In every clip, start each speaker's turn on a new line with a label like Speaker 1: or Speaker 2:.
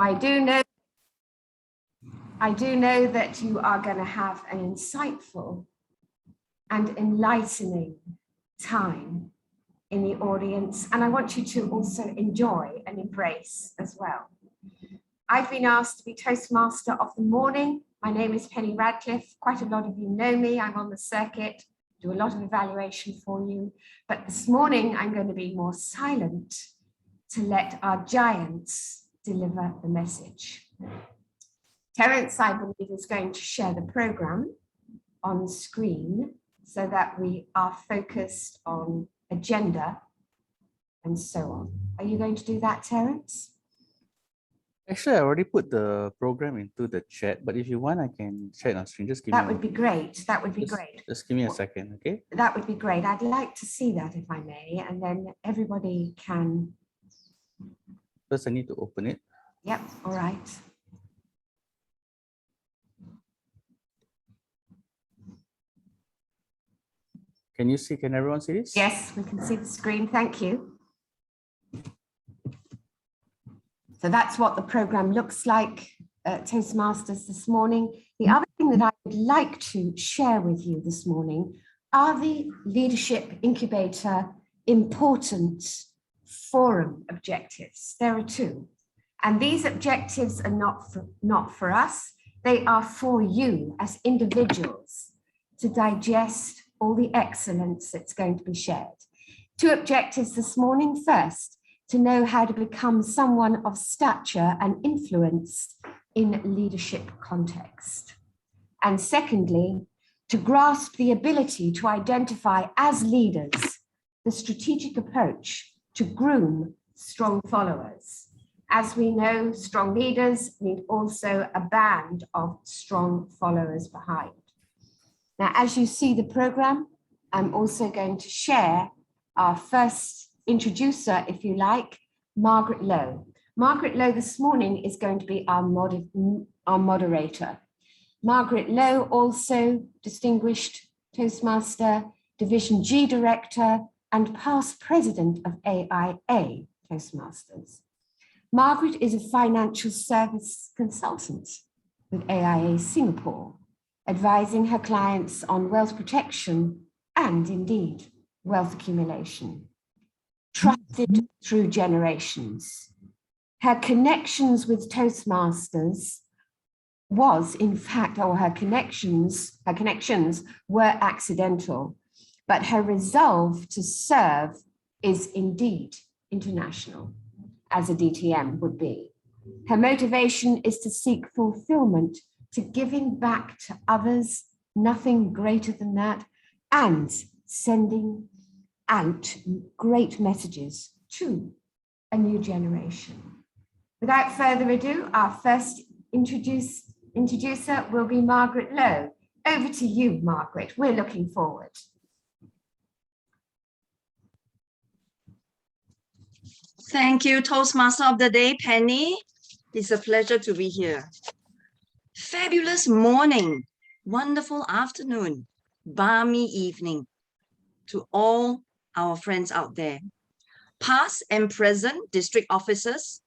Speaker 1: I do know that you are going to have an insightful and enlightening time in the audience, and I want you to also enjoy and embrace as well. I've been asked to be Toastmaster of the morning. My name is Penny Radcliffe. Quite a lot of you know me. I'm on the circuit, do a lot of evaluation for you, but this morning I'm going to be more silent to let our giants deliver the message. Terence, I believe, is going to share the program on screen so that we are focused on agenda and so on. Are you going to do that, Terence?
Speaker 2: Actually, I already put the program into the chat, but if you want, I can share it on screen. Just give
Speaker 1: That
Speaker 2: me
Speaker 1: would be great. That would be great.
Speaker 2: Just give me a second, okay?
Speaker 1: That would be great. I'd like to see that, if I may, and then everybody can.
Speaker 2: First, I need to open it.
Speaker 1: Yep, all right.
Speaker 2: Can everyone see this?
Speaker 1: Yes, we can see the screen. Thank you. So that's what the program looks like at Toastmasters this morning. The other thing that I would like to share with you this morning are the Leadership Incubator important forum objectives. There are two. And these objectives are not for us. They are for you as individuals to digest all the excellence that's going to be shared. Two objectives this morning. First, to know how to become someone of stature and influence in leadership context. And secondly, to grasp the ability to identify as leaders the strategic approach to groom strong followers. As we know, strong leaders need also a band of strong followers behind. Now, as you see the program, I'm also going to share our first introducer, if you like, Margaret Lowe. Margaret Lowe this morning is going to be our moderator. Margaret Lowe, also distinguished Toastmaster, Division G Director, and past President of AIA Toastmasters. Margaret is a financial service consultant with AIA Singapore, advising her clients on wealth protection and indeed wealth accumulation. Trusted through generations. Her connections with Toastmasters was in fact, or her connections were accidental, but her resolve to serve is indeed international, as a DTM would be. Her motivation is to seek fulfillment, to giving back to others, nothing greater than that, and sending out great messages to a new generation. Without further ado, our first introducer will be Margaret Lowe. Over to you, Margaret. We're looking forward.
Speaker 3: Thank you, Toastmaster of the Day, Penny. It's a pleasure to be here. Fabulous morning, wonderful afternoon, balmy evening to all our friends out there, past and present district officers,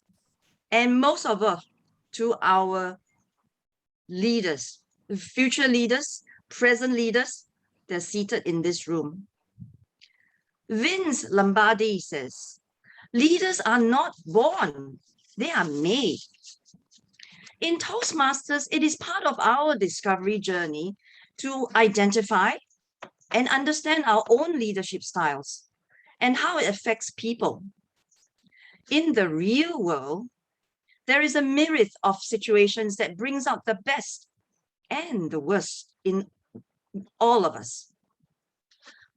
Speaker 3: and most of us to our leaders, future leaders, present leaders, they're seated in this room. Vince Lombardi says, leaders are not born, they are made. In Toastmasters, it is part of our discovery journey to identify and understand our own leadership styles and how it affects people. In the real world, there is a myriad of situations that brings out the best and the worst in all of us.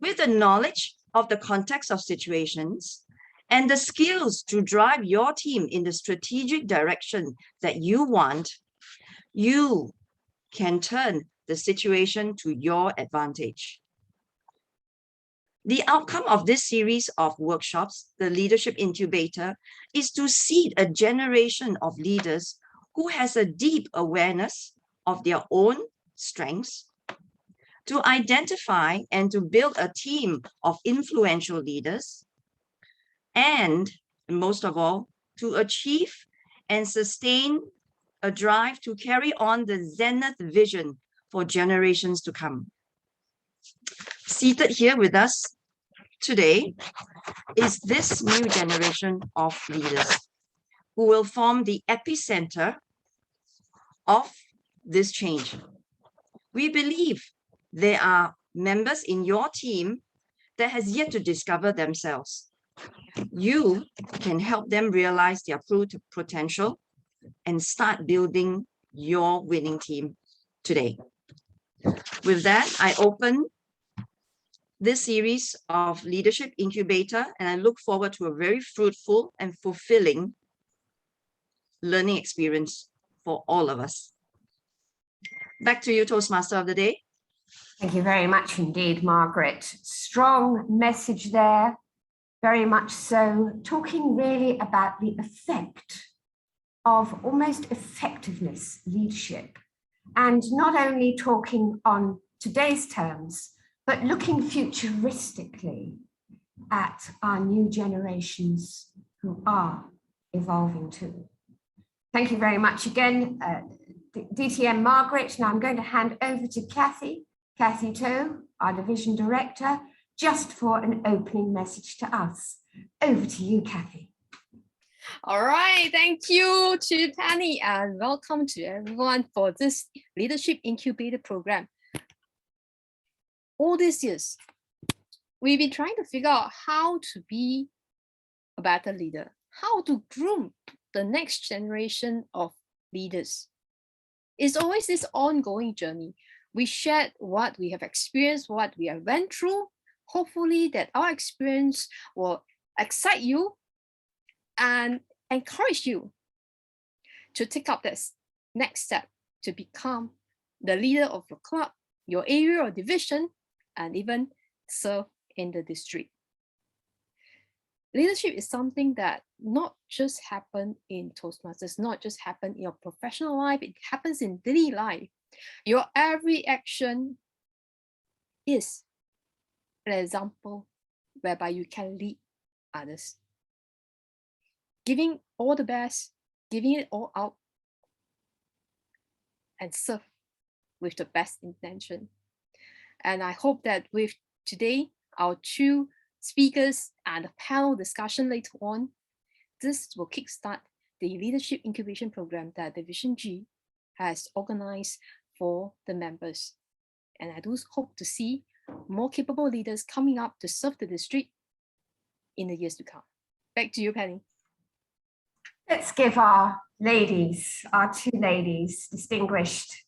Speaker 3: With the knowledge of the context of situations and the skills to drive your team in the strategic direction that you want, you can turn the situation to your advantage. The outcome of this series of workshops, the Leadership Incubator, is to seed a generation of leaders who has a deep awareness of their own strengths, to identify and to build a team of influential leaders, and most of all, to achieve and sustain a drive to carry on the Zenith vision for generations to come. Seated here with us today is this new generation of leaders who will form the epicenter of this change. We believe there are members in your team that has yet to discover themselves. You can help them realize their full potential and start building your winning team today. With that, I open this series of Leadership Incubator, and I look forward to a very fruitful and fulfilling learning experience for all of us. Back to you, Toastmaster of the Day.
Speaker 1: Thank you very much indeed, Margaret. Strong message there, very much so, talking really about the effect of almost effectiveness leadership, and not only talking on today's terms, but looking futuristically at our new generations who are evolving too. Thank you very much again, DTM Margaret. Now I'm going to hand over to Kathy To, our Division Director, just for an opening message to us. Over to you, Kathy.
Speaker 4: All right, thank you to Penny, and welcome to everyone for this Leadership Incubator program. All these years, we've been trying to figure out how to be a better leader, how to groom the next generation of leaders. It's always this ongoing journey. We shared what we have experienced, what we have went through. Hopefully that our experience will excite you and encourage you to take up this next step to become the leader of your club, your area or division, and even serve in the district. Leadership is something that not just happen in Toastmasters, not just happen in your professional life, it happens in daily life. Your every action is an example whereby you can lead others. Giving all the best, giving it all out, and serve with the best intention. And I hope that with today, our two speakers and a panel discussion later on, this will kickstart the Leadership Incubation Program that Division G has organized for the members. And I do hope to see more capable leaders coming up to serve the district in the years to come. Back to you, Penny.
Speaker 1: Let's give our ladies, our two ladies, distinguished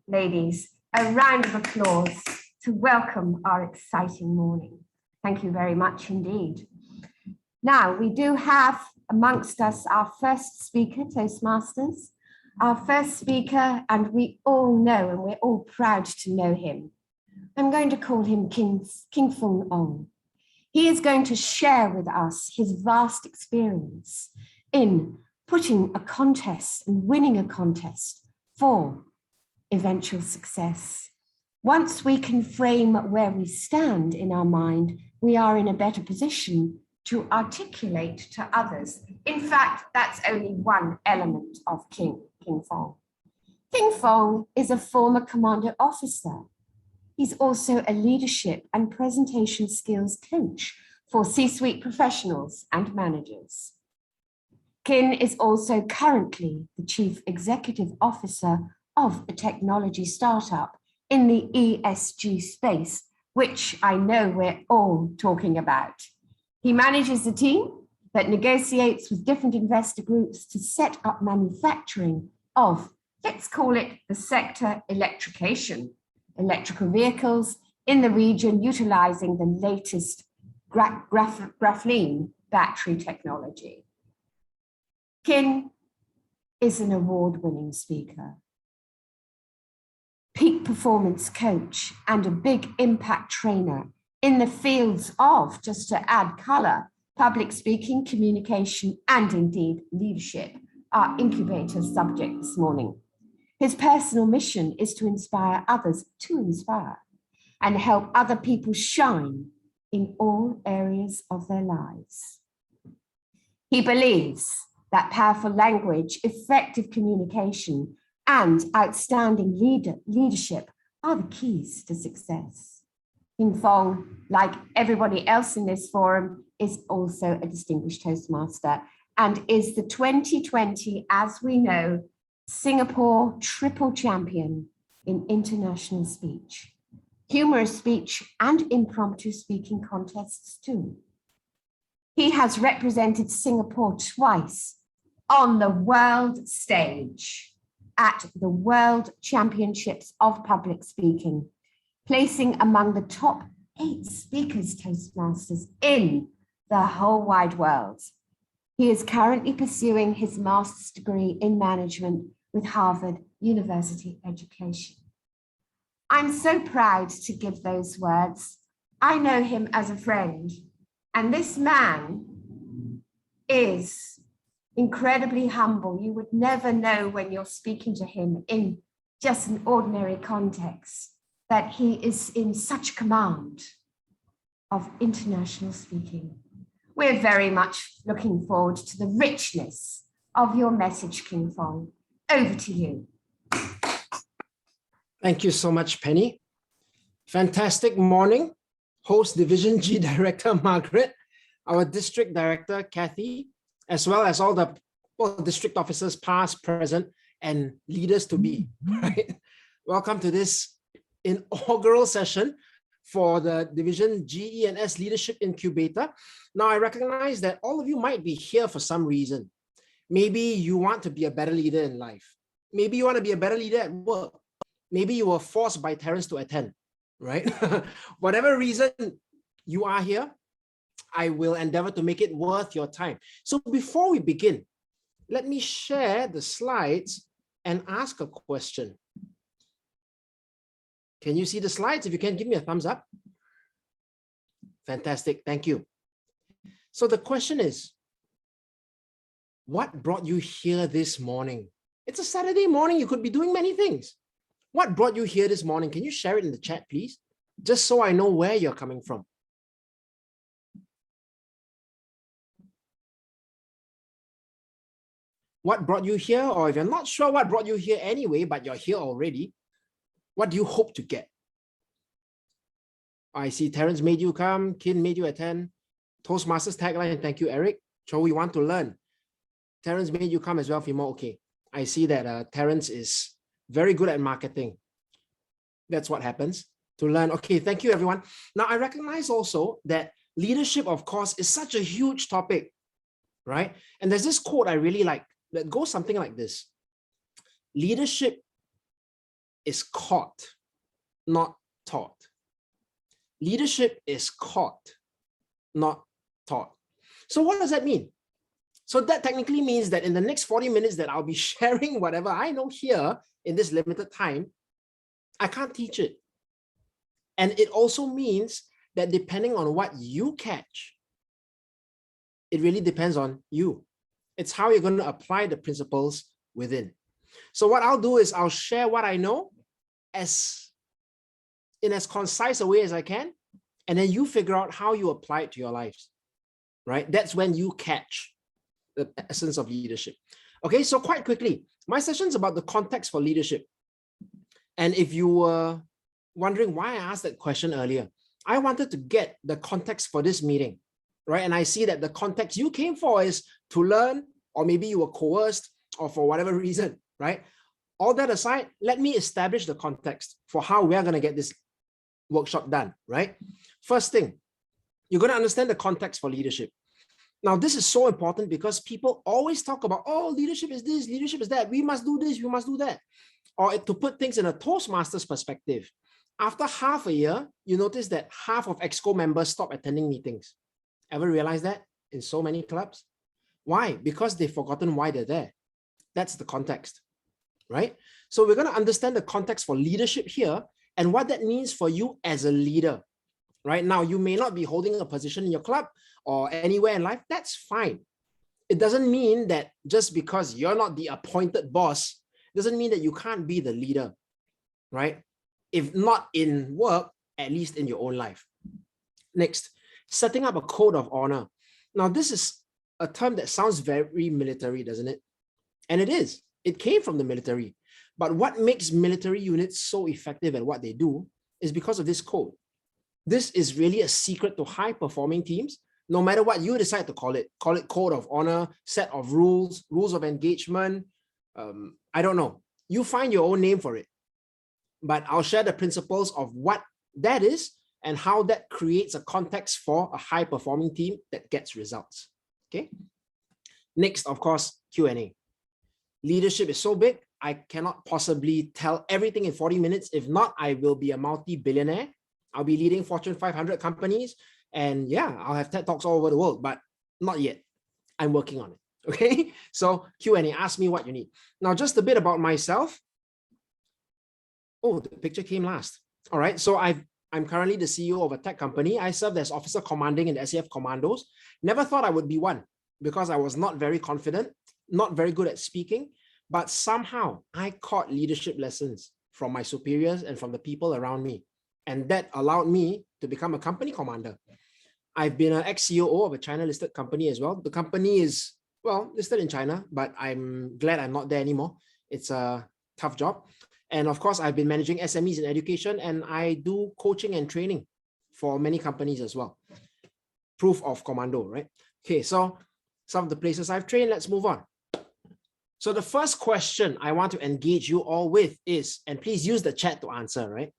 Speaker 1: ladies, a round of applause to welcome our exciting morning. Thank you very much indeed. Now, we do have amongst us our first speaker, Toastmasters, our first speaker, and we all know, and we're all proud to know him. I'm going to call him King Fung Ong. He is going to share with us his vast experience in putting a contest and winning a contest for eventual success. Once we can frame where we stand in our mind, we are in a better position to articulate to others. In fact, that's only one element of King Fong. King Fong is a former commando officer. He's also a leadership and presentation skills coach for C-suite professionals and managers. Kin is also currently the Chief Executive Officer of a technology startup in the ESG space, which I know we're all talking about. He manages a team that negotiates with different investor groups to set up manufacturing of, let's call it the sector electrification, electrical vehicles in the region utilizing the latest graphene battery technology. Kin is an award-winning speaker, peak performance coach, and a big impact trainer in the fields of, just to add color, public speaking, communication, and indeed leadership, our incubator subject this morning. His personal mission is to inspire others to inspire and help other people shine in all areas of their lives. He believes that powerful language, effective communication, and outstanding leadership are the keys to success. King Fong, like everybody else in this forum, is also a distinguished Toastmaster and is the 2020, as we know, Singapore triple champion in international speech, humorous speech, and impromptu speaking contests too. He has represented Singapore twice on the world stage at the World Championships of Public Speaking, placing among the top 8 speakers Toastmasters in the whole wide world. He is currently pursuing his master's degree in management with Harvard University Education. I'm so proud to give those words. I know him as a friend, and this man is incredibly humble. You would never know when you're speaking to him in just an ordinary context that he is in such command of international speaking. We're very much looking forward to the richness of your message, King Fong. Over to you.
Speaker 5: Thank you so much, Penny. Fantastic morning. Host Division G Director Margaret, our District Director Kathy, as well as all the district officers past, present, and leaders to be. Right? Welcome to this inaugural session for the Division G, E, and S Leadership Incubator. Now, I recognize that all of you might be here for some reason. Maybe you want to be a better leader in life. Maybe you want to be a better leader at work. Maybe you were forced by Terence to attend, right? Whatever reason you are here, I will endeavor to make it worth your time. So before we begin, let me share the slides and ask a question. Can you see the slides? If you can, give me a thumbs up. Fantastic, thank you. So the question is, what brought you here this morning? It's a Saturday morning, you could be doing many things. What brought you here this morning? Can you share it in the chat, please? Just so I know where you're coming from. What brought you here? Or if you're not sure what brought you here anyway, but you're here already, what do you hope to get? I see Terence made you come, Kin made you attend. Toastmasters tagline, thank you, Eric. So we want to learn. Terence made you come as well, Fimo. Okay, I see that Terence is very good at marketing. That's what happens to learn. Okay, thank you, everyone. Now, I recognize also that leadership, of course, is such a huge topic, right? And there's this quote I really like that goes something like this. Leadership is caught, not taught. Leadership is caught, not taught. So what does that mean? So that technically means that in the next 40 minutes that I'll be sharing whatever I know here in this limited time, I can't teach it. And it also means that depending on what you catch, it really depends on you. It's how you're going to apply the principles within. So what I'll do is I'll share what I know in as concise a way as I can, and then you figure out how you apply it to your lives, right? That's when you catch the essence of leadership. Okay, so quite quickly, my session's about the context for leadership. And if you were wondering why I asked that question earlier, I wanted to get the context for this meeting, right? And I see that the context you came for is to learn, or maybe you were coerced, or for whatever reason, right? All that aside, let me establish the context for how we're going to get this workshop done, right? First thing, you're going to understand the context for leadership. Now, this is so important because people always talk about, oh, leadership is this, leadership is that. We must do this, we must do that. Or to put things in a Toastmasters perspective, after half a year, you notice that half of EXCO members stop attending meetings. Ever realize that in so many clubs? Why? Because they've forgotten why they're there. That's the context, right? So we're going to understand the context for leadership here and what that means for you as a leader. Right now, you may not be holding a position in your club or anywhere in life. That's fine. It doesn't mean that just because you're not the appointed boss, doesn't mean that you can't be the leader, right? If not in work, at least in your own life. Next, setting up a code of honor. Now, this is a term that sounds very military, doesn't it? And it is. It came from the military. But what makes military units so effective at what they do is because of this code. This is really a secret to high-performing teams, no matter what you decide to call it code of honor, set of rules, rules of engagement. I don't know. You find your own name for it. But I'll share the principles of what that is and how that creates a context for a high-performing team that gets results. Okay. Next, of course, Q&A. Leadership is so big, I cannot possibly tell everything in 40 minutes. If not, I will be a multi-billionaire. I'll be leading Fortune 500 companies. And yeah, I'll have TED Talks all over the world, but not yet. I'm working on it. Okay. So Q&A, ask me what you need. Now, just a bit about myself. Oh, the picture came last. All right. So I'm currently the CEO of a tech company. I served as officer commanding in the SAF Commandos. Never thought I would be one because I was not very confident, not very good at speaking, but somehow I caught leadership lessons from my superiors and from the people around me. And that allowed me to become a company commander. I've been an ex-COO of a China-listed company as well. The company is, well, listed in China, but I'm glad I'm not there anymore. It's a tough job. And of course, I've been managing SMEs in education, and I do coaching and training for many companies as well. Proof of commando, right? Okay, so some of the places I've trained, let's move on. So the first question I want to engage you all with is, and please use the chat to answer, right?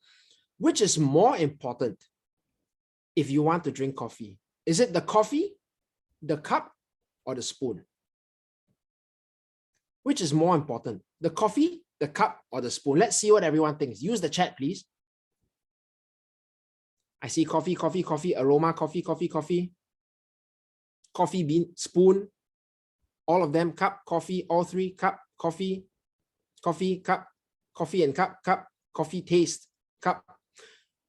Speaker 5: Which is more important if you want to drink coffee? Is it the coffee, the cup, or the spoon? Which is more important? The coffee, the cup, or the spoon? Let's see what everyone thinks. Use the chat, please. I see coffee, coffee, coffee, aroma, coffee, coffee, coffee. Coffee bean, spoon, all of them, cup, coffee, all three, cup, coffee, coffee, cup, coffee and cup, cup, coffee taste, cup.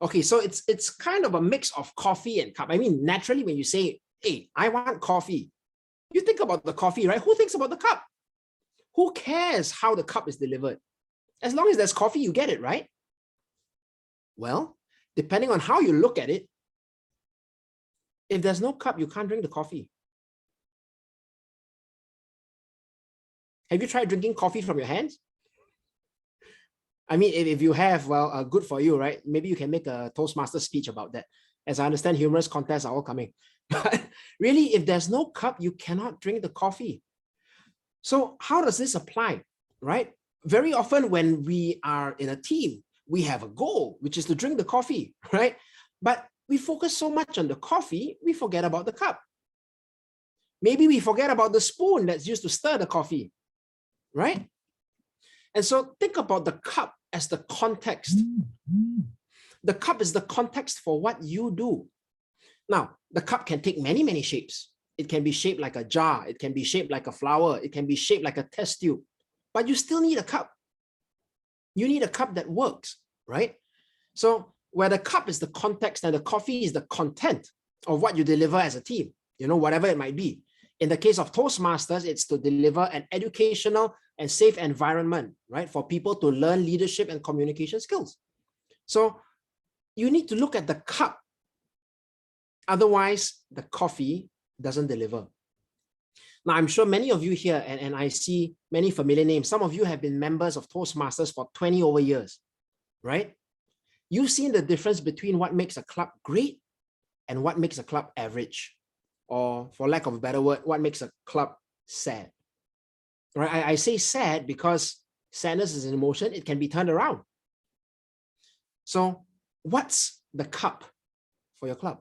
Speaker 5: Okay, so it's kind of a mix of coffee and cup. I mean, naturally, when you say, hey, I want coffee, you think about the coffee, right? Who thinks about the cup? Who cares how the cup is delivered? As long as there's coffee, you get it, right? Well, depending on how you look at it, if there's no cup, you can't drink the coffee. Have you tried drinking coffee from your hands? I mean, if you have, well, good for you, right? Maybe you can make a Toastmaster speech about that. As I understand, humorous contests are all coming. But really, if there's no cup, you cannot drink the coffee. So how does this apply, right? Very often when we are in a team, we have a goal, which is to drink the coffee, right? But we focus so much on the coffee, we forget about the cup. Maybe we forget about the spoon that's used to stir the coffee, right? And so think about the cup as the context. The cup is the context for what you do. Now, the cup can take many, many shapes. It can be shaped like a jar. It can be shaped like a flower. It can be shaped like a test tube. But you still need a cup. You need a cup that works, right? So where the cup is the context and the coffee is the content of what you deliver as a team, you know, whatever it might be. In the case of Toastmasters, it's to deliver an educational and safe environment, right, for people to learn leadership and communication skills. So you need to look at the cup. Otherwise, the coffee doesn't deliver. Now, I'm sure many of you here, and I see many familiar names, some of you have been members of Toastmasters for 20 over years, right? You've seen the difference between what makes a club great and what makes a club average, or for lack of a better word, what makes a club sad. Right? I say sad because sadness is an emotion. It can be turned around. So what's the cup for your club?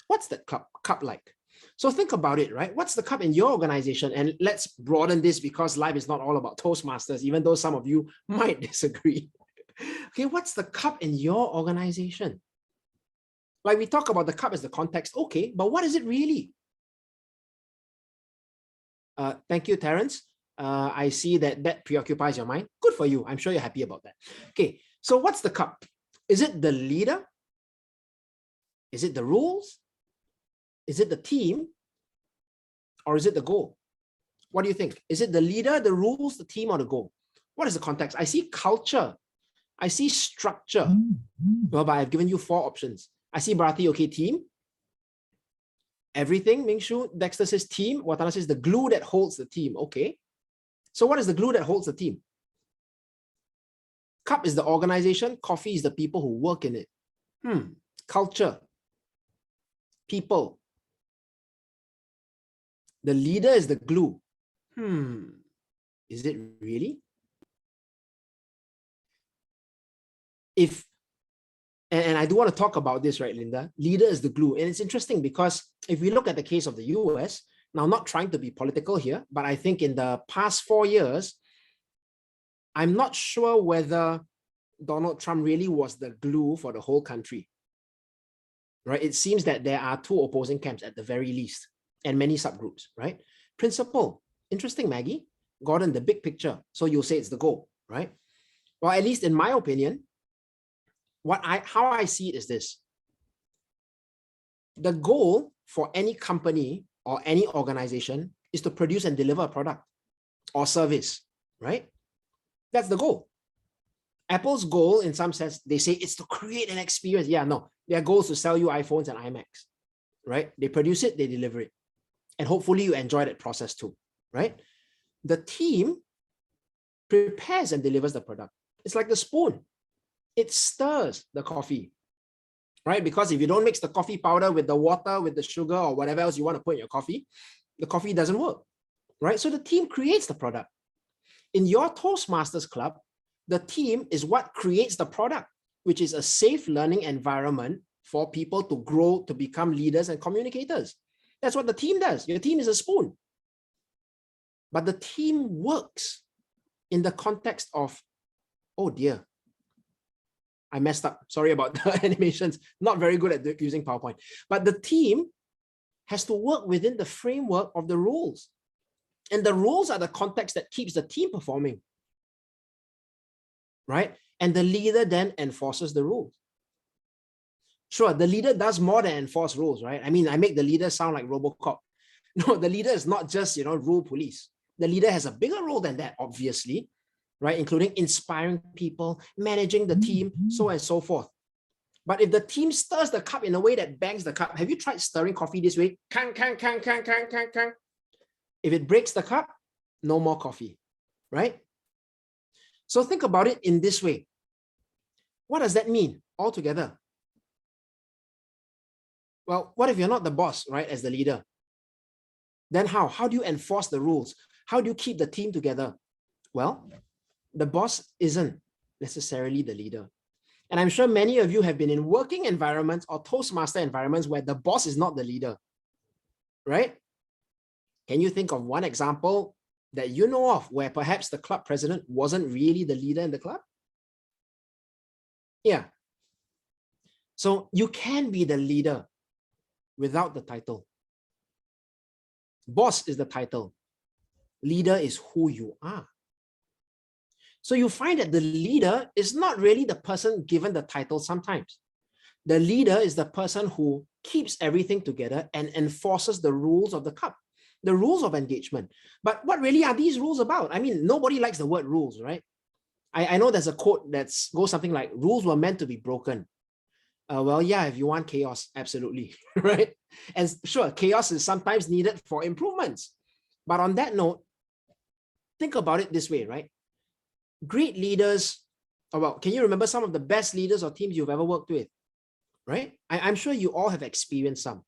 Speaker 5: What's the cup like? So think about it, right? What's the cup in your organization? And let's broaden this because life is not all about Toastmasters, even though some of you might disagree. Okay, what's the cup in your organization? Like we talk about the cup as the context, okay, but what is it really? Thank you, Terence. I see that preoccupies your mind. Good for you. I'm sure you're happy about that. Okay, so what's the cup? Is it the leader? Is it the rules? Is it the team? Or is it the goal? What do you think? Is it the leader, the rules, the team, or the goal? What is the context? I see culture. I see structure. Well, but I've given you 4 options. I see Bharati, okay, team. everything, Ming Shu. Dexter says team. Watana says the glue that holds the team. Okay. So what is the glue that holds the team? Cup is the organization. Coffee is the people who work in it. Culture. People. The leader is the glue. Is it really? And I do want to talk about this, right, Linda? Leader is the glue. And it's interesting because if we look at the case of the US, now not trying to be political here, but I think in the past 4 years, I'm not sure whether Donald Trump really was the glue for the whole country, right? It seems that there are 2 opposing camps at the very least, and many subgroups, right? Principle, interesting, Maggie. Gordon, the big picture. So you'll say it's the goal, right? Well, at least in my opinion, how I see it is this. The goal for any company or any organization is to produce and deliver a product or service, right? That's the goal. Apple's goal, in some sense, they say it's to create an experience. Yeah, no, their goal is to sell you iPhones and iMacs, right? They produce it, they deliver it. And hopefully you enjoy that process too, right? The team prepares and delivers the product. It's like the spoon. It stirs the coffee, right? Because if you don't mix the coffee powder with the water, with the sugar, or whatever else you want to put in your coffee, the coffee doesn't work, right? So the team creates the product. In your Toastmasters Club, the team is what creates the product, which is a safe learning environment for people to grow, to become leaders and communicators. That's what the team does. Your team is a spoon. But the team works in the context of, oh dear, I messed up. Sorry about the animations. Not very good at using PowerPoint. But the team has to work within the framework of the rules. And the rules are the context that keeps the team performing, right? And the leader then enforces the rules. Sure, the leader does more than enforce rules, right? I mean, I make the leader sound like RoboCop. No, the leader is not just, rule police. The leader has a bigger role than that, obviously, right? Including inspiring people, managing the team, so on and so forth. But if the team stirs the cup in a way that bangs the cup, have you tried stirring coffee this way? Kang, kang, kang, kang, kang, kang, kang. If it breaks the cup, no more coffee, right? So think about it in this way. What does that mean altogether? Well, what if you're not the boss, right, as the leader? Then how? How do you enforce the rules? How do you keep the team together? Well, the boss isn't necessarily the leader. And I'm sure many of you have been in working environments or Toastmaster environments where the boss is not the leader, right? Can you think of one example that you know of where perhaps the club president wasn't really the leader in the club? Yeah. So you can be the leader without the title. Boss is the title. Leader is who you are. So you find that the leader is not really the person given the title sometimes. The leader is the person who keeps everything together and enforces the rules of the cup, the rules of engagement. But what really are these rules about? I mean, nobody likes the word rules, right? I know there's a quote that goes something like, rules were meant to be broken. Well, yeah, if you want chaos, absolutely, right? And sure, chaos is sometimes needed for improvements. But on that note, think about it this way, right? Great leaders, well, can you remember some of the best leaders or teams you've ever worked with, right? I'm sure you all have experienced some.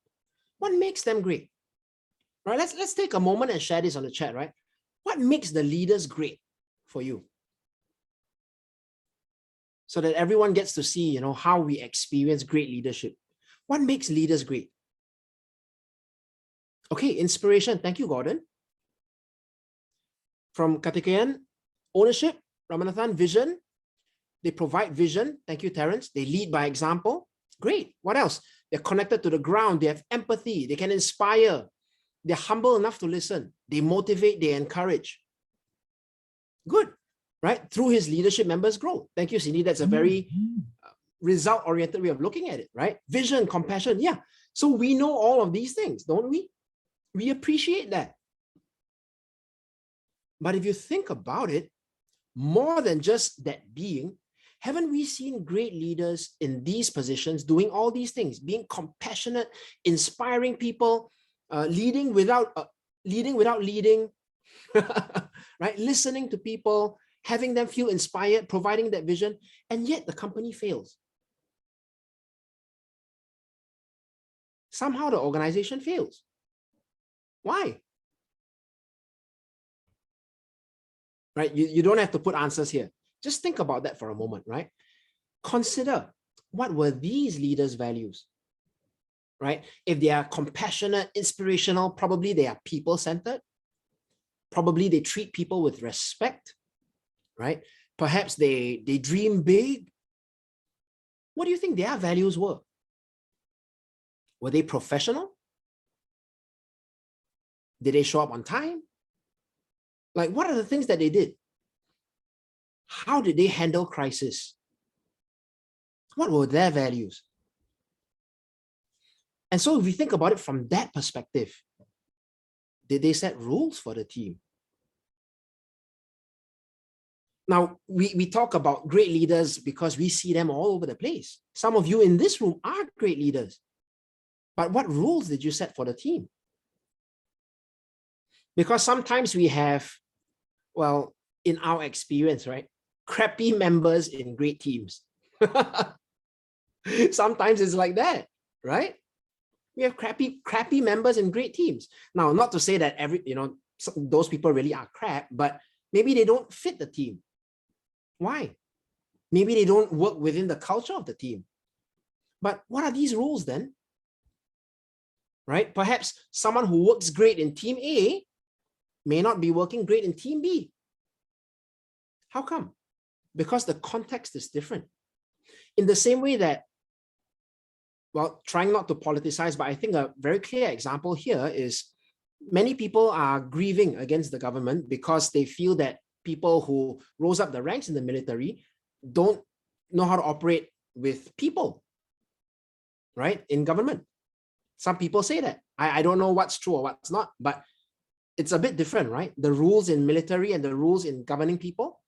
Speaker 5: What makes them great, right? Let's take a moment and share this on the chat, right? What makes the leaders great for you? So that everyone gets to see, how we experience great leadership. What makes leaders great? Okay, inspiration. Thank you, Gordon. From Katikayan, ownership. Ramanathan, vision. They provide vision. Thank you, Terence. They lead by example. Great. What else? They're connected to the ground. They have empathy. They can inspire. They're humble enough to listen. They motivate. They encourage. Good. Right? Through his leadership, members grow. Thank you, Cindy. That's a very result-oriented way of looking at it, right? Vision, compassion. Yeah. So we know all of these things, don't we? We appreciate that. But if you think about it, more than just that being, haven't we seen great leaders in these positions doing all these things, being compassionate, inspiring people, leading without leading, right? Listening to people, having them feel inspired, providing that vision, and yet the company fails. Somehow the organization fails. Why? Right? You don't have to put answers here. Just think about that for a moment, right? Consider, what were these leaders' values? Right? If they are compassionate, inspirational, probably they are people-centered. Probably they treat people with respect, right? Perhaps they dream big. What do you think their values were? Were they professional? Did they show up on time? Like, what are the things that they did? How did they handle crisis? What were their values? And so if we think about it from that perspective, did they set rules for the team? Now, we talk about great leaders because we see them all over the place. Some of you in this room are great leaders. But what rules did you set for the team? Because sometimes we have, well, in our experience, right, crappy members in great teams. Sometimes it's like that, right? We have crappy members in great teams. Now, not to say that those people really are crap, but maybe they don't fit the team. Why? Maybe they don't work within the culture of the team. But what are these rules then? Right? Perhaps someone who works great in team A may not be working great in team B. How come? Because the context is different. In the same way that, well, trying not to politicize, but I think a very clear example here is many people are grieving against the government because they feel that people who rose up the ranks in the military don't know how to operate with people, right, in government. Some people say that. I don't know what's true or what's not, but it's a bit different, right? The rules in military and the rules in governing people,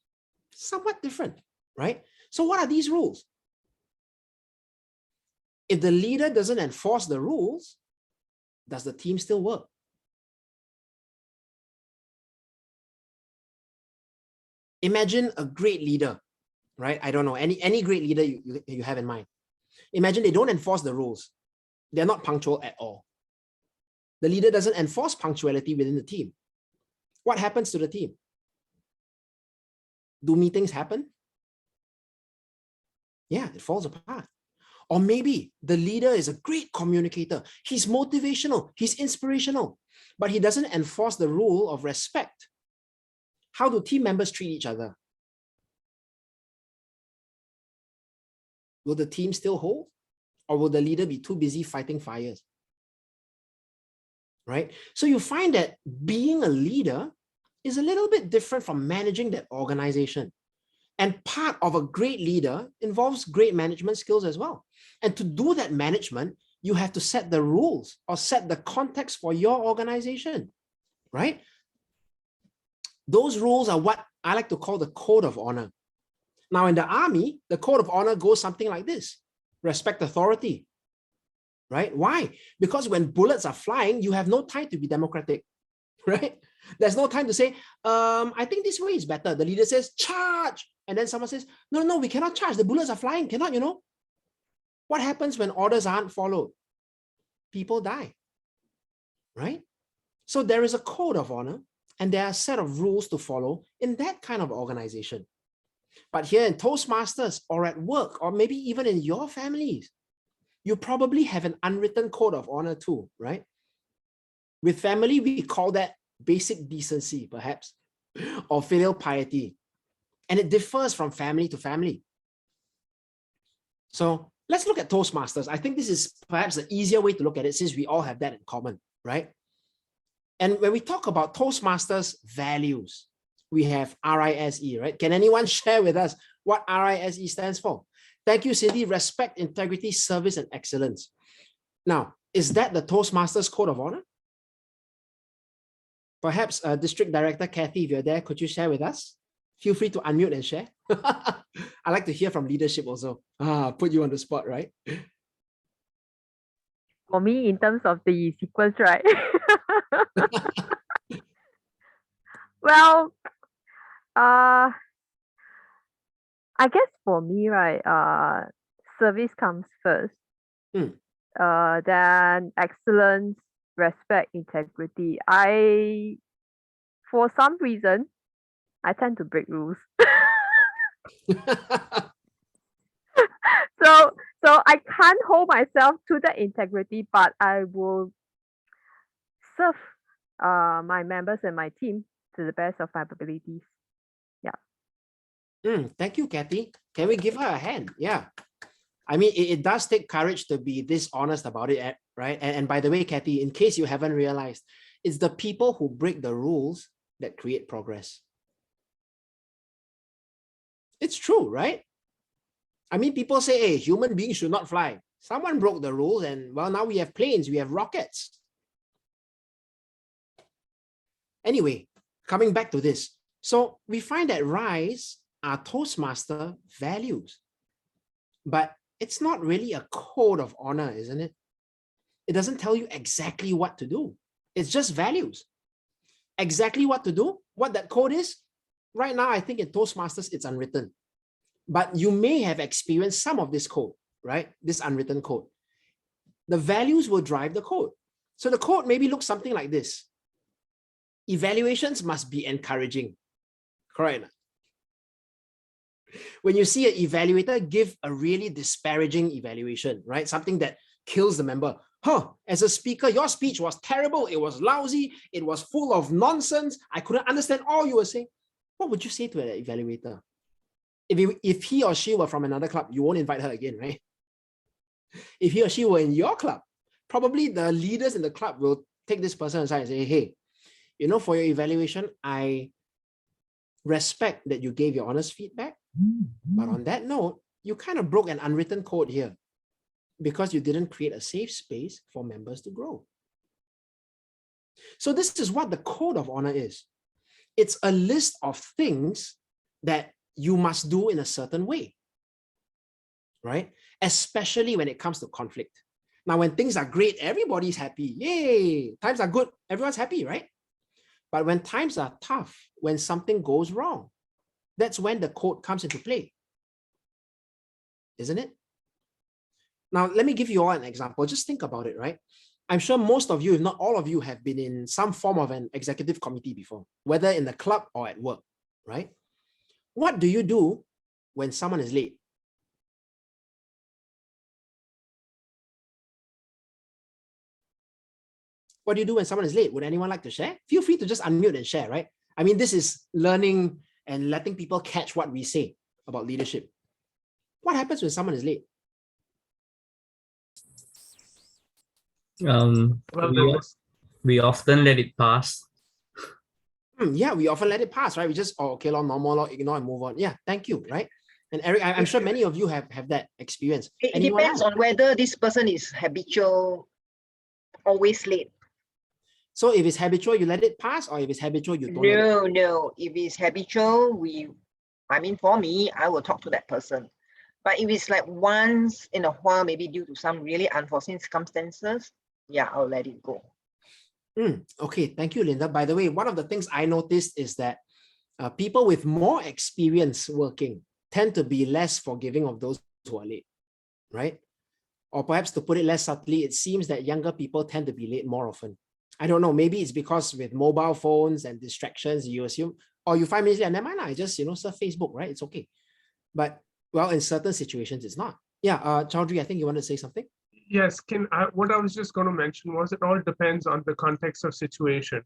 Speaker 5: somewhat different, right? So what are these rules? If the leader doesn't enforce the rules, does the team still work? Imagine a great leader, right? I don't know, any great leader you have in mind. Imagine they don't enforce the rules. They're not punctual at all. The leader doesn't enforce punctuality within the team. What happens to the team? Do meetings happen? Yeah, it falls apart. Or maybe the leader is a great communicator. He's motivational, he's inspirational, but he doesn't enforce the rule of respect. How do team members treat each other? Will the team still hold? Or will the leader be too busy fighting fires? Right? So you find that being a leader is a little bit different from managing that organization. And part of a great leader involves great management skills as well. And to do that management, you have to set the rules or set the context for your organization, right? Those rules are what I like to call the code of honor. Now, in the army, the code of honor goes something like this: respect authority, right? Why? Because when bullets are flying, you have no time to be democratic, right? There's no time to say, I think this way is better. The leader says, charge. And then someone says, no, we cannot charge. The bullets are flying. Cannot, What happens when orders aren't followed? People die, right? So there is a code of honor and there are a set of rules to follow in that kind of organization. But here in Toastmasters or at work, or maybe even in your families, you probably have an unwritten code of honor too, right? With family, we call that basic decency, perhaps, or filial piety. And it differs from family to family. So let's look at Toastmasters. I think this is perhaps the easier way to look at it since we all have that in common, right? And when we talk about Toastmasters values, we have RISE, right? Can anyone share with us what RISE stands for? Thank you, Cindy. Respect, integrity, service, and excellence. Now, is that the Toastmasters Code of Honor? Perhaps District Director Kathy, if you're there, could you share with us? Feel free to unmute and share. I like to hear from leadership also. Put you on the spot, right?
Speaker 6: for me in terms of the sequence, right? Well, I guess for me, right, service comes first.
Speaker 5: Hmm.
Speaker 6: Then excellence, respect, integrity. For some reason, I tend to break rules. So I can't hold myself to the integrity, but I will serve my members and my team to the best of my abilities.
Speaker 5: Thank you, Kathy. Can we give her a hand? Yeah. I mean, it does take courage to be this honest about it, right? And by the way, Kathy, in case you haven't realized, it's the people who break the rules that create progress. It's true, right? I mean, people say, hey, human beings should not fly. Someone broke the rules, and well, now we have planes, we have rockets. Anyway, coming back to this. So we find that RISE are Toastmaster values, but it's not really a code of honor, isn't it? It doesn't tell you exactly what to do. It's just values. Exactly what to do, what that code is. Right now, I think in Toastmasters, it's unwritten. But you may have experienced some of this code, right? This unwritten code. The values will drive the code. So the code maybe looks something like this. Evaluations must be encouraging. Correct. When you see an evaluator, give a really disparaging evaluation, right? Something that kills the member. As a speaker, your speech was terrible. It was lousy. It was full of nonsense. I couldn't understand all you were saying. What would you say to an evaluator? If he or she were from another club, you won't invite her again, right? If he or she were in your club, probably the leaders in the club will take this person aside and say, hey, for your evaluation, I respect that you gave your honest feedback. But on that note, you kind of broke an unwritten code here because you didn't create a safe space for members to grow. So this is what the code of honor is. It's a list of things that you must do in a certain way, right? Especially when it comes to conflict. Now, when things are great, everybody's happy. Yay! Times are good, everyone's happy, right? But when times are tough, when something goes wrong, that's when the code comes into play, isn't it? Now, let me give you all an example. Just think about it, right? I'm sure most of you, if not all of you, have been in some form of an executive committee before, whether in the club or at work, right? What do you do when someone is late? What do you do when someone is late? Would anyone like to share? Feel free to just unmute and share, right? I mean, this is learning and letting people catch what we say about leadership. What happens when someone is late?
Speaker 7: We often let it pass.
Speaker 5: Yeah, we often let it pass, right? We just, okay, normal, ignore and move on. Yeah, thank you, right? And Eric, I'm sure many of you have that experience.
Speaker 8: It depends on whether this person is habitual, always late.
Speaker 5: So if it's habitual, you let it pass, or if it's habitual, you don't.
Speaker 8: No. If it's habitual, for me, I will talk to that person. But if it's like once in a while, maybe due to some really unforeseen circumstances, yeah, I'll let it go.
Speaker 5: Okay, thank you, Linda. By the way, one of the things I noticed is that people with more experience working tend to be less forgiving of those who are late, right? Or perhaps to put it less subtly, it seems that younger people tend to be late more often. I don't know, maybe it's because with mobile phones and distractions, you assume, or you 5 minutes late, never mind, I just, surf Facebook, right? It's okay. But, well, in certain situations, it's not. Yeah, Chaudhry, I think you want to say something?
Speaker 9: Yes, what I was just going to mention was it all depends on the context of situation.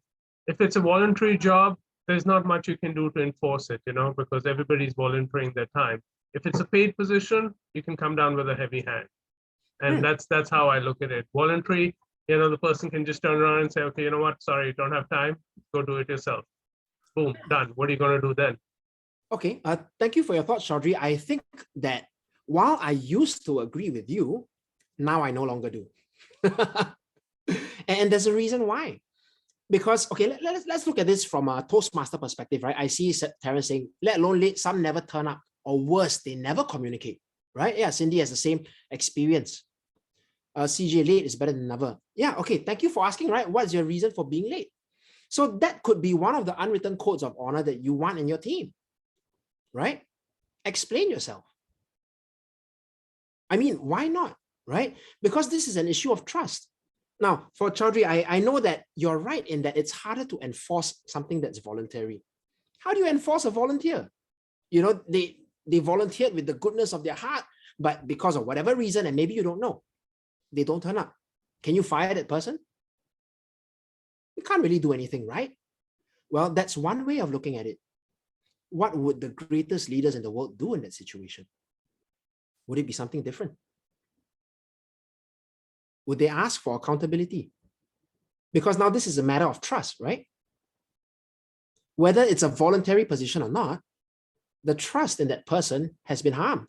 Speaker 9: If it's a voluntary job, there's not much you can do to enforce it, because everybody's volunteering their time. If it's a paid position, you can come down with a heavy hand. And that's how I look at it. Voluntary, the person can just turn around and say, okay, you know what, sorry, you don't have time, go do it yourself. Boom, done. What are you going to do then? Okay,
Speaker 5: thank you for your thoughts, Chaudhry. I think that while I used to agree with you, now I no longer do. And there's a reason why. Because, okay, let's look at this from a Toastmaster perspective, right? I see Terence saying, let alone late, some never turn up, or worse, they never communicate, right? Yeah, Cindy has the same experience. CJ, late is better than never. Yeah, okay, thank you for asking, right? What's your reason for being late? So that could be one of the unwritten codes of honor that you want in your team, right? Explain yourself. I mean, why not, right? Because this is an issue of trust. Now, for Chaudhry, I know that you're right in that it's harder to enforce something that's voluntary. How do you enforce a volunteer? You know, they volunteered with the goodness of their heart, but because of whatever reason, and maybe you don't know, they don't turn up. Can you fire that person? You can't really do anything, right? Well, that's one way of looking at it. What would the greatest leaders in the world do in that situation? Would it be something different? Would they ask for accountability? Because now this is a matter of trust, right? Whether it's a voluntary position or not, the trust in that person has been harmed.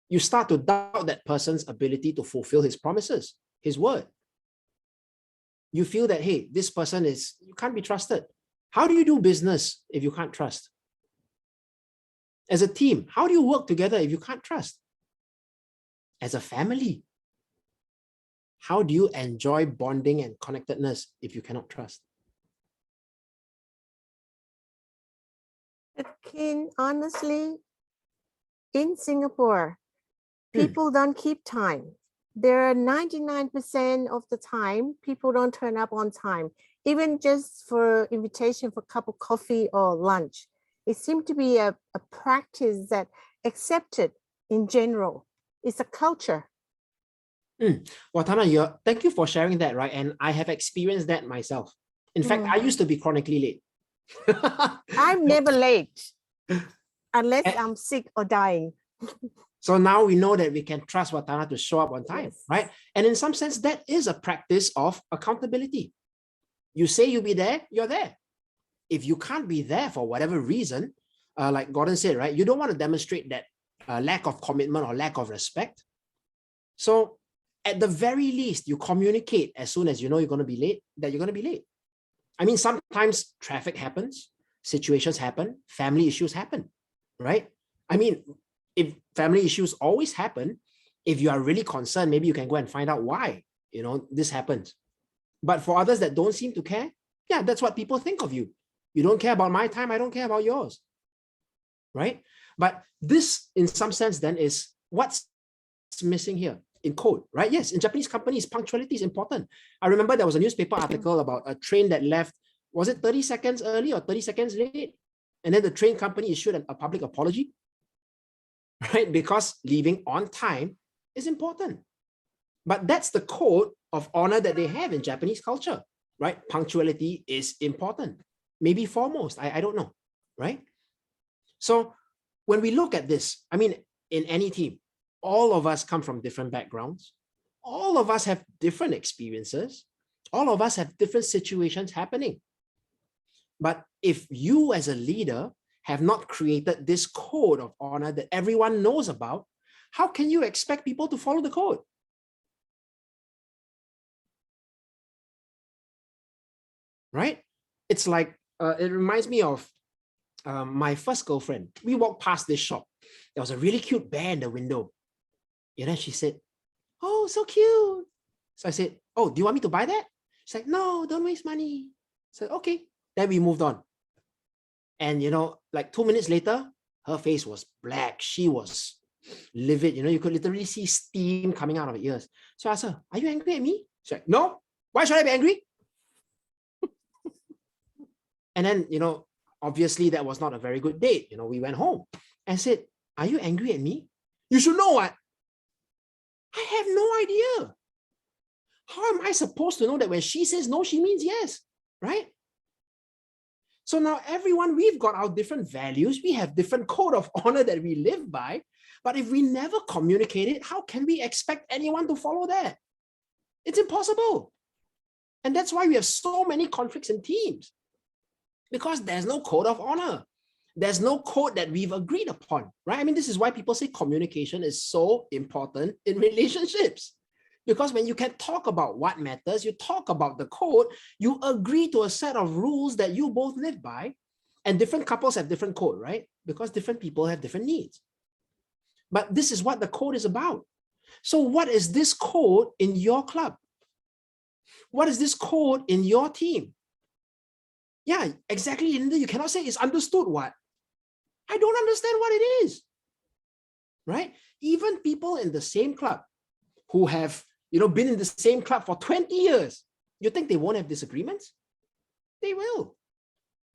Speaker 5: You start to doubt that person's ability to fulfill his promises, his word. You feel that, hey, this person you can't be trusted. How do you do business if you can't trust? As a team, how do you work together if you can't trust? As a family, how do you enjoy bonding and connectedness if you cannot trust?
Speaker 10: Kin, honestly, in Singapore, people don't keep time. There are 99% of the time, people don't turn up on time, even just for invitation for a cup of coffee or lunch. It seems to be a practice that accepted in general. It's a culture.
Speaker 5: Well, Tana, thank you for sharing that, right? And I have experienced that myself. In fact, I used to be chronically late.
Speaker 10: I'm never late unless I'm sick or dying.
Speaker 5: So now we know that we can trust Watana to show up on time, right? And in some sense, that is a practice of accountability. You say you'll be there, you're there. If you can't be there for whatever reason, like Gordon said, right, you don't want to demonstrate that lack of commitment or lack of respect. So at the very least, you communicate as soon as you know you're going to be late, that you're going to be late. I mean, sometimes traffic happens, situations happen, family issues happen, right? I mean, if family issues always happen, if you are really concerned, maybe you can go and find out why, this happens. But for others that don't seem to care, yeah, that's what people think of you. You don't care about my time, I don't care about yours, right? But this, in some sense, then is what's missing here in code, right? Yes, in Japanese companies, punctuality is important. I remember there was a newspaper article about a train that left, was it 30 seconds early or 30 seconds late? And then the train company issued a public apology, right? Because leaving on time is important. But that's the code of honor that they have in Japanese culture, right? Punctuality is important, maybe foremost, I don't know, right? So when we look at this, I mean, in any team, all of us come from different backgrounds. All of us have different experiences. All of us have different situations happening. But if you as a leader have not created this code of honor that everyone knows about, how can you expect people to follow the code? Right? It's like, it reminds me of my first girlfriend. We walked past this shop. There was a really cute bear in the window. And then she said, "Oh, so cute." So I said, "Oh, do you want me to buy that?" She's like, "No, don't waste money." So okay. Then we moved on. And like 2 minutes later, her face was black. She was livid. You could literally see steam coming out of her ears. So I asked her, "Are you angry at me?" She's like, "No. Why should I be angry?" And then, obviously that was not a very good date. We went home and said, "Are you angry at me? You should know what. I have no idea. How am I supposed to know that when she says no, she means yes, right?" So now everyone, we've got our different values. We have different code of honor that we live by. But if we never communicate it, how can we expect anyone to follow that? It's impossible. And that's why we have so many conflicts in teams. Because there's no code of honor. There's no code that we've agreed upon, right? I mean, this is why people say communication is so important in relationships. Because when you can talk about what matters, you talk about the code, you agree to a set of rules that you both live by, and different couples have different code, right? Because different people have different needs. But this is what the code is about. So what is this code in your club? What is this code in your team? Yeah, exactly. You cannot say it's understood what? I don't understand what it is, right? Even people in the same club who have, been in the same club for 20 years, you think they won't have disagreements? They will.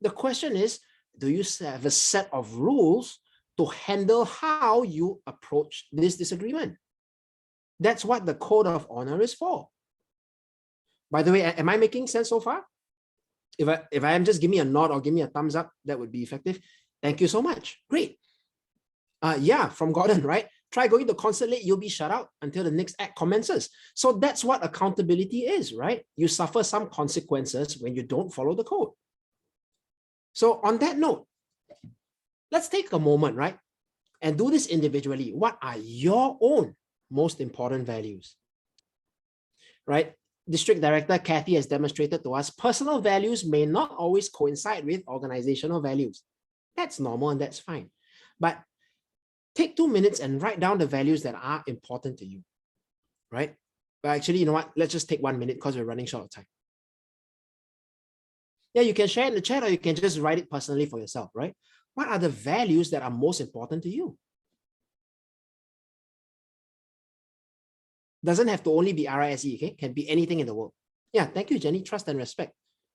Speaker 5: The question is, do you have a set of rules to handle how you approach this disagreement? That's what the code of honor is for. By the way, am I making sense so far? If I am, just give me a nod or give me a thumbs up, that would be effective. Thank you so much. Great. Yeah, from Gordon, right? Try going to concert late, you'll be shut out until the next act commences. So that's what accountability is, right? You suffer some consequences when you don't follow the code. So on that note, let's take a moment, right? And do this individually. What are your own most important values? Right? District Director Kathy has demonstrated to us personal values may not always coincide with organizational values. That's normal and that's fine. But take 2 minutes and write down the values that are important to you, right? But actually, you know what? Let's just take 1 minute because we're running short of time. Yeah, you can share it in the chat or you can just write it personally for yourself, right? What are the values that are most important to you? Doesn't have to only be RISE, okay? Can be anything in the world. Yeah, thank you, Jenny. Trust and respect.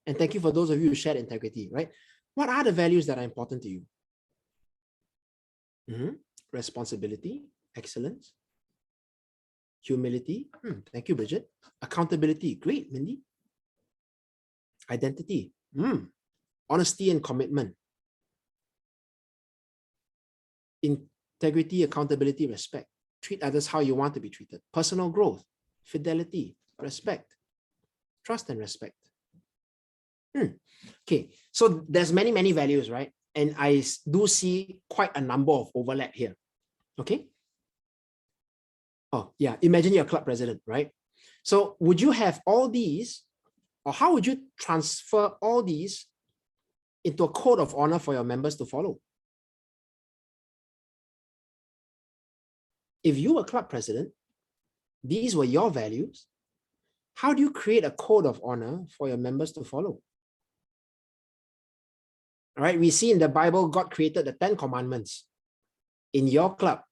Speaker 5: And thank you for those of you who shared integrity, right? What are the values that are important to you? Responsibility, excellence, humility. Thank you, Bridget. Accountability. Great, Mindy. Identity. Honesty and commitment. Integrity, accountability, respect. Treat others how you want to be treated. Personal growth, fidelity, respect, trust and respect. Okay, so there's many, many values, right? And I do see quite a number of overlap here. Okay. Oh, yeah. Imagine you're a club president, right? So would you have all these, or how would you transfer all these into a code of honor for your members to follow? If you were club president, these were your values, how do you create a code of honor for your members to follow? All right, we see in the Bible, God created the 10 commandments. In your club,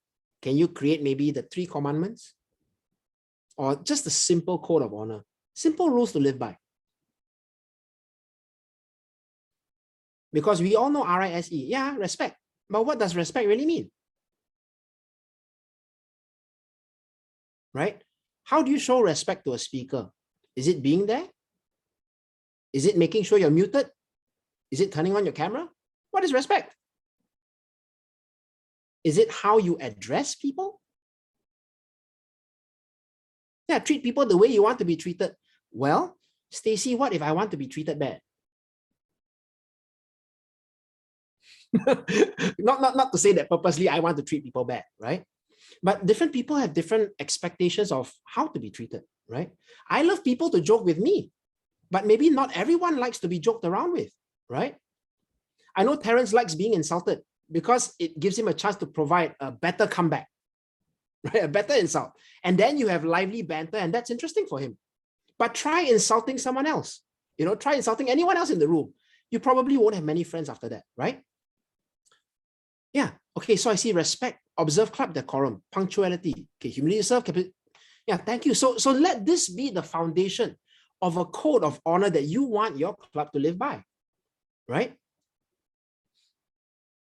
Speaker 5: can you create maybe the 3 commandments? Or just a simple code of honor, simple rules to live by? Because we all know RISE, yeah, respect. But what does respect really mean? Right? How do you show respect to a speaker? Is it being there? Is it making sure you're muted? Is it turning on your camera? What is respect? Is it how you address people? Yeah, treat people the way you want to be treated. Well, Stacy, what if I want to be treated bad? not to say that purposely I want to treat people bad, right? But different people have different expectations of how to be treated, right? I love people to joke with me, but maybe not everyone likes to be joked around with, right? I know Terrence likes being insulted because it gives him a chance to provide a better comeback, right? A better insult. And then you have lively banter and that's interesting for him. But try insulting someone else, try insulting anyone else in the room. You probably won't have many friends after that, right? Yeah, okay, so I see respect, observe club decorum, punctuality, okay, humility, serve, yeah, thank you. So let this be the foundation of a code of honor that you want your club to live by, right?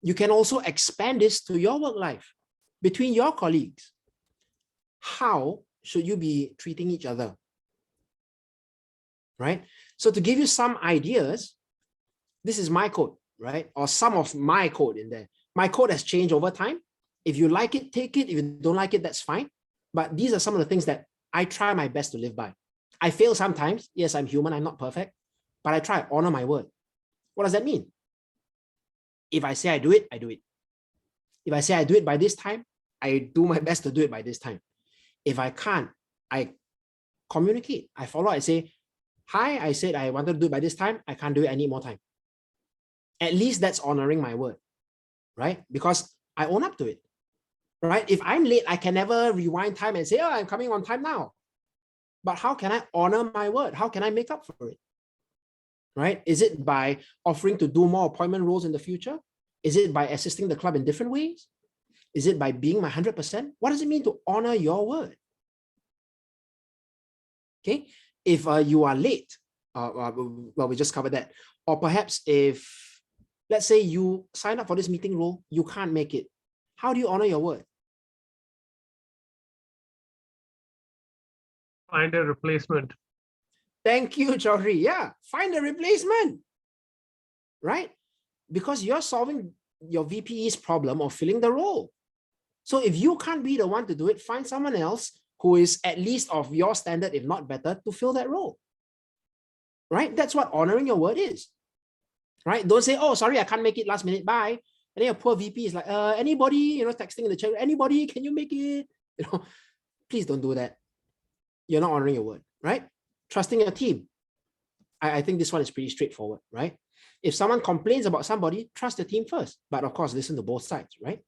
Speaker 5: You can also expand this to your work life, between your colleagues. How should you be treating each other, right? So to give you some ideas, this is my code, right? Or some of my code in there. My code has changed over time. If you like it, take it. If you don't like it, that's fine. But these are some of the things that I try my best to live by. I fail sometimes. Yes, I'm human. I'm not perfect. But I try to honor my word. What does that mean? If I say I do it, I do it. If I say I do it by this time, I do my best to do it by this time. If I can't, I communicate. I follow. I say, hi, I said I wanted to do it by this time. I can't do it. I need more time. At least that's honoring my word, right? Because I own up to it. right? If I'm late, I can never rewind time and say, oh, I'm coming on time now. But how can I honor my word? How can I make up for it? Right? Is it by offering to do more appointment roles in the future? Is it by assisting the club in different ways? Is it by being my 100%? What does it mean to honor your word? Okay, if you are late, well, we just covered that. Or perhaps if, let's say you sign up for this meeting role, you can't make it. How do you honor your word?
Speaker 9: Find a replacement.
Speaker 5: Thank you, Chaudhry. Yeah, find a replacement, right? Because you're solving your VPE's problem of filling the role. So if you can't be the one to do it, find someone else who is at least of your standard, if not better, to fill that role, right? That's what honoring your word is, right? Don't say, oh, sorry, I can't make it last minute, bye. And then your poor VP is like, anybody, texting in the chat, anybody, can you make it? Please don't do that. You're not honoring your word, right? Trusting your team. I think this one is pretty straightforward, right? If someone complains about somebody, trust the team first, but of course, listen to both sides, right?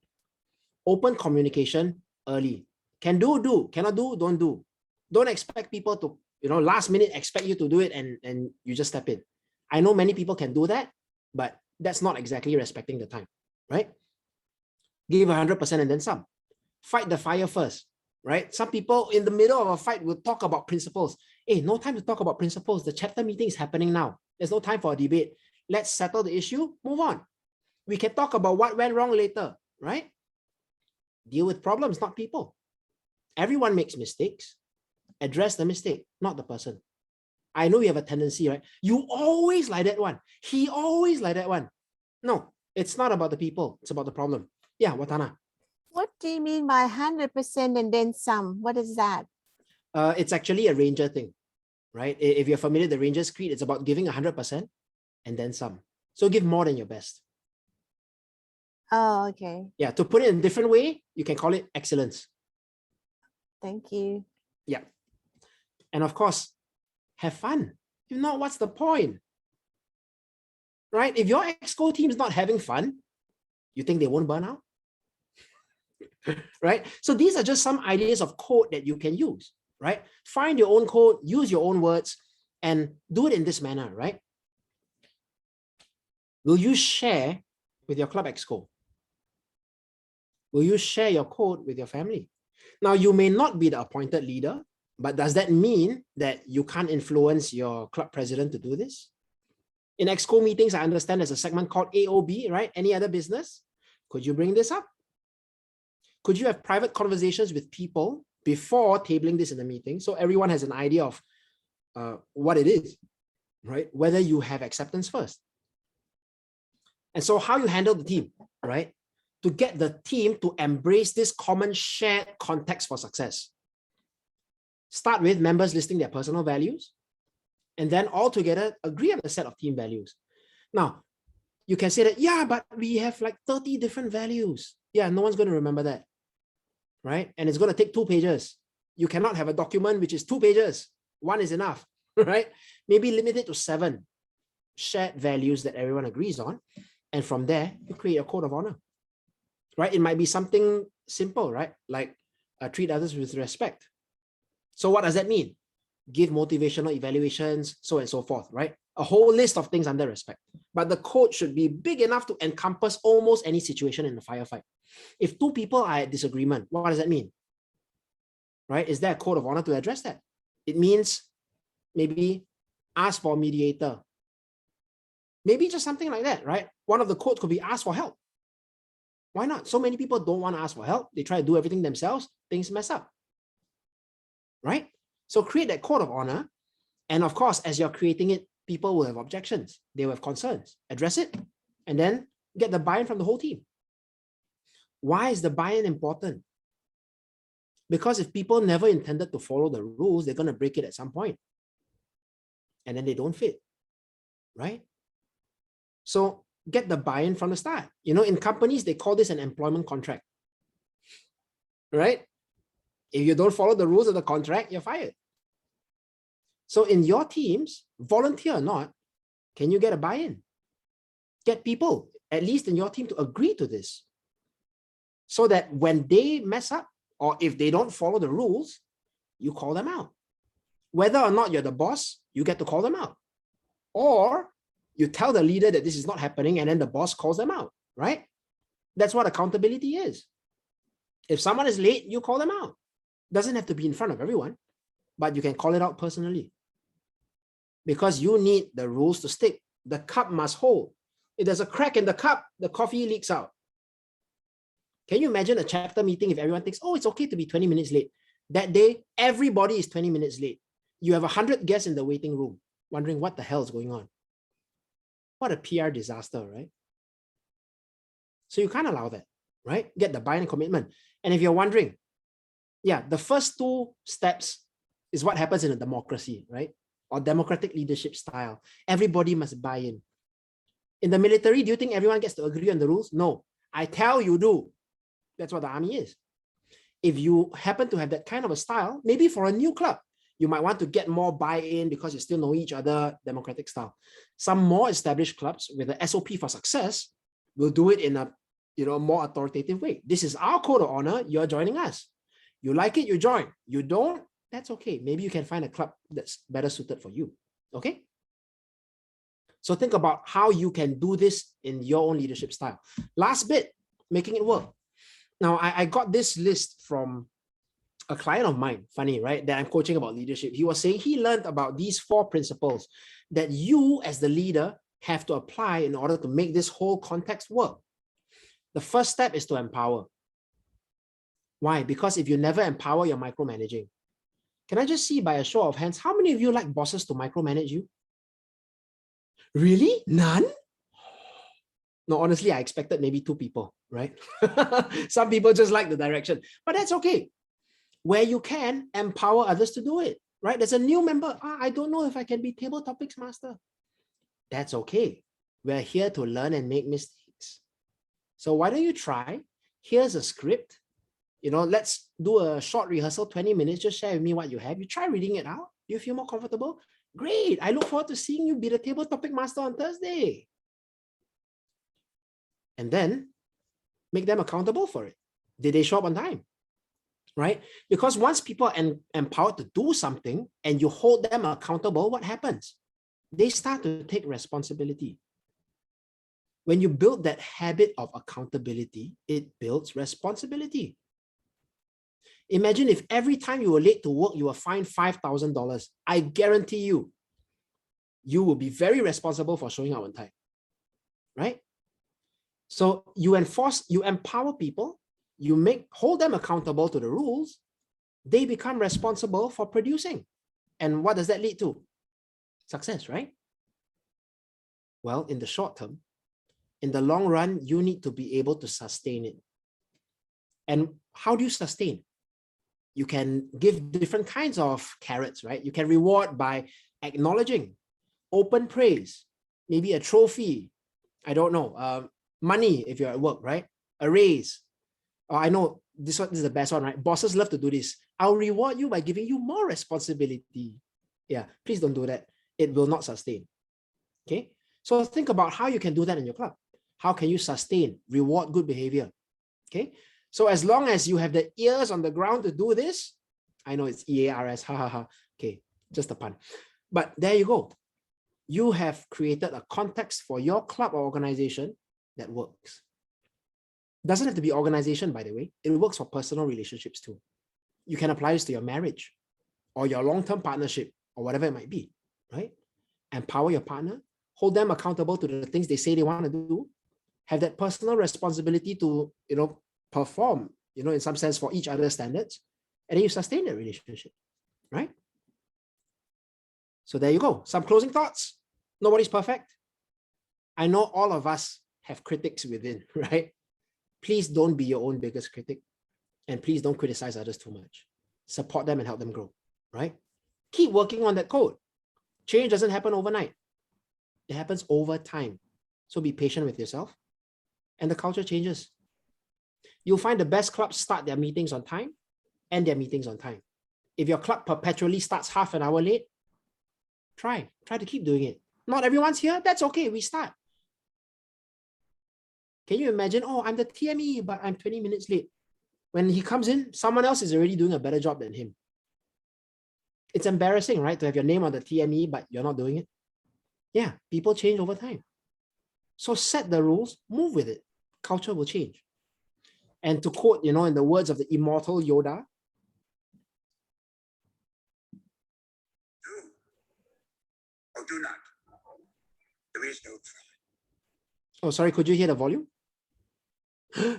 Speaker 5: Open communication early. Can do, do. Cannot do, don't do. Don't expect people to, last minute expect you to do it and you just step in. I know many people can do that, but that's not exactly respecting the time, right? Give 100% and then some. Fight the fire first, right? Some people in the middle of a fight will talk about principles. Hey, no time to talk about principles. The chapter meeting is happening now. There's no time for a debate. Let's settle the issue, move on. We can talk about what went wrong later, right? Deal with problems, not people. Everyone makes mistakes. Address the mistake, not the person. I know you have a tendency, right? You always like that one. He always like that one. No, it's not about the people. It's about the problem. Yeah, Watana.
Speaker 10: What do you mean by 100% and then some? What is that?
Speaker 5: It's actually a ranger thing, right? If you're familiar with the Ranger's Creed, it's about giving 100% and then some. So give more than your best.
Speaker 10: Oh, okay.
Speaker 5: Yeah, to put it in a different way, you can call it excellence.
Speaker 10: Thank you.
Speaker 5: Yeah. And of course, have fun. If not, what's the point? Right? If your exco team is not having fun, you think they won't burn out? Right? So these are just some ideas of code that you can use, right? Find your own code, use your own words, and do it in this manner, right? Will you share with your club exco? Will you share your code with your family? Now, you may not be the appointed leader, but does that mean that you can't influence your club president to do this? In exco meetings, I understand there's a segment called AOB, right? Any other business? Could you bring this up? Could you have private conversations with people before tabling this in the meeting so everyone has an idea of what it is, right? Whether you have acceptance first. And so how you handle the team, right? To get the team to embrace this common shared context for success. Start with members listing their personal values, and then all together agree on a set of team values. Now, you can say that, yeah, but we have like 30 different values. Yeah, no one's going to remember that, right? And it's going to take 2 pages. You cannot have a document which is 2 pages. 1 is enough, right? Maybe limit it to 7 shared values that everyone agrees on. And from there, you create a code of honor, right? It might be something simple, right? Like treat others with respect. So what does that mean? Give motivational evaluations, so and so forth, right? A whole list of things under respect. But the code should be big enough to encompass almost any situation in a firefight. If 2 people are at disagreement, what does that mean? Right? Is there a code of honor to address that? It means maybe ask for a mediator. Maybe just something like that, right? One of the codes could be ask for help. Why not? So many people don't want to ask for help. They try to do everything themselves. Things mess up, right? So create that code of honor. And of course, as you're creating it, people will have objections. They will have concerns. Address it, and then get the buy-in from the whole team. Why is the buy-in important? Because if people never intended to follow the rules, they're going to break it at some point. And then they don't fit, right? So get the buy-in from the start. In companies, they call this an employment contract, right? If you don't follow the rules of the contract, you're fired. So in your teams, volunteer or not, can you get a buy-in? Get people, at least in your team, to agree to this. so that when they mess up or if they don't follow the rules, you call them out. Whether or not you're the boss, you get to call them out. Or you tell the leader that this is not happening and then the boss calls them out, right? That's what accountability is. If someone is late, you call them out. Doesn't have to be in front of everyone, but you can call it out personally. Because you need the rules to stick. The cup must hold. If there's a crack in the cup, the coffee leaks out. Can you imagine a chapter meeting if everyone thinks, oh, it's okay to be 20 minutes late? That day, everybody is 20 minutes late. You have 100 guests in the waiting room, wondering what the hell is going on. What a PR disaster, right? So you can't allow that, right? Get the buy-in commitment. And if you're wondering, yeah, the first two steps is what happens in a democracy, right? Or democratic leadership style. Everybody must buy in. In the military, do you think everyone gets to agree on the rules? No. I tell you do. That's what the army is. If you happen to have that kind of a style, maybe for a new club, you might want to get more buy-in because you still know each other, democratic style. Some more established clubs with the SOP for success will do it in a more authoritative way. This is our code of honor. You're joining us. You like it, you join. You don't, that's okay. Maybe you can find a club that's better suited for you. Okay? So think about how you can do this in your own leadership style. Last bit, making it work. Now, I got this list from a client of mine, funny, right? That I'm coaching about leadership. He was saying he learned about these 4 principles that you as the leader have to apply in order to make this whole context work. The first step is to empower. Why? Because if you never empower, you're micromanaging. Can I just see by a show of hands, how many of you like bosses to micromanage you? Really? None? No, honestly, I expected maybe 2 people, right? Some people just like the direction, but that's okay. Where you can, empower others to do it, right? There's a new member. I don't know if I can be table topics master. That's okay. We're here to learn and make mistakes. So why don't you try? Here's a script. Let's do a short rehearsal, 20 minutes. Just share with me what you have. You try reading it out. Do you feel more comfortable? Great. I look forward to seeing you be the table topic master on Thursday. And then make them accountable for it. Did they show up on time? Right? Because once people are empowered to do something and you hold them accountable, what happens? They start to take responsibility. When you build that habit of accountability, it builds responsibility. Imagine if every time you were late to work, you were fined $5,000. I guarantee you, you will be very responsible for showing up on time, right? So you empower people, you hold them accountable to the rules, they become responsible for producing. And what does that lead to? Success, right? Well, in the short term, in the long run, you need to be able to sustain it. And how do you sustain? You can give different kinds of carrots, right? You can reward by acknowledging, open praise, maybe a trophy, I don't know, money if you're at work, right? A raise. I know this is the best one, right? Bosses love to do this. I'll reward you by giving you more responsibility. Yeah, please don't do that. It will not sustain. Okay, so think about how you can do that in your club. How can you sustain, reward good behavior? Okay, so as long as you have the ears on the ground to do this, I know it's EARS, ha ha ha. Okay, just a pun. But there you go. You have created a context for your club or organization that works. Doesn't have to be organization, by the way. It works for personal relationships too. You can apply this to your marriage or your long-term partnership or whatever it might be, right? Empower your partner, hold them accountable to the things they say they want to do, have that personal responsibility to, perform, in some sense for each other's standards, and then you sustain that relationship, right? So there you go. Some closing thoughts. Nobody's perfect. I know all of us have critics within, right? Please don't be your own biggest critic, and please don't criticize others too much. Support them and help them grow, right? Keep working on that code. Change doesn't happen overnight. It happens over time. So be patient with yourself, and the culture changes. You'll find the best clubs start their meetings on time, end their meetings on time. If your club perpetually starts half an hour late, try to keep doing it. Not everyone's here, that's okay, we start. Can you imagine? Oh, I'm the TME, but I'm 20 minutes late. When he comes in, someone else is already doing a better job than him. It's embarrassing, right? To have your name on the TME, but you're not doing it. Yeah, people change over time. So set the rules, move with it. Culture will change. And to quote, in the words of the immortal Yoda,
Speaker 11: Do or do not. There is no try.
Speaker 5: oh, sorry, could you hear the volume?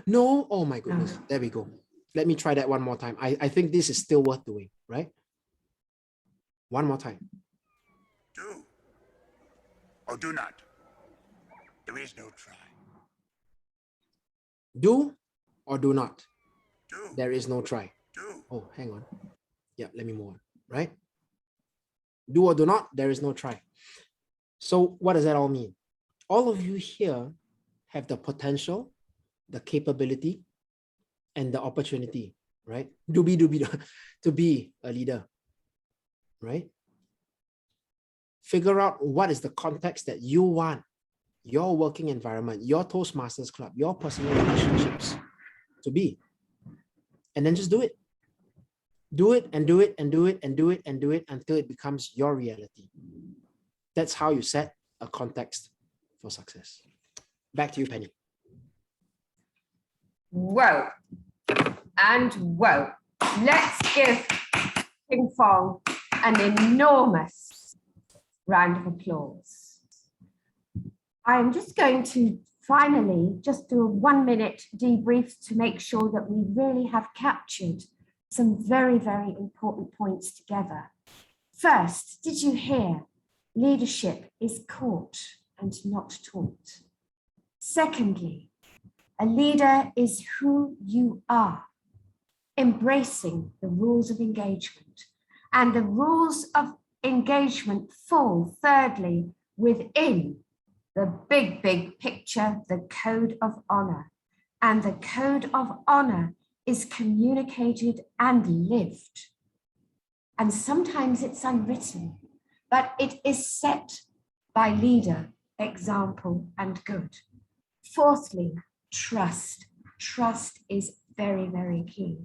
Speaker 5: No, oh my goodness, there we go. Let me try that one more time. I think this is still worth doing, right? One more time.
Speaker 11: Do or do not. There is no try.
Speaker 5: Do or do not.
Speaker 11: Do.
Speaker 5: There is no try.
Speaker 11: Do.
Speaker 5: Oh, hang on. Yeah, let me move on, right? Do or do not, there is no try. So what does that all mean? All of you here have the potential, the capability, and the opportunity, right? To be a leader, right? Figure out what is the context that you want, your working environment, your Toastmasters club, your personal relationships to be. And then just do it. Do it and do it and do it and do it and do it until it becomes your reality. That's how you set a context for success. Back to you, Penny.
Speaker 1: Whoa and whoa. Let's give King Fong an enormous round of applause. I'm just going to finally just do a 1-minute debrief to make sure that we really have captured some very, very important points together. First, did you hear? Leadership is caught and not taught. Secondly, a leader is who you are, embracing the rules of engagement. And the rules of engagement fall, thirdly, within the big, big picture, the code of honor. And the code of honor is communicated and lived. And sometimes it's unwritten, but it is set by leader, example, and good. Fourthly, trust. Trust is very, very key.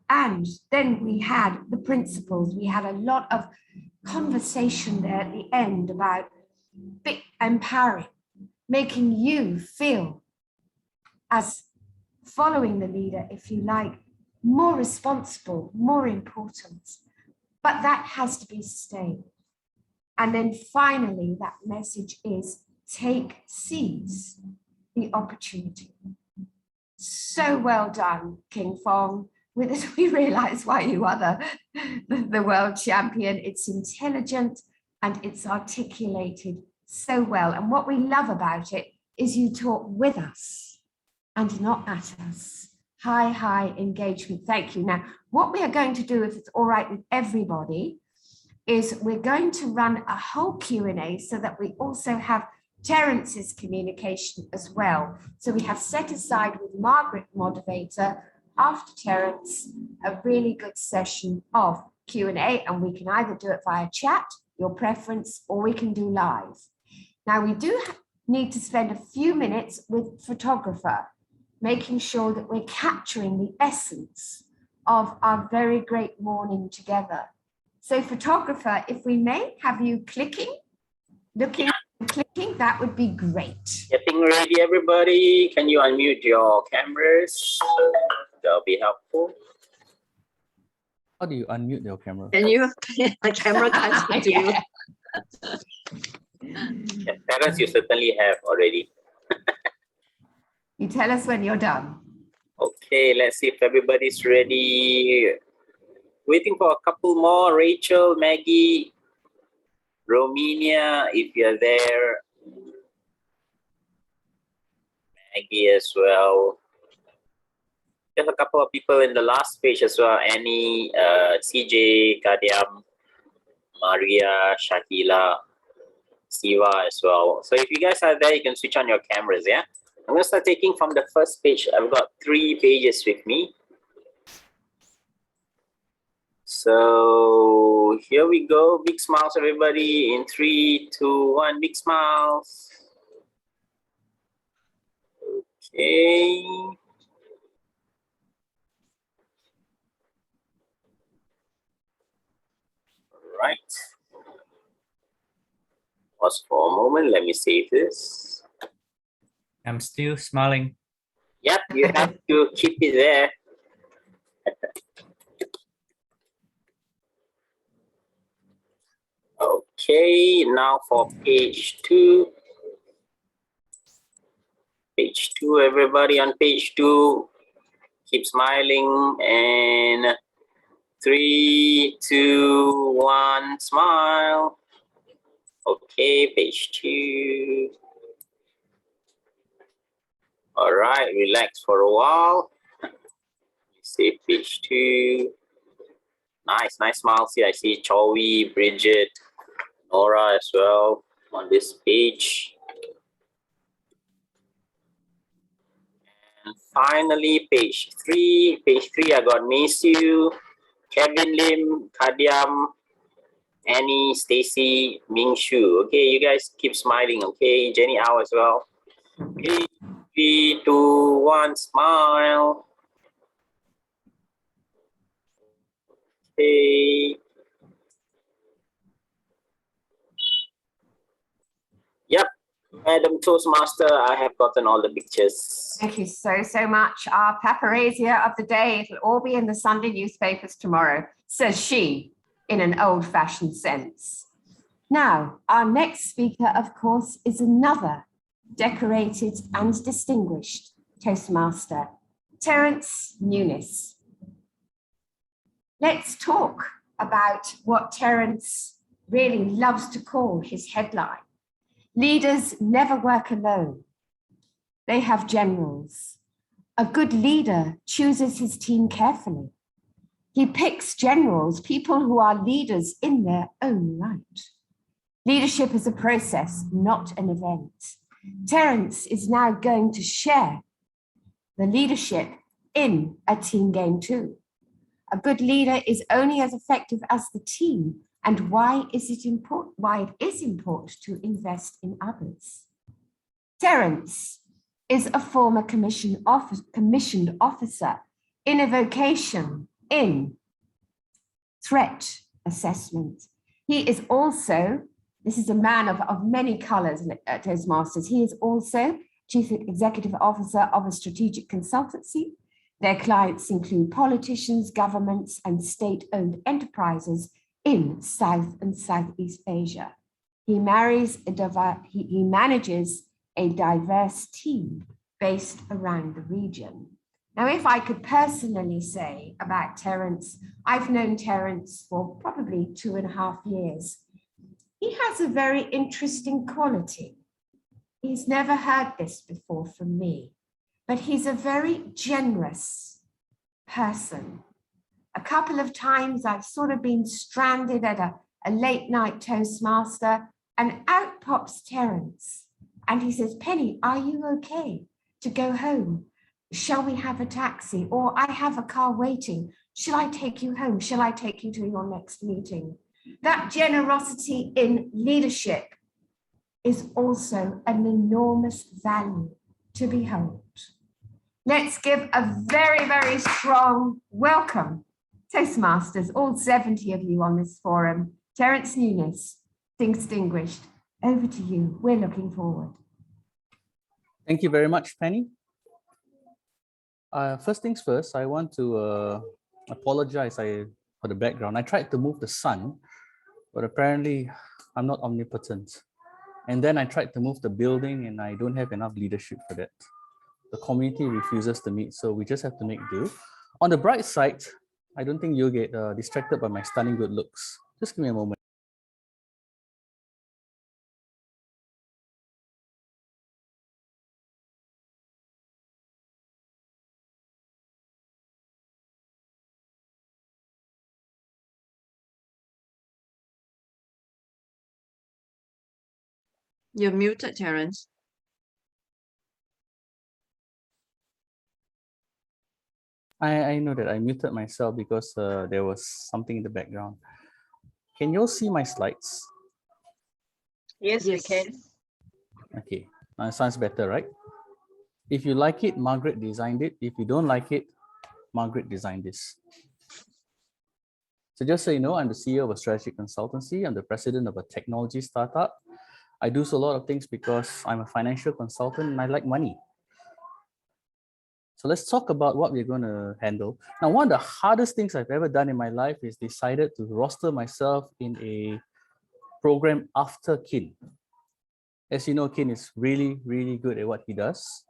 Speaker 1: And then we had the principles. We had a lot of conversation there at the end about empowering, making you feel as following the leader, if you like, more responsible, more important. But that has to be sustained. And then finally, that message is seize the opportunity. So well done, King Fong. With this, we realize why you are the world champion. It's intelligent and it's articulated so well. And what we love about it is you talk with us and not at us. High engagement. Thank you. Now, what we are going to do, if it's all right with everybody, is we're going to run a whole Q&A so that we also have Terence's communication as well. So we have set aside with Margaret, moderator, after Terence, a really good session of Q&A, and we can either do it via chat, your preference, or we can do live. Now, we do need to spend a few minutes with photographer, making sure that we're capturing the essence of our very great morning together. So photographer, if we may have you looking and clicking, that would be great.
Speaker 12: Getting ready, everybody. Can you unmute your cameras? That'll be helpful.
Speaker 2: How do you unmute your camera?
Speaker 3: Can you, the camera comes to you.
Speaker 12: Yeah, parents, you certainly have already.
Speaker 1: You tell us when you're done.
Speaker 12: Okay, let's see if everybody's ready. Waiting for a couple more. Rachel, Maggie, Romania, if you're there. Maggie as well. There's a couple of people in the last page as well. Annie, CJ, Kadiam, Maria, Shakila, Siva as well. So if you guys are there, you can switch on your cameras, yeah? I'm going to start taking from the first page. I've got 3 pages with me. So here we go. Big smiles, everybody. In 3, 2, 1, big smiles. Okay. Right. Pause for a moment. Let me save this.
Speaker 7: I'm still smiling.
Speaker 12: Yep, you have to keep it there. Okay, now for page 2. Page 2, everybody on page 2. Keep smiling, and 3, 2, 1, smile. Okay, page 2. All right, relax for a while. See page 2. Nice smiles here. I see Chowi, Bridget, Nora as well on this page. And finally, page 3. Page 3, I got Miss You, Kevin Lim, Kadiam, Annie, Stacy, Ming Shu. Okay, you guys keep smiling. Okay, Jenny Au as well. Okay, 3, 2, 1, smile. Okay. Yep, Madam Toastmaster, I have gotten all the pictures.
Speaker 1: Thank you so much. Our paparazia of the day, it'll all be in the Sunday newspapers tomorrow, says she, in an old-fashioned sense. Now, our next speaker, of course, is another decorated and distinguished Toastmaster, Terence Nunes. Let's talk about what Terence really loves to call his headline. Leaders never work alone. They have generals. A good leader chooses his team carefully. He picks generals, people who are leaders in their own right. Leadership is a process, not an event. Terence is now going to share the leadership in a team game too. A good leader is only as effective as the team, and why it is important to invest in others. Terence is a former commissioned officer in a vocation in threat assessment. He is also, this is a man of many colors, Toastmasters. He is also Chief Executive Officer of a strategic consultancy. Their clients include politicians, governments, and state-owned enterprises in South and Southeast Asia. He manages a diverse team based around the region. Now, if I could personally say about Terence, I've known Terence for probably 2.5 years. He has a very interesting quality. He's never heard this before from me, but he's a very generous person. A couple of times I've sort of been stranded at a late night Toastmaster, and out pops Terence. And he says, Penny, are you okay to go home? Shall we have a taxi? Or I have a car waiting. Shall I take you home? Shall I take you to your next meeting? That generosity in leadership is also an enormous value to behold. Let's give a very, very strong welcome, Toastmasters, all 70 of you on this forum. Terence Nunes, distinguished, over to you. We're looking forward.
Speaker 2: Thank you very much, Penny. First things first, I want to apologize for the background. I tried to move the sun, but apparently I'm not omnipotent. And then I tried to move the building, and I don't have enough leadership for that. The community refuses to meet, so we just have to make do. On the bright side, I don't think you'll get distracted by my stunning good looks. Just give me a moment.
Speaker 3: You're muted, Terence.
Speaker 2: I know that I muted myself because there was something in the background. Can you all see my slides?
Speaker 8: Yes, we can.
Speaker 2: Okay, now it sounds better, right? If you like it, Margaret designed it. If you don't like it, Margaret designed this. So just so you know, I'm the CEO of a strategic consultancy. I'm the president of a technology startup. I do a lot of things because I'm a financial consultant and I like money. So let's talk about what we're going to handle. Now, one of the hardest things I've ever done in my life is decided to roster myself in a program after Kin. As you know, Kin is really, really good at what he does.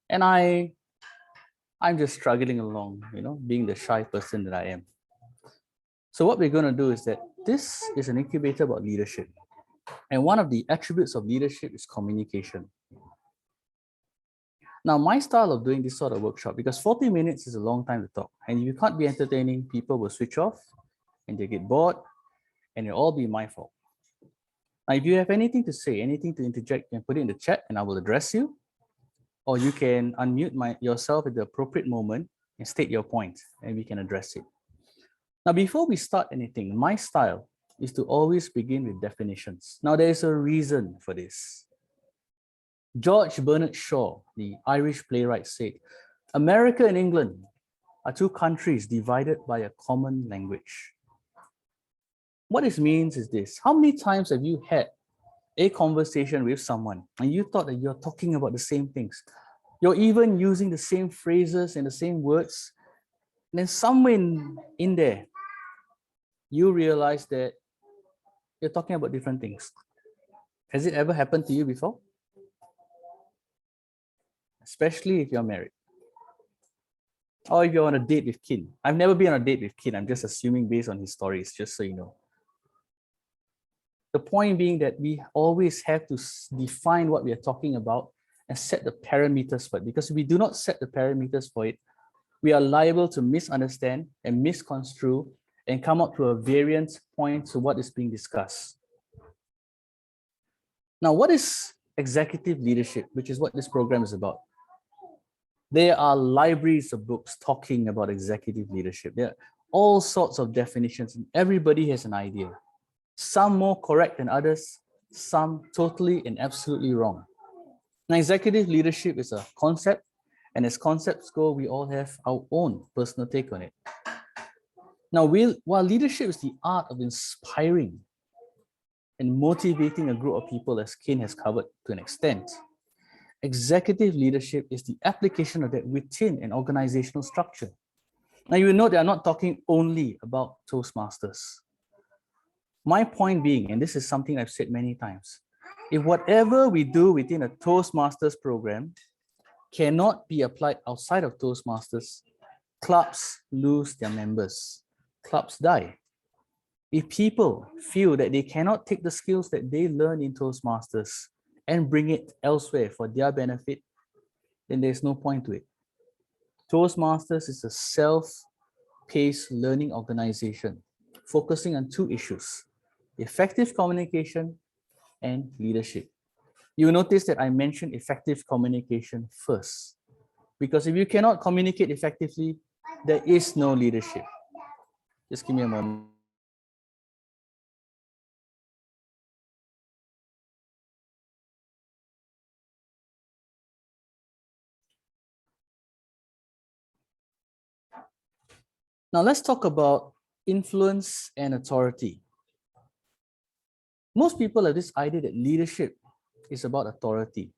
Speaker 2: And I'm just struggling along, being the shy person that I am. So what we're going to do is that this is an incubator about leadership. And one of the attributes of leadership is communication. Now, my style of doing this sort of workshop, because 40 minutes is a long time to talk, and if you can't be entertaining, people will switch off and they get bored, and it'll all be my fault. Now, if you have anything to say, anything to interject, you can put it in the chat and I will address you. Or you can unmute yourself at the appropriate moment and state your point, and we can address it. Now, before we start anything, my style is to always begin with definitions. Now, there is a reason for this. George Bernard Shaw, the Irish playwright, said, America and England are two countries divided by a common language. What this means is this: how many times have you had a conversation with someone and you thought that you're talking about the same things? You're even using the same phrases and the same words. And then somewhere in there, you realize that you're talking about different things. Has it ever happened to you before? Especially if you're married. Or if you're on a date with Kin. I've never been on a date with Kin. I'm just assuming based on his stories, just so you know. The point being that we always have to define what we are talking about and set the parameters for it. Because if we do not set the parameters for it, we are liable to misunderstand and misconstrue and come up to a variant point to what is being discussed. Now, what is executive leadership, which is what this program is about? There are libraries of books talking about executive leadership. There are all sorts of definitions, and everybody has an idea. Some more correct than others, some totally and absolutely wrong. Now, executive leadership is a concept, and as concepts go, we all have our own personal take on it. Now, while leadership is the art of inspiring and motivating a group of people, as Kin has covered to an extent, executive leadership is the application of that within an organizational structure. Now, you will note that I'm not talking only about Toastmasters. My point being, and this is something I've said many times, if whatever we do within a Toastmasters program cannot be applied outside of Toastmasters, clubs lose their members, clubs die. If people feel that they cannot take the skills that they learn in Toastmasters and bring it elsewhere for their benefit, then there's no point to it. Toastmasters is a self-paced learning organization focusing on two issues: effective communication and leadership. You notice that I mentioned effective communication first, because if you cannot communicate effectively, there is no leadership. Just give me a moment. Now let's talk about influence and authority. Most people have this idea that leadership is about authority.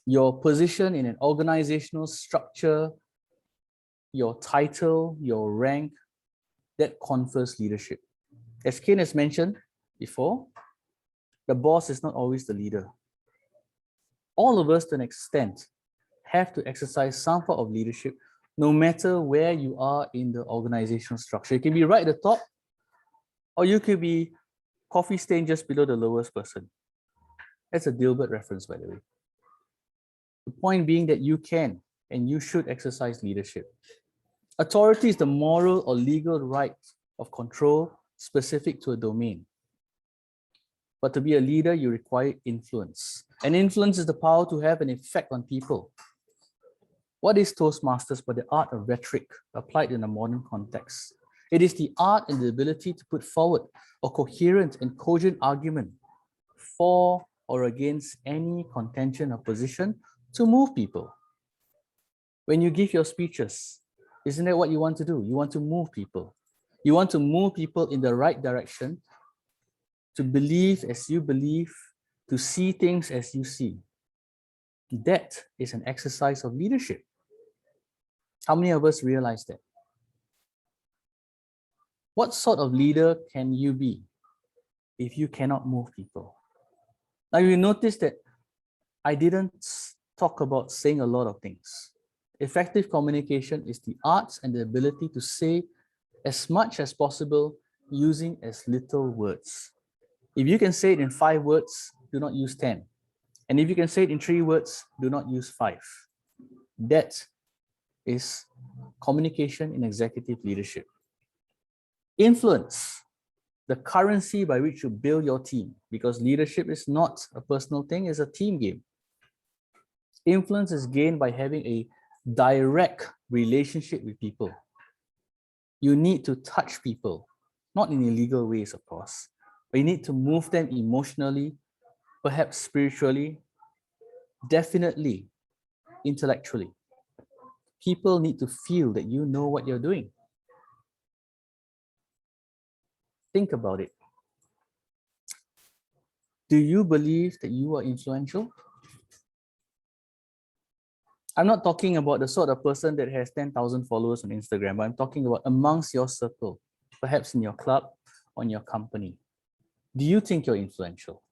Speaker 2: Your position in an organizational structure, your title, your rank, that confers leadership. As Ken has mentioned before, the boss is not always the leader. All of us, to an extent, have to exercise some form of leadership, no matter where you are in the organizational structure. You can be right at the top, or you could be coffee stain just below the lowest person. That's a Dilbert reference, by the way. The point being that you can and you should exercise leadership. Authority is the moral or legal right of control specific to a domain. But to be a leader, you require influence. And influence is the power to have an effect on people. What is Toastmasters but the art of rhetoric applied in a modern context? It is the art and the ability to put forward a coherent and cogent argument for or against any contention or position To move people. When you give your speeches, isn't that what you want to do? You want to move people. You want to move people in the right direction, to believe as you believe, to see things as you see. That is an exercise of leadership. How many of us realize that? What sort of leader can you be if you cannot move people? Now you notice that I didn't talk about saying a lot of things. Effective communication is the art and the ability to say as much as possible using as little words. If you can say it in 5 words, do not use 10. And if you can say it in 3 words, do not use 5. That is communication in executive leadership. Influence, the currency by which you build your team, because leadership is not a personal thing, it's a team game. Influence is gained by having a direct relationship with people. You need to touch people, not in illegal ways, of course, but you need to move them emotionally, perhaps spiritually, definitely intellectually. People need to feel that you know what you're doing. Think about it. Do you believe that you are influential? I'm not talking about the sort of person that has 10,000 followers on Instagram, but I'm talking about amongst your circle, perhaps in your club, on your company. Do you think you're influential?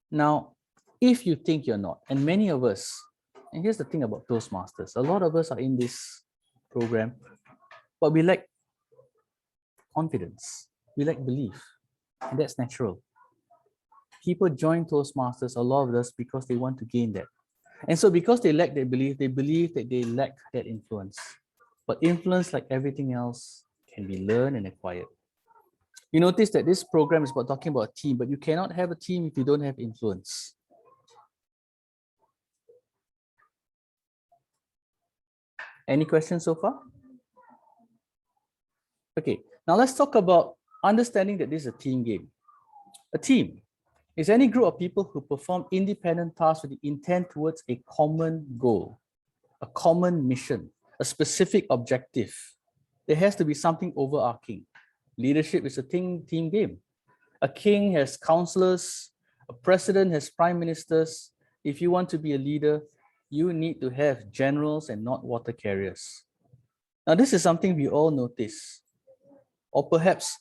Speaker 2: Now, if you think you're not, and many of us, and here's the thing about Toastmasters, a lot of us are in this program, but we lack confidence, we lack belief, and that's natural. People join Toastmasters, a lot of us, because they want to gain that. And so because they lack that belief, they believe that they lack that influence. But influence, like everything else, can be learned and acquired. You notice that this program is about talking about a team, but you cannot have a team if you don't have influence. Any questions so far? Okay, now let's talk about understanding that this is a team game. A team is any group of people who perform independent tasks with the intent towards a common goal, a common mission, a specific objective. There has to be something overarching. Leadership is a team game. A king has counselors, a president has prime ministers. If you want to be a leader, you need to have generals and not water carriers. Now, this is something we all notice, or perhaps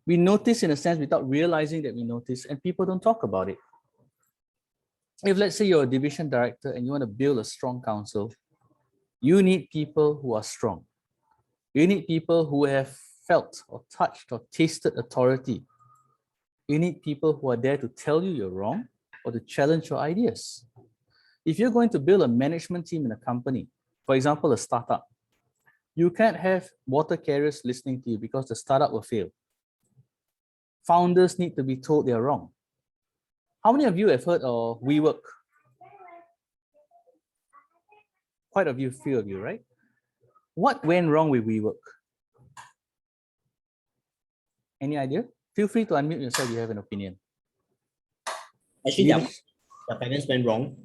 Speaker 2: we notice in a sense without realizing that we notice, and people don't talk about it. If let's say you're a division director and you want to build a strong council, you need people who are strong. You need people who have felt or touched or tasted authority. You need people who are there to tell you you're wrong or to challenge your ideas. If you're going to build a management team in a company, for example, a startup, you can't have water carriers listening to you because the startup will fail. Founders need to be told they're wrong. How many of you have heard of WeWork? Quite a few of you, right? What went wrong with WeWork? Any idea? Feel free to unmute yourself if you have an opinion.
Speaker 13: Actually, their finance went wrong.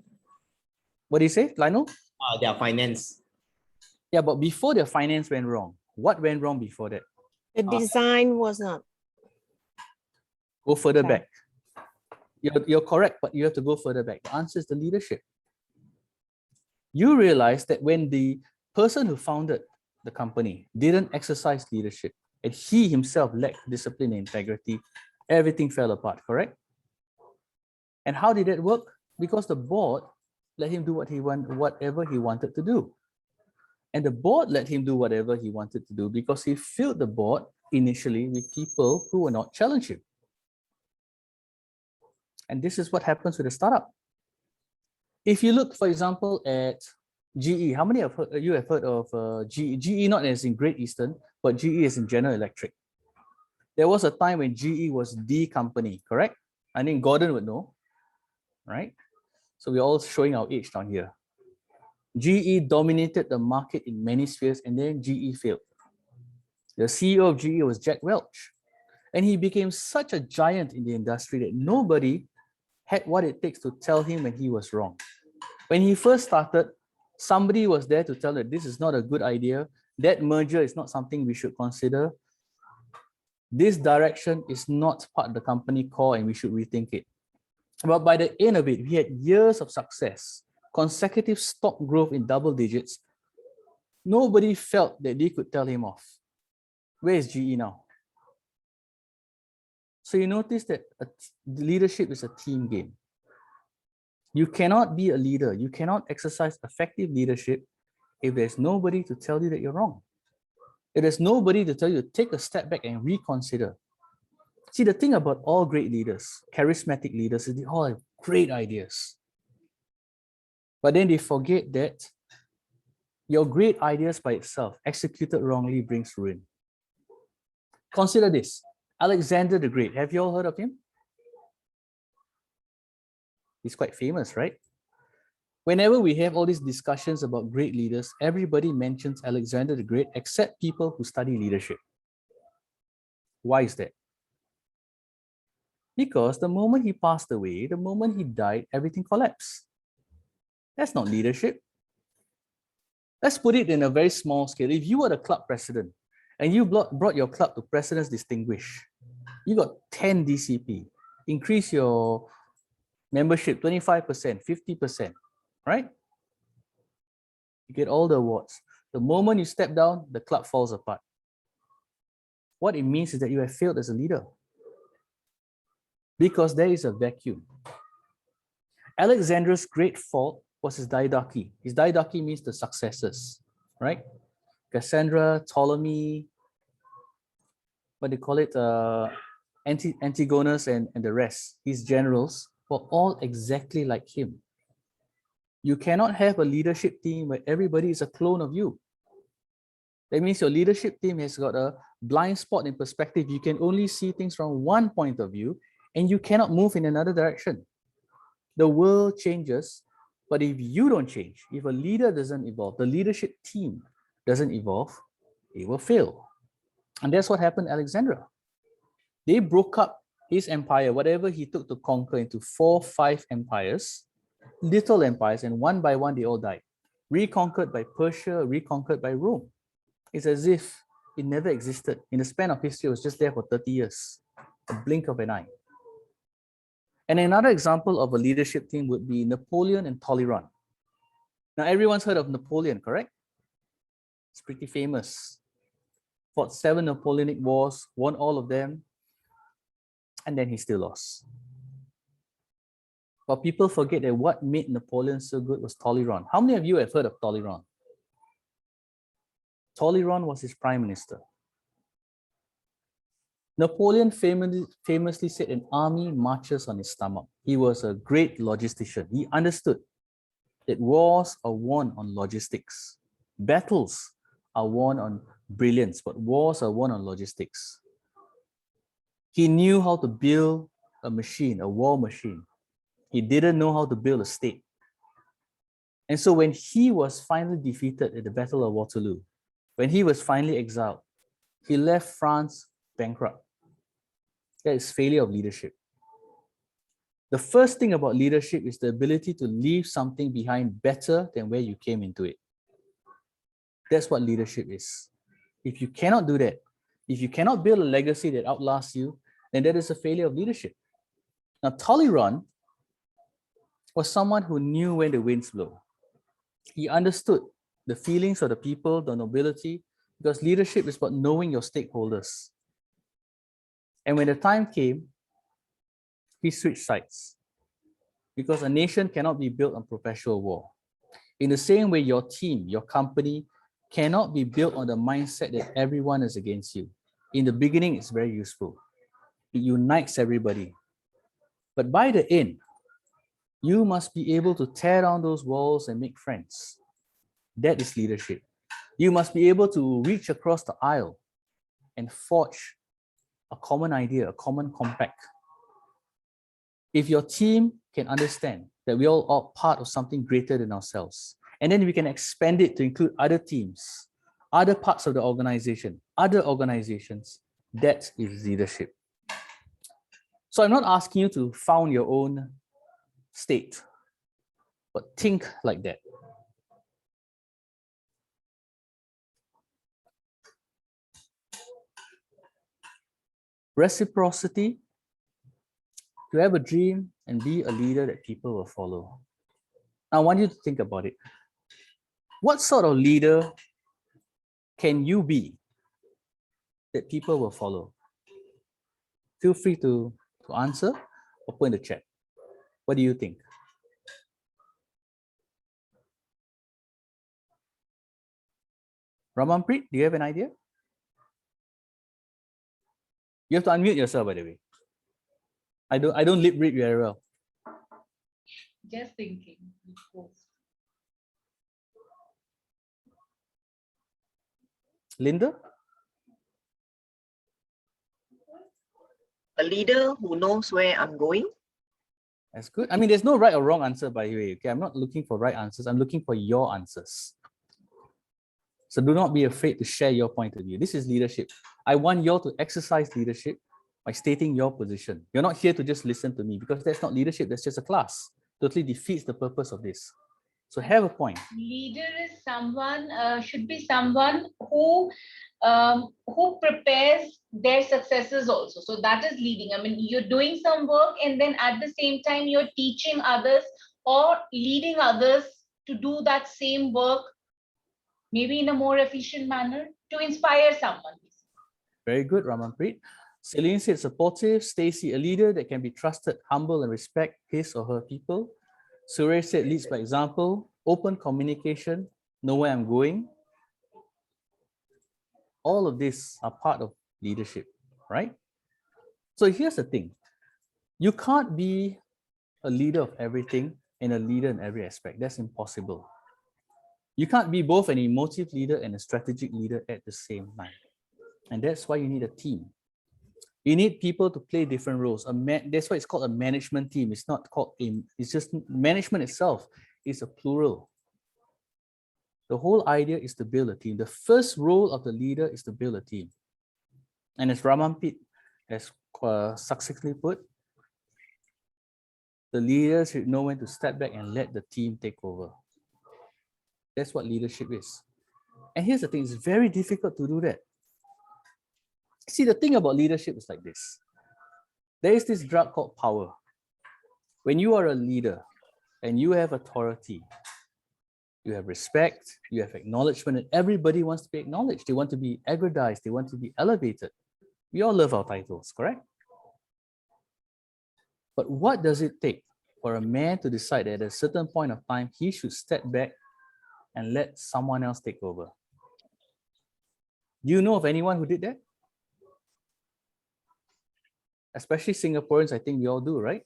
Speaker 2: What do you say, Lionel?
Speaker 13: Their finance.
Speaker 2: Yeah, but before their finance went wrong, what went wrong before that?
Speaker 10: The design was not.
Speaker 2: Go further back. You're correct, but you have to go further back. The answer is the leadership. You realize that when the person who founded the company didn't exercise leadership, and he himself lacked discipline and integrity, everything fell apart, correct? And how did that work? Because the board let him do whatever he wanted to do. And the board let him do whatever he wanted to do because he filled the board initially with people who were not challenging him. And this is what happens with a startup. If you look, for example, at GE, how many of you have heard of GE? GE not as in Great Eastern, but GE as in General Electric. There was a time when GE was the company, correct? I think Gordon would know, right? So we're all showing our age down here. GE dominated the market in many spheres, and then GE failed. The CEO of GE was Jack Welch. And he became such a giant in the industry that nobody had what it takes to tell him when he was wrong. When he first started, somebody was there to tell him this is not a good idea. That merger is not something we should consider. This direction is not part of the company core and we should rethink it. But by the end of it, we had years of success, consecutive stock growth in double digits. Nobody felt that they could tell him off. Where is GE now? So you notice that leadership is a team game. You cannot be a leader. You cannot exercise effective leadership if there's nobody to tell you that you're wrong. If there's nobody to tell you to take a step back and reconsider. See, the thing about all great leaders, charismatic leaders, is they all have great ideas. But then they forget that your great ideas by itself, executed wrongly, brings ruin. Consider this. Alexander the Great. Have you all heard of him? He's quite famous, right? Whenever we have all these discussions about great leaders, everybody mentions Alexander the Great except people who study leadership. Why is that? Because the moment he passed away, the moment he died, everything collapsed. That's not leadership. Let's put it in a very small scale. If you were the club president and you brought your club to President's Distinguished, you got 10 DCP, increase your membership 25%, 50%, right? You get all the awards. The moment you step down, the club falls apart. What it means is that you have failed as a leader because there is a vacuum. Alexander's great fault was his didache. His didache means the successors, right? Cassandra, Ptolemy, what they call it, Antigonus and the rest, his generals, were all exactly like him. You cannot have a leadership team where everybody is a clone of you. That means your leadership team has got a blind spot in perspective. You can only see things from one point of view and you cannot move in another direction. The world changes, but if you don't change, if a leader doesn't evolve, the leadership team doesn't evolve, it will fail. And that's what happened to Alexander. They broke up his empire, whatever he took to conquer, into 4, 5 empires, little empires, and one by one they all died. Reconquered by Persia, reconquered by Rome. It's as if it never existed. In the span of history, it was just there for 30 years, a blink of an eye. And another example of a leadership team would be Napoleon and Talleyrand. Now, everyone's heard of Napoleon, correct? It's pretty famous. Fought 7 Napoleonic wars, won all of them, and then he still lost. But people forget that what made Napoleon so good was Talleyrand. How many of you have heard of Talleyrand? Talleyrand was his prime minister. Napoleon famously said an army marches on his stomach. He was a great logistician. He understood that wars are won on logistics. Battles are won on brilliance, but wars are won on logistics. He knew how to build a machine, a war machine. He didn't know how to build a state. And so when he was finally defeated at the Battle of Waterloo, when he was finally exiled, he left France bankrupt. That is failure of leadership. The first thing about leadership is the ability to leave something behind better than where you came into it. That's what leadership is. If you cannot do that, if you cannot build a legacy that outlasts you, then that is a failure of leadership. Now, Talleyrand was someone who knew when the winds blow. He understood the feelings of the people, the nobility, because leadership is about knowing your stakeholders. And when the time came, he switched sides because a nation cannot be built on perpetual war. In the same way, your team, your company cannot be built on the mindset that everyone is against you. In the beginning, it's very useful. It unites everybody. But by the end, you must be able to tear down those walls and make friends. That is leadership. You must be able to reach across the aisle and forge a common idea, a common compact. If your team can understand that we all are part of something greater than ourselves, and then we can expand it to include other teams, other parts of the organization, other organizations, that is leadership. So I'm not asking you to found your own state, but think like that. Reciprocity, to have a dream and be a leader that people will follow. I want you to think about it. What sort of leader can you be that people will follow? Feel free to answer or put in the chat. What do you think? Ramanpreet, do you have an idea? You have to unmute yourself, by the way. I don't lip read very well.
Speaker 14: Just thinking.
Speaker 2: Linda?
Speaker 8: A leader who knows where I'm going.
Speaker 2: That's good. I mean, there's no right or wrong answer, by the way. Okay, I'm not looking for right answers. I'm looking for your answers. So do not be afraid to share your point of view. This is leadership. I want you all to exercise leadership by stating your position. You're not here to just listen to me, because that's not leadership. That's just a class. Totally defeats the purpose of this. So have a point.
Speaker 14: Leader is someone, should be someone who prepares their successors also. So that is leading. I mean, you're doing some work and then at the same time you're teaching others or leading others to do that same work, maybe in a more efficient manner, to inspire someone.
Speaker 2: Very good, Ramanpreet. Celine said supportive. Stacy, a leader that can be trusted, humble, and respect his or her people. Suresh said leads by example, open communication, know where I'm going. All of these are part of leadership, right? So here's the thing. You can't be a leader of everything and a leader in every aspect. That's impossible. You can't be both an emotive leader and a strategic leader at the same time. And that's why you need a team. You need people to play different roles. That's why it's called a management team. It's not called it's just management itself is a plural. The whole idea is to build a team. The first role of the leader is to build a team. And as Ramanpreet has successfully put, the leader should know when to step back and let the team take over. That's what leadership is. And here's the thing, it's very difficult to do that. See, the thing about leadership is like this. There is this drug called power. When you are a leader and you have authority, you have respect, you have acknowledgement, and everybody wants to be acknowledged. They want to be aggrandized, they want to be elevated. We all love our titles, correct? But what does it take for a man to decide that at a certain point of time, he should step back and let someone else take over? Do you know of anyone who did that? Especially Singaporeans, I think we all do, right?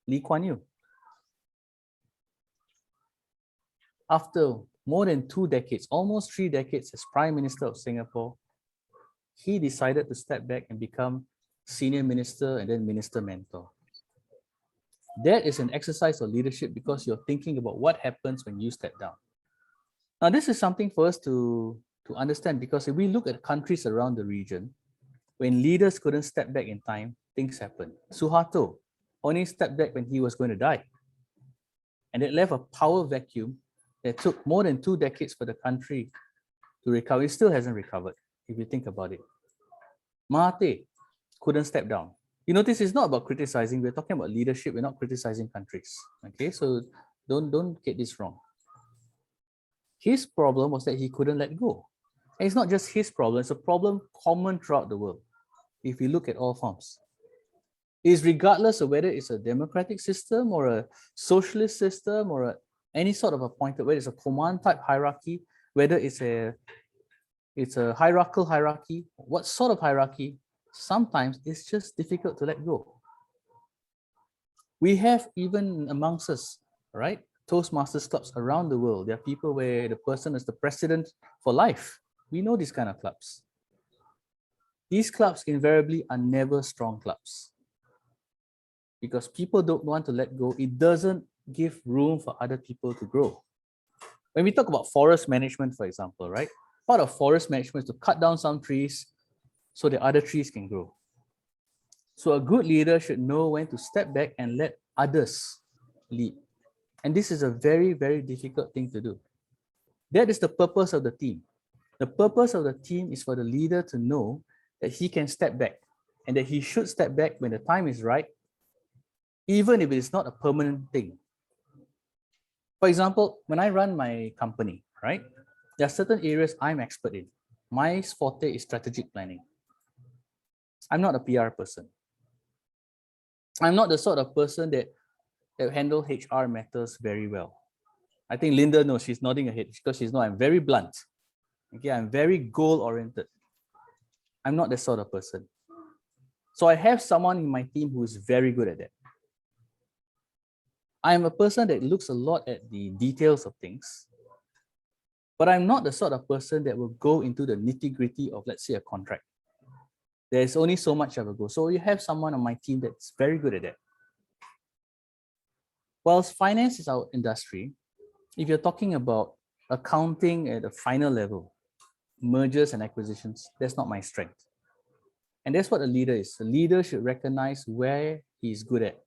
Speaker 2: Lee Kuan Yew. After more than 2 decades, almost 3 decades as Prime Minister of Singapore, he decided to step back and become Senior Minister and then Minister Mentor. That is an exercise of leadership because you're thinking about what happens when you step down. Now, this is something for us to understand, because if we look at countries around the region, when leaders couldn't step back in time, things happen. Suharto only stepped back when he was going to die. And it left a power vacuum that took more than 2 decades for the country to recover. It still hasn't recovered, if you think about it. Mahathir couldn't step down. You notice it's not about criticizing. We're talking about leadership. We're not criticizing countries. Okay, so don't get this wrong. His problem was that he couldn't let go. And it's not just his problem, it's a problem common throughout the world. If you look at all forms, it's regardless of whether it's a democratic system or a socialist system or any sort of appointed, whether it's a command type hierarchy, whether it's a hierarchical hierarchy, what sort of hierarchy, sometimes it's just difficult to let go. We have even amongst us, right? Toastmasters clubs around the world. There are people where the person is the president for life. We know these kind of clubs. These clubs invariably are never strong clubs because people don't want to let go. It doesn't give room for other people to grow. When we talk about forest management, for example, right? Part of forest management is to cut down some trees so the other trees can grow. So a good leader should know when to step back and let others lead. And this is a very, very difficult thing to do. That is the purpose of the team. The purpose of the team is for the leader to know that he can step back and that he should step back when the time is right, even if it is not a permanent thing. For example, when I run my company, right, there are certain areas I'm expert in. My forte is strategic planning. I'm not a PR person. I'm not the sort of person that handle HR matters very well. I think Linda knows, she's nodding her head because she's not. I'm very blunt. Okay, I'm very goal-oriented. I'm not that sort of person. So I have someone in my team who is very good at that. I'm a person that looks a lot at the details of things, but I'm not the sort of person that will go into the nitty-gritty of, let's say, a contract. There's only so much I will go. So you have someone on my team that's very good at that. Whilst finance is our industry, if you're talking about accounting at a final level, mergers and acquisitions, that's not my strength. And that's what a leader is. A leader should recognize where he's good at.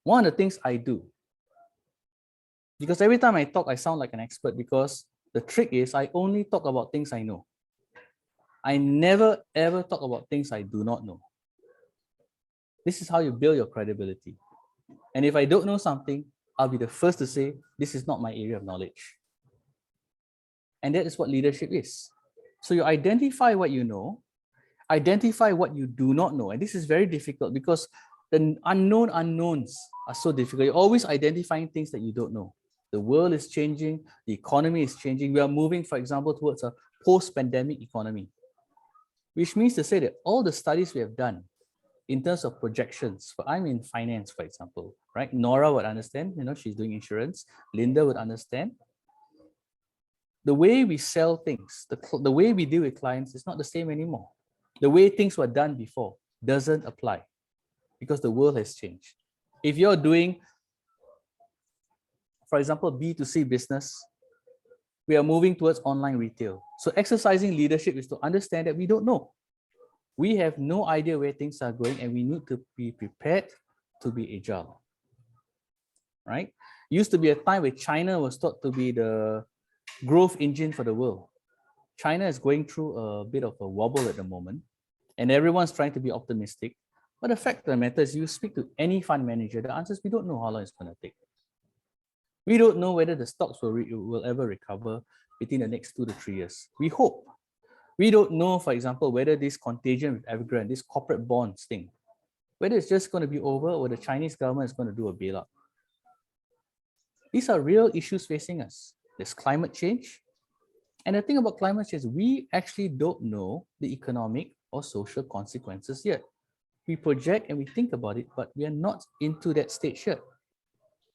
Speaker 2: One of the things I do, because every time I talk, I sound like an expert, because the trick is I only talk about things I know. I never ever talk about things I do not know. This is how you build your credibility. And if I don't know something, I'll be the first to say, this is not my area of knowledge. And that is what leadership is. So you identify what you know, identify what you do not know. And this is very difficult because the unknown unknowns are so difficult. You're always identifying things that you don't know. The world is changing, the economy is changing. We are moving, for example, towards a post-pandemic economy, which means to say that all the studies we have done in terms of projections, I'm in finance, for example, right? Nora would understand, she's doing insurance. Linda would understand. The way we sell things, the way we deal with clients is not the same anymore. The way things were done before doesn't apply because the world has changed. If you're doing, for example, B2C business, we are moving towards online retail. So exercising leadership is to understand that we don't know. We have no idea where things are going and we need to be prepared to be agile, right? Used to be a time where China was thought to be the growth engine for the world. China is going through a bit of a wobble at the moment and everyone's trying to be optimistic. But the fact of the matter is, you speak to any fund manager, the answer is we don't know how long it's going to take. We don't know whether the stocks will ever recover within the next 2 to 3 years. We hope. We don't know, for example, whether this contagion with Evergrande, this corporate bonds thing, whether it's just going to be over or the Chinese government is going to do a bailout. These are real issues facing us. There's climate change. And the thing about climate change, we actually don't know the economic or social consequences yet. We project and we think about it, but we are not into that stage yet.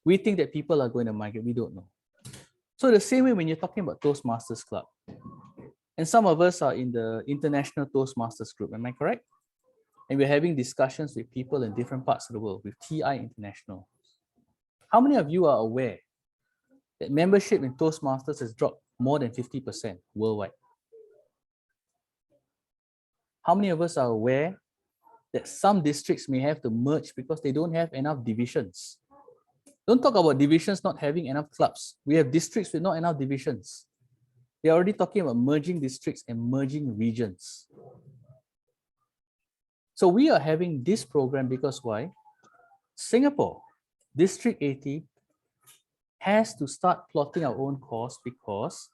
Speaker 2: We think that people are going to migrate. We don't know. So the same way when you're talking about Toastmasters Club, and some of us are in the International Toastmasters Group, am I correct? And we're having discussions with people in different parts of the world, with TI International. How many of you are aware that membership in Toastmasters has dropped more than 50% worldwide? How many of us are aware that some districts may have to merge because they don't have enough divisions? Don't talk about divisions not having enough clubs. We have districts with not enough divisions. They're already talking about merging districts and merging regions. So we are having this program because why? Singapore, District 80, has to start plotting our own course because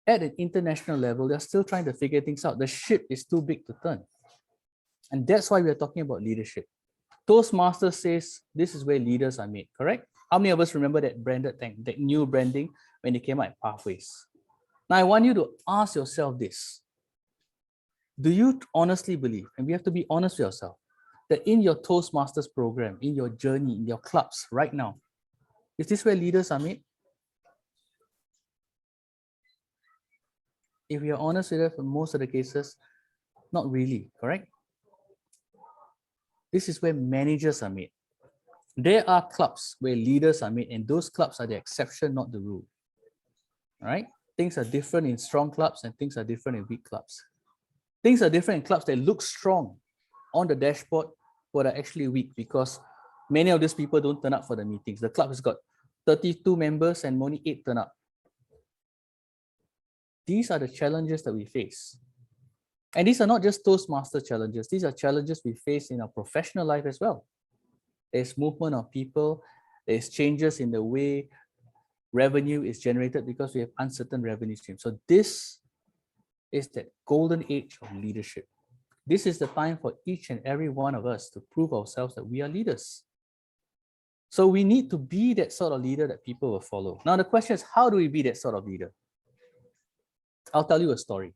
Speaker 2: at an international level, they're still trying to figure things out. The ship is too big to turn. And that's why we're talking about leadership. Toastmasters says this is where leaders are made, correct? How many of us remember that branded thing, that new branding when they came out at Pathways? Now I want you to ask yourself this. Do you honestly believe, and we have to be honest with yourself, that in your Toastmasters program, in your journey, in your clubs right now, is this where leaders are made? If you're honest with us, in most of the cases, not really, correct? This is where managers are made. There are clubs where leaders are made, and those clubs are the exception, not the rule. All right? Things are different in strong clubs and things are different in weak clubs. Things are different in clubs that look strong on the dashboard, but are actually weak because many of these people don't turn up for the meetings. The club has got 32 members and only 8 turn up. These are the challenges that we face. And these are not just Toastmaster challenges. These are challenges we face in our professional life as well. There's movement of people. There's changes in the way revenue is generated because we have uncertain revenue streams. So this is that golden age of leadership. This is the time for each and every one of us to prove ourselves that we are leaders. So we need to be that sort of leader that people will follow. Now the question is, how do we be that sort of leader? I'll tell you a story.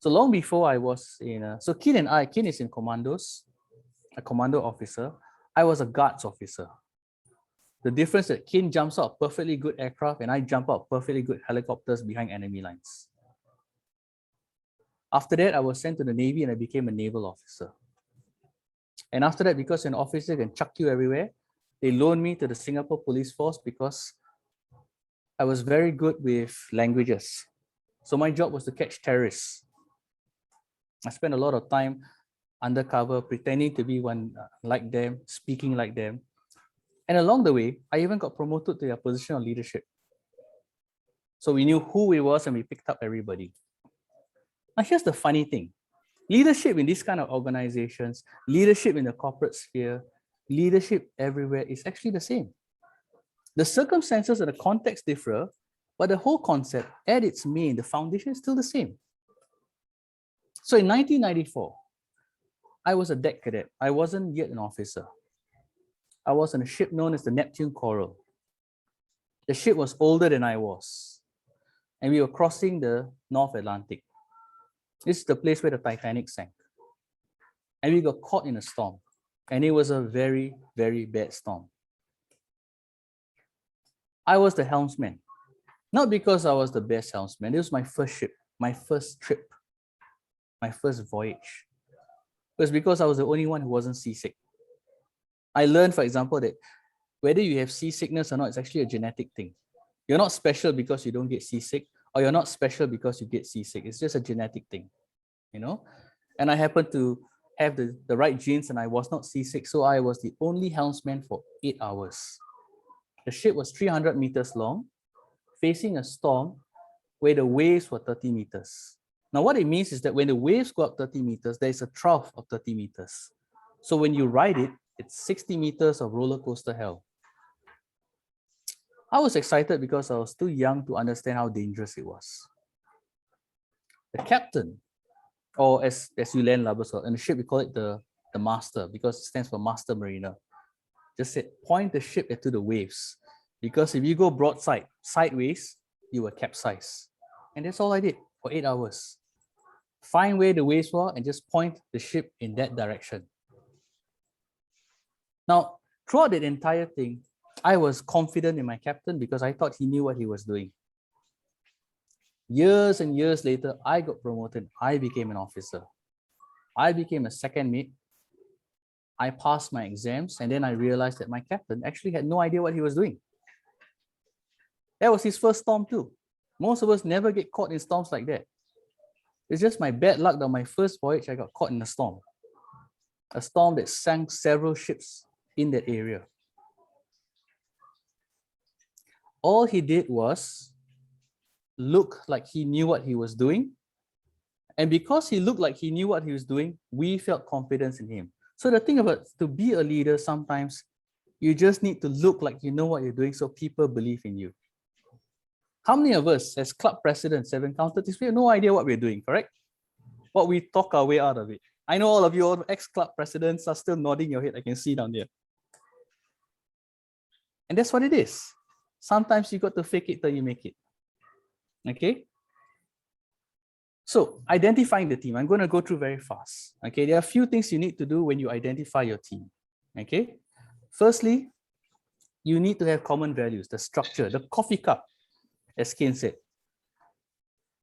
Speaker 2: So long before I was in, so Kin is in commandos, a commando officer. I was a guards officer. The difference is that Kin jumps out perfectly good aircraft and I jump out perfectly good helicopters behind enemy lines. After that, I was sent to the Navy and I became a naval officer. And after that, because an officer can chuck you everywhere, they loaned me to the Singapore Police Force because I was very good with languages. So my job was to catch terrorists. I spent a lot of time undercover, pretending to be one like them, speaking like them. And along the way, I even got promoted to a position of leadership. So we knew who we was and we picked up everybody. Now here's the funny thing. Leadership in these kind of organizations, leadership in the corporate sphere, leadership everywhere is actually the same. The circumstances and the context differ, but the whole concept at its main, the foundation is still the same. So in 1994, I was a deck cadet. I wasn't yet an officer. I was on a ship known as the Neptune Coral. The ship was older than I was, and we were crossing the North Atlantic. This is the place where the Titanic sank. And we got caught in a storm, and it was a very, very bad storm. I was the helmsman, not because I was the best helmsman. It was my first ship, my first trip, my first voyage. It was because I was the only one who wasn't seasick. I learned, for example, that whether you have seasickness or not, it's actually a genetic thing. You're not special because you don't get seasick, or you're not special because you get seasick. It's just a genetic thing, you know? And I happened to have the right genes and I was not seasick, so I was the only helmsman for 8 hours. The ship was 300 meters long, facing a storm where the waves were 30 meters. Now, what it means is that when the waves go up 30 meters, there is a trough of 30 meters. So when you ride it, it's 60 meters of roller coaster hell. I was excited because I was too young to understand how dangerous it was. The captain, or as you land lubbers, in the ship we call it the master because it stands for master mariner, just said, point the ship into the waves. Because if you go broadside, sideways, you will capsize. And that's all I did for 8 hours. Find where the waves were and just point the ship in that direction. Now, throughout that entire thing, I was confident in my captain because I thought he knew what he was doing. Years and years later, I got promoted. I became an officer. I became a second mate. I passed my exams, and then I realized that my captain actually had no idea what he was doing. That was his first storm too. Most of us never get caught in storms like that. It's just my bad luck that on my first voyage, I got caught in a storm that sank several ships in that area. All he did was look like he knew what he was doing. And because he looked like he knew what he was doing, we felt confidence in him. So the thing about to be a leader, sometimes you just need to look like you know what you're doing so people believe in you. How many of us as club presidents have encountered this? We have no idea what we're doing, correct? But we talk our way out of it. I know all of you all ex-club presidents are still nodding your head. I can see down there. And that's what it is. Sometimes you got to fake it till you make it. Okay? So identifying the team, I'm going to go through very fast. Okay, there are a few things you need to do when you identify your team. Okay, firstly, you need to have common values, the structure, the coffee cup, as Ken said.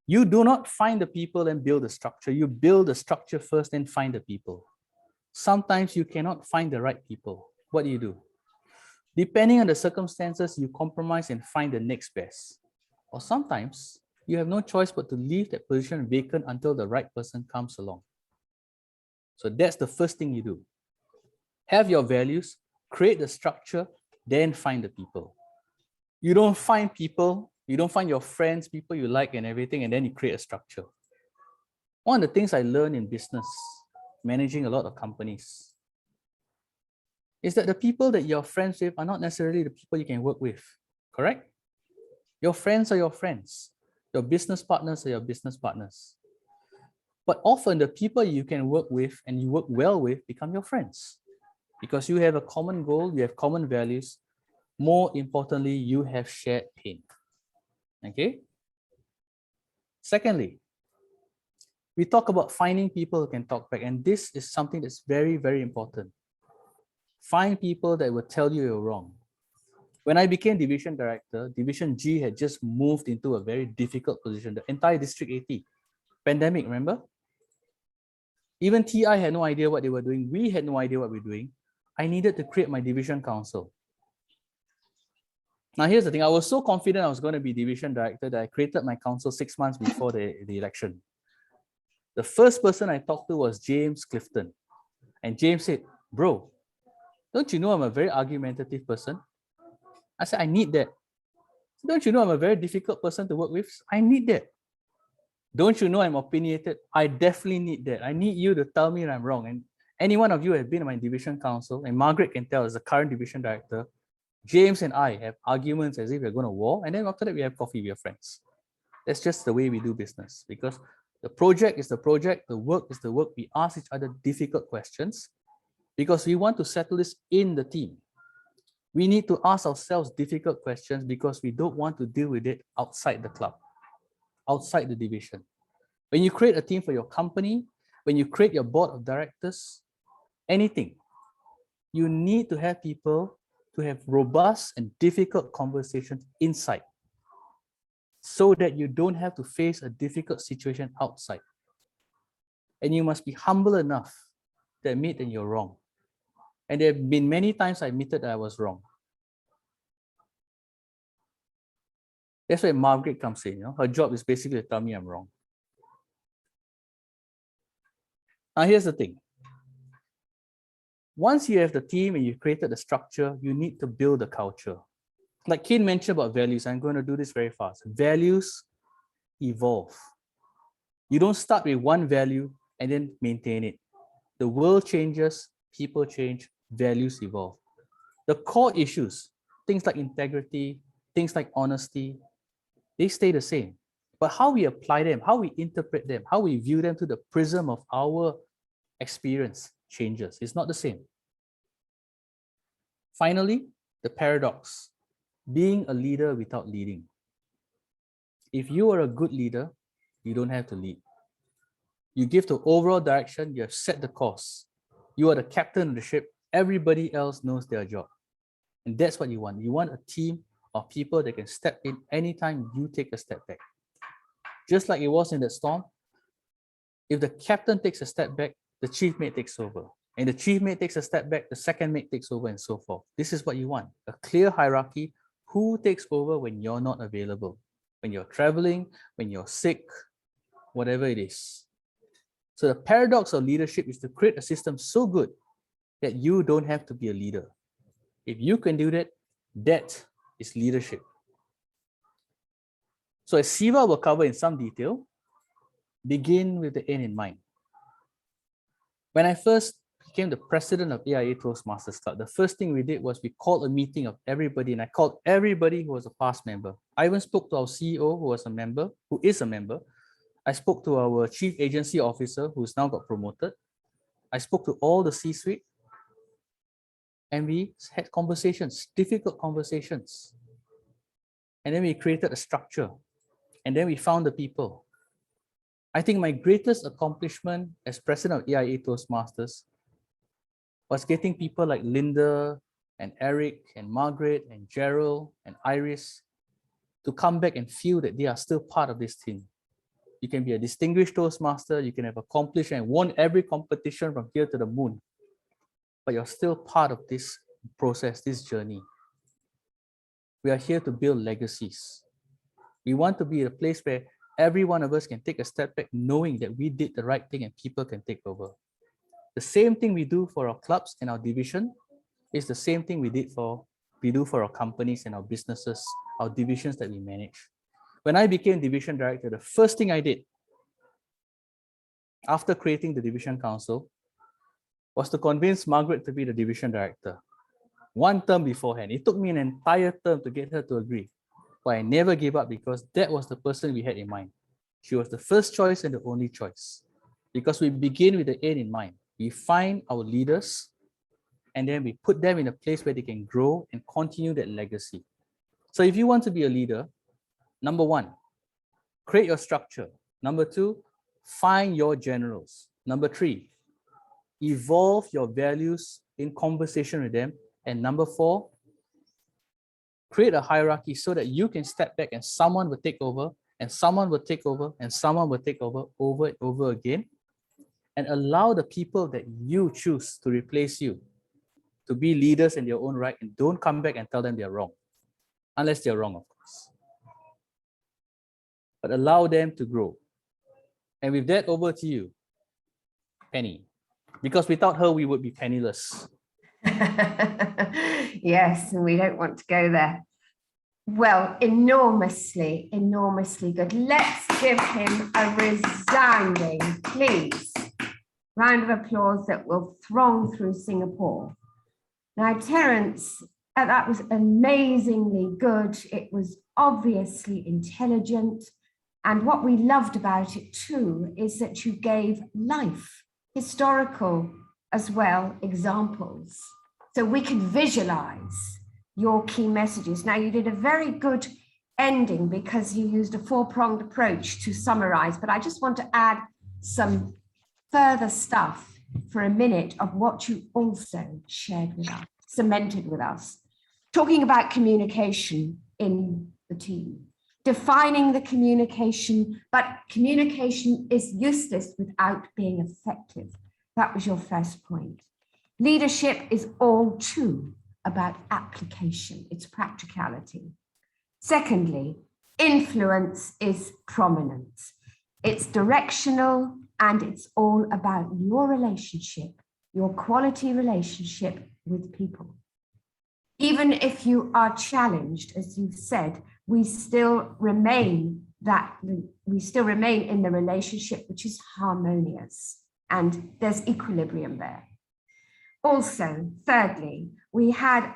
Speaker 2: You do not find the people and build the structure. You build the structure first and find the people. Sometimes you cannot find the right people. What do you do? Depending on the circumstances, you compromise and find the next best. Or sometimes you have no choice but to leave that position vacant until the right person comes along. So that's the first thing you do. Have your values, create the structure, then find the people. You don't find people, you don't find your friends, people you like and everything, and then you create a structure. One of the things I learned in business, managing a lot of companies, is that the people that you're friends with are not necessarily the people you can work with, correct? Your friends are your friends. Your business partners are your business partners. But often the people you can work with and you work well with become your friends because you have a common goal, you have common values. More importantly, you have shared pain. Okay? Secondly, we talk about finding people who can talk back, and this is something that's very, very important. Find people that will tell you you're wrong. When I became division director, Division G had just moved into a very difficult position. The entire District 80, pandemic, remember? Even TI had no idea what they were doing. We had no idea what we were doing. I needed to create my division council. Now, here's the thing. I was so confident I was going to be division director that I created my council 6 months before the election. The first person I talked to was James Clifton. And James said, bro, don't you know I'm a very argumentative person? I said, I need that. Don't you know I'm a very difficult person to work with? I need that. Don't you know I'm opinionated? I definitely need that. I need you to tell me that I'm wrong. And any one of you have been in my division council, and Margaret can tell as the current division director, James and I have arguments as if we're going to war, and then after that we have coffee, we are friends. That's just the way we do business, because the project is the project, the work is the work. We ask each other difficult questions because we want to settle this in the team. We need to ask ourselves difficult questions because we don't want to deal with it outside the club, outside the division. When you create a team for your company, when you create your board of directors, anything, you need to have people to have robust and difficult conversations inside so that you don't have to face a difficult situation outside. And you must be humble enough to admit that you're wrong. And there have been many times I admitted that I was wrong. That's where Margaret comes in. You know? Her job is basically to tell me I'm wrong. Now, here's the thing. Once you have the team and you've created the structure, you need to build a culture. Like Kane mentioned about values, I'm going to do this very fast. Values evolve. You don't start with one value and then maintain it. The world changes, people change, values evolve. The core issues, things like integrity, things like honesty, they stay the same. But how we apply them, how we interpret them, how we view them through the prism of our experience changes. It's not the same. Finally, the paradox, being a leader without leading. If you are a good leader, you don't have to lead. You give the overall direction, you have set the course. You are the captain of the ship, everybody else knows their job. And that's what you want. You want a team of people that can step in anytime you take a step back. Just like it was in that storm, if the captain takes a step back, the chief mate takes over. And the chief mate takes a step back, the second mate takes over, and so forth. This is what you want, a clear hierarchy. Who takes over when you're not available? When you're traveling, when you're sick, whatever it is. So the paradox of leadership is to create a system so good that you don't have to be a leader. If you can do that, that is leadership. So as Siva will cover in some detail, begin with the end in mind. When I first became the president of AIA Toastmasters Club, the first thing we did was we called a meeting of everybody, and I called everybody who was a past member. I even spoke to our CEO who was a member, who is a member. I spoke to our chief agency officer who's now got promoted. I spoke to all the C-suite, and we had conversations, difficult conversations. And then we created a structure, and then we found the people. I think my greatest accomplishment as president of AIA Toastmasters was getting people like Linda and Eric and Margaret and Gerald and Iris to come back and feel that they are still part of this team. You can be a distinguished Toastmaster, you can have accomplished and won every competition from here to the moon, but you're still part of this process, this journey. We are here to build legacies. We want to be a place where every one of us can take a step back knowing that we did the right thing and people can take over. The same thing we do for our clubs and our division is the same thing we do for our companies and our businesses, our divisions that we manage. When I became division director, the first thing I did after creating the division council was to convince Margaret to be the division director. One term beforehand. It took me an entire term to get her to agree. But I never gave up because that was the person we had in mind. She was the first choice and the only choice. Because we begin with the end in mind. We find our leaders and then we put them in a place where they can grow and continue that legacy. So if you want to be a leader, number one, create your structure. Number two, find your generals. Number three, evolve your values in conversation with them. And number four, create a hierarchy so that you can step back and someone will take over and someone will take over and someone will take over and over again, and allow the people that you choose to replace you to be leaders in their own right, and don't come back and tell them they're wrong, unless they're wrong, of course. But allow them to grow. And with that, over to you, Penny, because without her, we would be penniless.
Speaker 1: Yes, and we don't want to go there. Well, enormously, enormously good. Let's give him a resounding, please, round of applause that will throng through Singapore. Now, Terence, that was amazingly good. It was obviously intelligent. And what we loved about it too is that you gave life, historical as well, examples. So we can visualize your key messages. Now, you did a very good ending because you used a four-pronged approach to summarize, but I just want to add some further stuff for a minute of what you also shared with us, cemented with us. Talking about communication in the team, defining the communication, but communication is useless without being effective. That was your first point. Leadership is all too about application, it's practicality. Secondly, influence is prominence. It's directional and it's all about your relationship, your quality relationship with people. Even if you are challenged, as you've said, we still remain in the relationship which is harmonious and there's equilibrium there. Also, thirdly, we had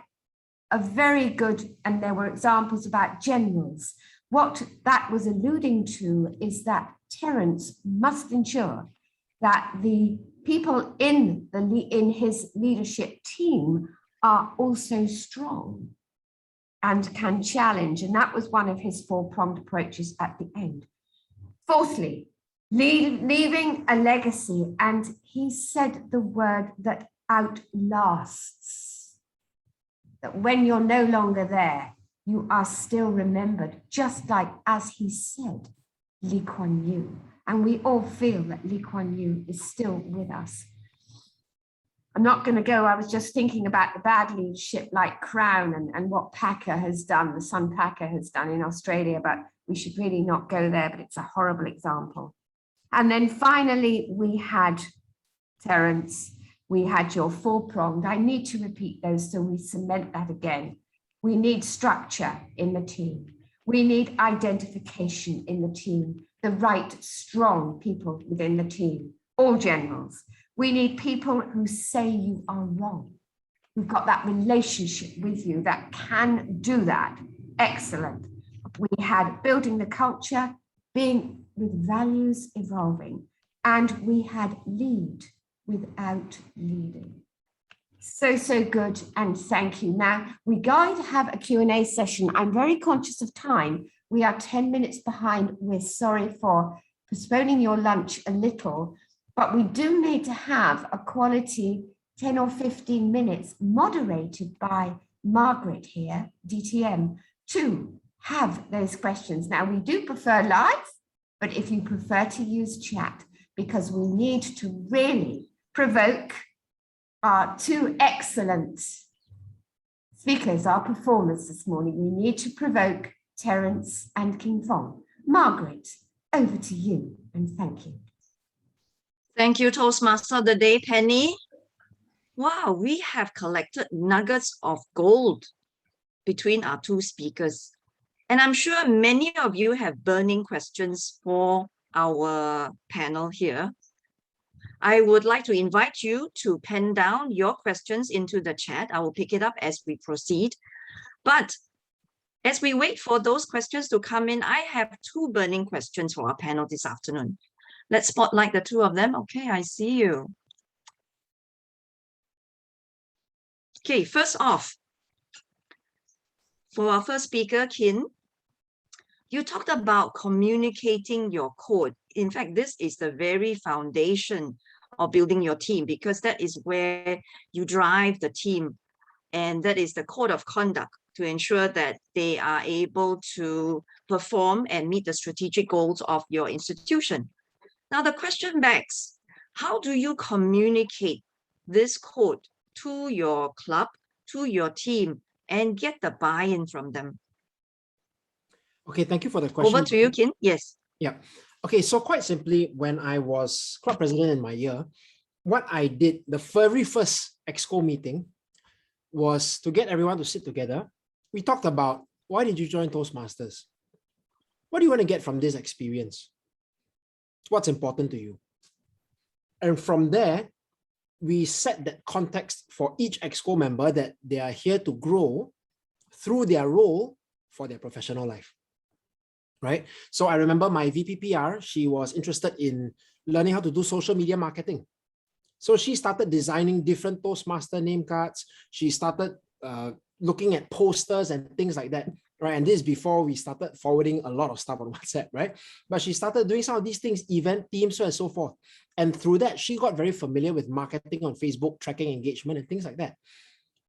Speaker 1: a very good, and there were examples about generals. What that was alluding to is that Terence must ensure that the people in his leadership team are also strong and can challenge. And that was one of his four-pronged approaches at the end. Fourthly, leaving a legacy. And he said the word that outlasts, that when you're no longer there, you are still remembered, just like, as he said, Lee Kuan Yew. And we all feel that Lee Kuan Yew is still with us. I'm not going to go, I was just thinking about the bad leadership like Crown and what Packer has done, the son Packer has done in Australia, but we should really not go there, but it's a horrible example. And then finally, we had Terence, we had your four-pronged. I need to repeat those so we cement that again. We need structure in the team. We need identification in the team, the right, strong people within the team, all generals. We need people who say you are wrong, who've got that relationship with you that can do that. Excellent. We had building the culture, being with values evolving, and we had lead without leading. So good, and thank you. Now, we're going to have a Q&A session. I'm very conscious of time. We are 10 minutes behind. We're sorry for postponing your lunch a little, but we do need to have a quality 10 or 15 minutes moderated by Margaret here, DTM, to have those questions. Now, we do prefer live, but if you prefer to use chat, because we need to really provoke our two excellent speakers, our performers this morning. We need to provoke Terence and King Fong. Margaret, over to you, and thank you.
Speaker 3: Thank you, Toastmaster of the Day, Penny. Wow, we have collected nuggets of gold between our two speakers. And I'm sure many of you have burning questions for our panel here. I would like to invite you to pen down your questions into the chat. I will pick it up as we proceed. But as we wait for those questions to come in, I have two burning questions for our panel this afternoon. Let's spotlight the two of them. Okay, I see you. Okay, first off, for our first speaker, Kin, you talked about communicating your code. In fact, this is the very foundation of building your team, because that is where you drive the team. And that is the code of conduct to ensure that they are able to perform and meet the strategic goals of your institution. Now, the question begs, how do you communicate this code to your club, to your team, and get the buy-in from them?
Speaker 5: Okay, thank you for the question.
Speaker 3: Over to you, Kin. Yes.
Speaker 5: Yeah. Okay, so quite simply, when I was club president in my year, what I did, the very first EXCO meeting was to get everyone to sit together. We talked about, why did you join Toastmasters? What do you want to get from this experience? What's important to you? And from there, we set that context for each EXCO member that they are here to grow through their role for their professional life. Right? So I remember my VPPR, she was interested in learning how to do social media marketing. So she started designing different Toastmaster name cards. She started looking at posters and things like that, right? And this is before we started forwarding a lot of stuff on WhatsApp, right? But she started doing some of these things, event teams, so and so forth. And through that, she got very familiar with marketing on Facebook, tracking engagement and things like that.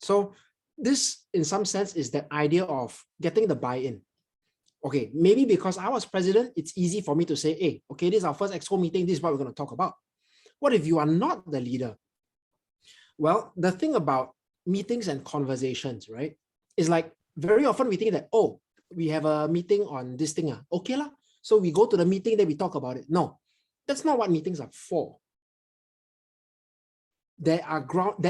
Speaker 5: So this, in some sense, is that idea of getting the buy-in. Okay, maybe because I was president, it's easy for me to say, hey, okay, this is our first EXCO meeting, this is what we're going to talk about. What if you are not the leader? Well, the thing about meetings and conversations, right, is like very often we think that, oh, we have a meeting on this thing. Okay lah. So we go to the meeting, then we talk about it. No, that's not what meetings are for. There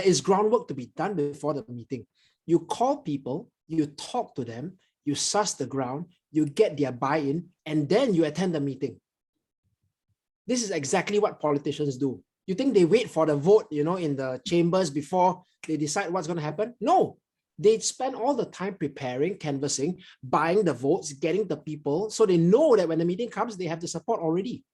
Speaker 5: is groundwork to be done before the meeting. You call people, you talk to them, you suss the ground, you get their buy-in, and then you attend the meeting. This is exactly what politicians do. You think they wait for the vote, you know, in the chambers before they decide what's going to happen? No, they spend all the time preparing, canvassing, buying the votes, getting the people, so they know that when the meeting comes, they have the support already.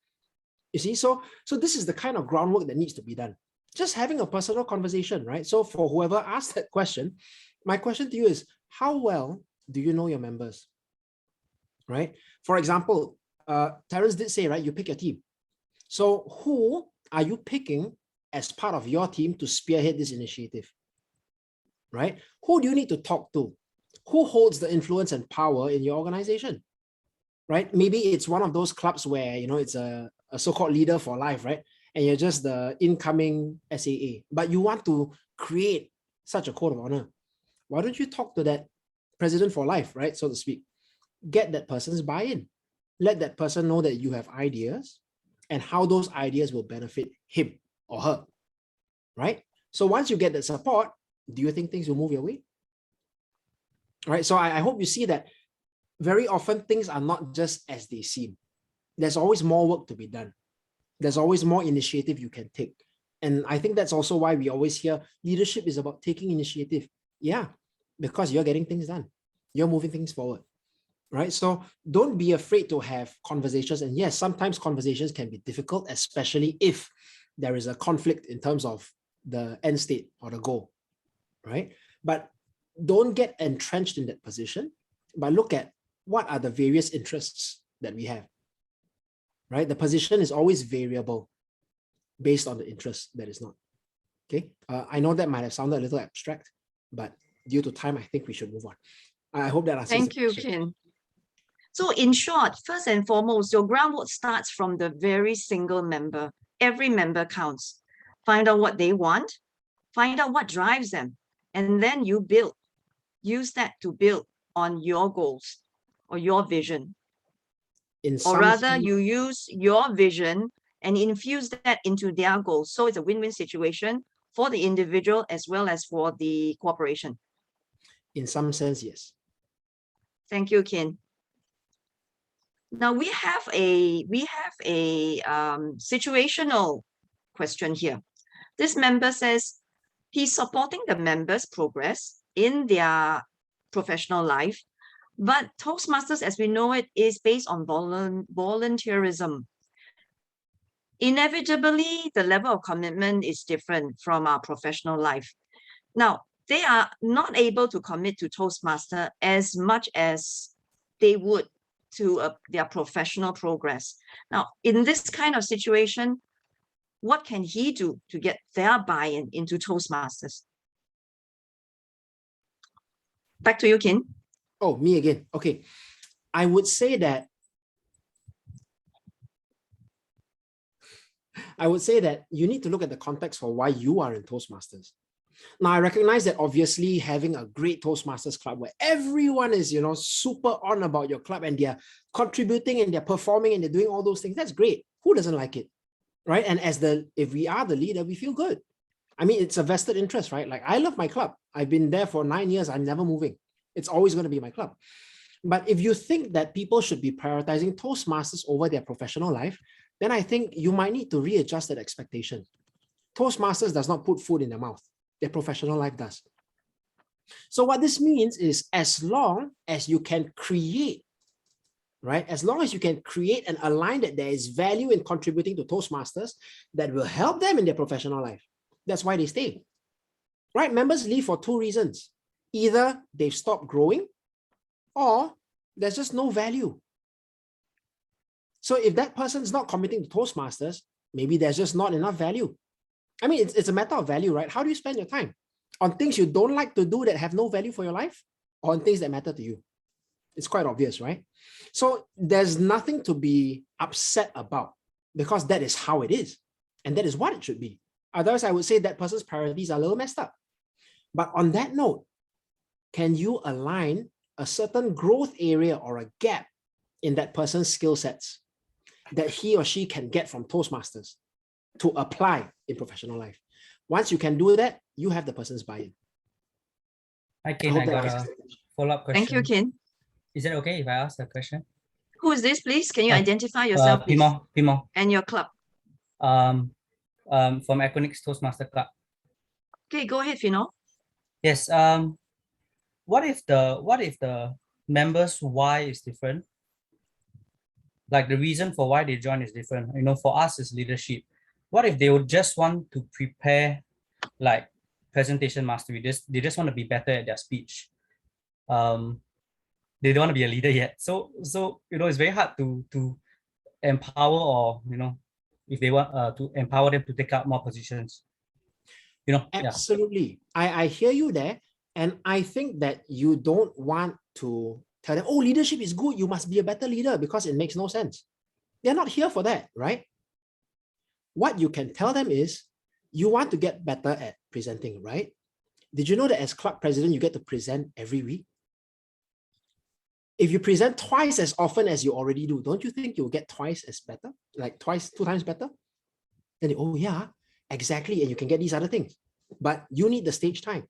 Speaker 5: You see, so this is the kind of groundwork that needs to be done. Just having a personal conversation, right? So for whoever asked that question, my question to you is, how well do you know your members, right? For example, Terence did say, right, you pick your team. So who are you picking as part of your team to spearhead this initiative, right? Who do you need to talk to? Who holds the influence and power in your organization, right? Maybe it's one of those clubs where, you know, it's a so-called leader for life, right? And you're just the incoming SAA, but you want to create such a code of honor. Why don't you talk to that president for life, right? So to speak, get that person's buy-in. Let that person know that you have ideas and how those ideas will benefit him or her, right? So once you get that support, do you think things will move your way? Right? So I hope you see that very often things are not just as they seem. There's always more work to be done. There's always more initiative you can take. And I think that's also why we always hear leadership is about taking initiative. Yeah, because you're getting things done. You're moving things forward. Right? So don't be afraid to have conversations. And yes, sometimes conversations can be difficult, especially if there is a conflict in terms of the end state or the goal, right? But don't get entrenched in that position, but look at what are the various interests that we have, right? The position is always variable based on the interest that is not. Okay. I know that might have sounded a little abstract, but due to time, I think we should move on. I hope that answers the
Speaker 3: Thank you,
Speaker 5: question.
Speaker 3: Kin. So in short, first and foremost, your groundwork starts from the very single member. Every member counts. Find out what they want, find out what drives them, and then you build. Use that to build on your goals or your vision.
Speaker 5: In
Speaker 3: or
Speaker 5: some
Speaker 3: rather
Speaker 5: sense-
Speaker 3: you use your vision and infuse that into their goals. So it's a win-win situation for the individual as well as for the corporation.
Speaker 5: In some sense, yes.
Speaker 3: Thank you, Ken. Now we have a situational question here. This member says he's supporting the members' progress in their professional life, but Toastmasters, as we know it, is based on volunteerism. Inevitably, the level of commitment is different from our professional life. Now, they are not able to commit to Toastmaster as much as they would to their professional progress. Now, in this kind of situation, what can he do to get their buy-in into Toastmasters? Back to you, Kin.
Speaker 5: Oh, me again. Okay. I would say that you need to look at the context for why you are in Toastmasters. Now, I recognize that obviously having a great Toastmasters club where everyone is, super on about your club and they're contributing and they're performing and they're doing all those things, that's great. Who doesn't like it, right? And if we are the leader, we feel good. I mean, it's a vested interest, right? Like, I love my club. I've been there for 9 years. I'm never moving. It's always going to be my club. But if you think that people should be prioritizing Toastmasters over their professional life, then I think you might need to readjust that expectation. Toastmasters does not put food in their mouth. Their professional life does. So what this means is, as long as you can create, right? As long as you can create and align that there is value in contributing to Toastmasters that will help them in their professional life, that's why they stay, right? Members leave for two reasons. Either they've stopped growing or there's just no value. So if that person's not committing to Toastmasters, maybe there's just not enough value. I mean, it's a matter of value, right? How do you spend your time? On things you don't like to do that have no value for your life, or on things that matter to you? It's quite obvious, right? So there's nothing to be upset about, because that is how it is. And that is what it should be. Otherwise, I would say that person's priorities are a little messed up. But on that note, can you align a certain growth area or a gap in that person's skill sets that he or she can get from Toastmasters to apply in professional life? Once you can do that, you have the person's buy-in.
Speaker 7: Hi, Ken. I got a follow-up question.
Speaker 3: Thank you, Kin.
Speaker 7: Is it okay if I ask a question?
Speaker 3: Who is this, please? Can you identify yourself, please?
Speaker 7: Pimo.
Speaker 3: And your club.
Speaker 7: From Equinix Toastmaster Club.
Speaker 3: Okay, go ahead, Fino.
Speaker 7: Yes. What if the members' why is different? Like, the reason for why they join is different. For us as leadership, what if they would just want to prepare like presentation mastery? They just want to be better at their speech. They don't want to be a leader yet. So it's very hard to empower, or if they want to empower them to take up more positions.
Speaker 5: Absolutely. Yeah. I hear you there. And I think that you don't want to tell them, oh, leadership is good, you must be a better leader, because it makes no sense. They're not here for that, right? What you can tell them is, you want to get better at presenting, right? Did you know that as club president, you get to present every week? If you present twice as often as you already do, don't you think you'll get twice as better? Like 2 times better? Then oh yeah, exactly. And you can get these other things. But you need the stage time.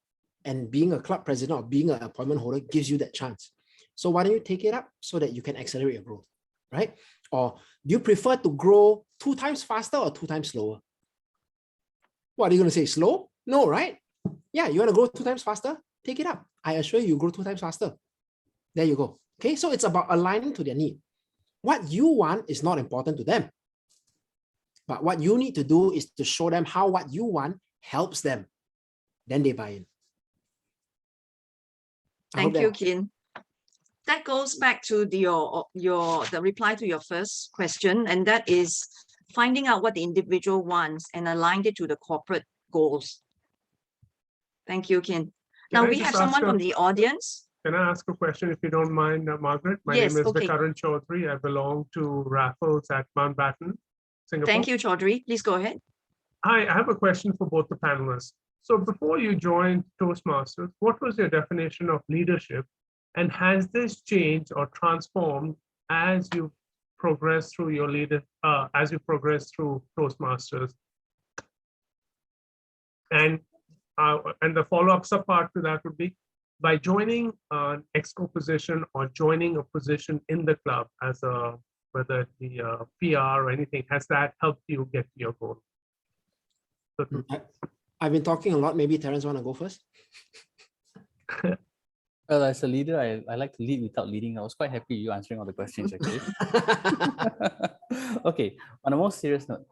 Speaker 5: And being a club president or being an appointment holder gives you that chance. So why don't you take it up so that you can accelerate your growth, right? Or do you prefer to grow 2 times faster or 2 times slower? What are you going to say? Slow? No, right? Yeah, you want to grow 2 times faster? Take it up. I assure you, grow 2 times faster. There you go. Okay, so it's about aligning to their need. What you want is not important to them. But what you need to do is to show them how what you want helps them. Then they buy in.
Speaker 3: Thank you, Kin. That goes back to the reply to your first question, and that is finding out what the individual wants and align it to the corporate goals. Thank you, Kin. Now we have someone from the audience.
Speaker 9: Can I ask a question, if you don't mind, Margaret? My name is Vikaran Chaudhary. I belong to Raffles at Mountbatten, Singapore.
Speaker 3: Thank you, Chaudhary. Please go ahead.
Speaker 9: Hi, I have a question for both the panelists. So before you joined Toastmasters, what was your definition of leadership? And has this changed or transformed as you've progress through your leader, as you progress through Toastmasters. And the follow-up part to that would be, by joining an exco position or joining a position in the club as a, whether it be a PR or anything, has that helped you get to your goal?
Speaker 5: I've been talking a lot. Maybe Terence want to go first?
Speaker 2: Well, as a leader, I like to lead without leading. I was quite happy you answering all the questions, actually. Okay, on a more serious note,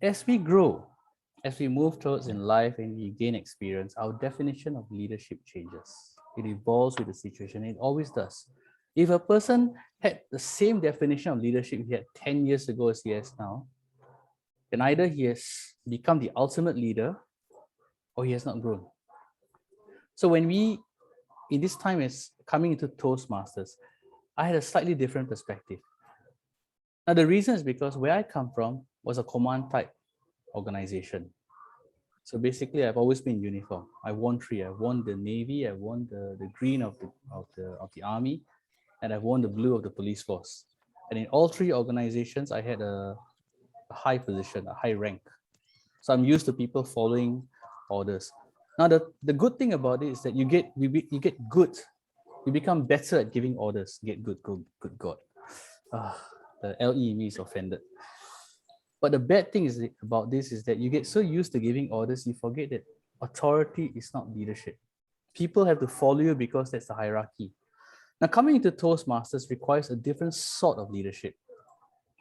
Speaker 2: as we grow, as we move towards in life and we gain experience, our definition of leadership changes. It evolves with the situation. It always does. If a person had the same definition of leadership he had 10 years ago as he has now, then either he has become the ultimate leader or he has not grown. So when we, in this time as coming into Toastmasters, I had a slightly different perspective. Now, the reason is because where I come from was a command type organization. So basically, I've always been in uniform. I won 3. I won the Navy, I won the green of the Army, and I've won the blue of the police force. And in all 3 organizations, I had a high position, a high rank. So I'm used to people following orders. Now, the good thing about it is that you get good. You become better at giving orders. Get good, good God. The LE in me is offended. But the bad thing is about this is that you get so used to giving orders, you forget that authority is not leadership. People have to follow you because that's the hierarchy. Now, coming into Toastmasters requires a different sort of leadership.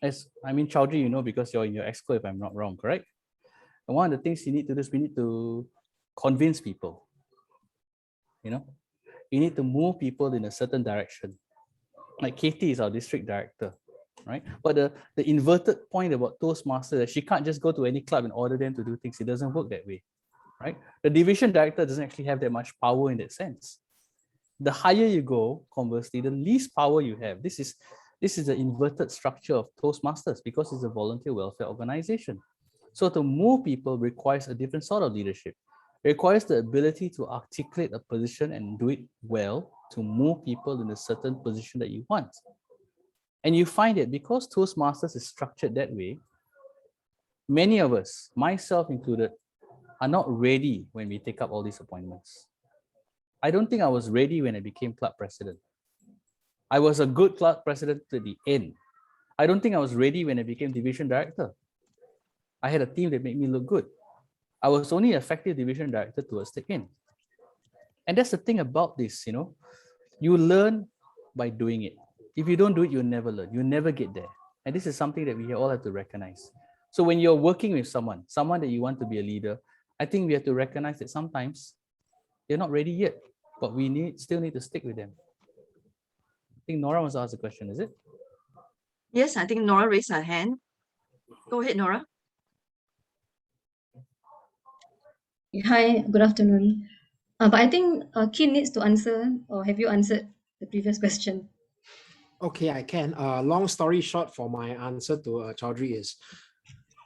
Speaker 2: As I mean, Chaudhry, you know, because you're in your exco, if I'm not wrong, correct? And one of the things you need to do is we need to convince people. You know, you need to move people in a certain direction. Like Katie is our district director, right? But the inverted point about Toastmasters is she can't just go to any club and order them to do things. It doesn't work that way, right? The division director doesn't actually have that much power in that sense. The higher you go, conversely, the least power you have. This is the inverted structure of Toastmasters because it's a volunteer welfare organization. So to move people requires a different sort of leadership. It requires the ability to articulate a position and do it well to move people in a certain position that you want. And you find that because Toastmasters is structured that way, many of us, myself included, are not ready when we take up all these appointments. I don't think I was ready when I became club president. I was a good club president to the end. I don't think I was ready when I became division director. I had a team that made me look good. I was only effective division director towards the end. And that's the thing about this, you know, you learn by doing it. If you don't do it, you'll never learn. You'll never get there. And this is something that we all have to recognize. So when you're working with someone that you want to be a leader, I think we have to recognize that sometimes they're not ready yet, but we still need to stick with them. I think Nora wants to ask a question, is it?
Speaker 3: Yes, I think Nora raised her hand. Go ahead, Nora.
Speaker 15: Hi, good afternoon. But I think Kim needs to answer, or have you answered the previous question?
Speaker 5: Okay, I can. Long story short, for my answer to Chaudhry is,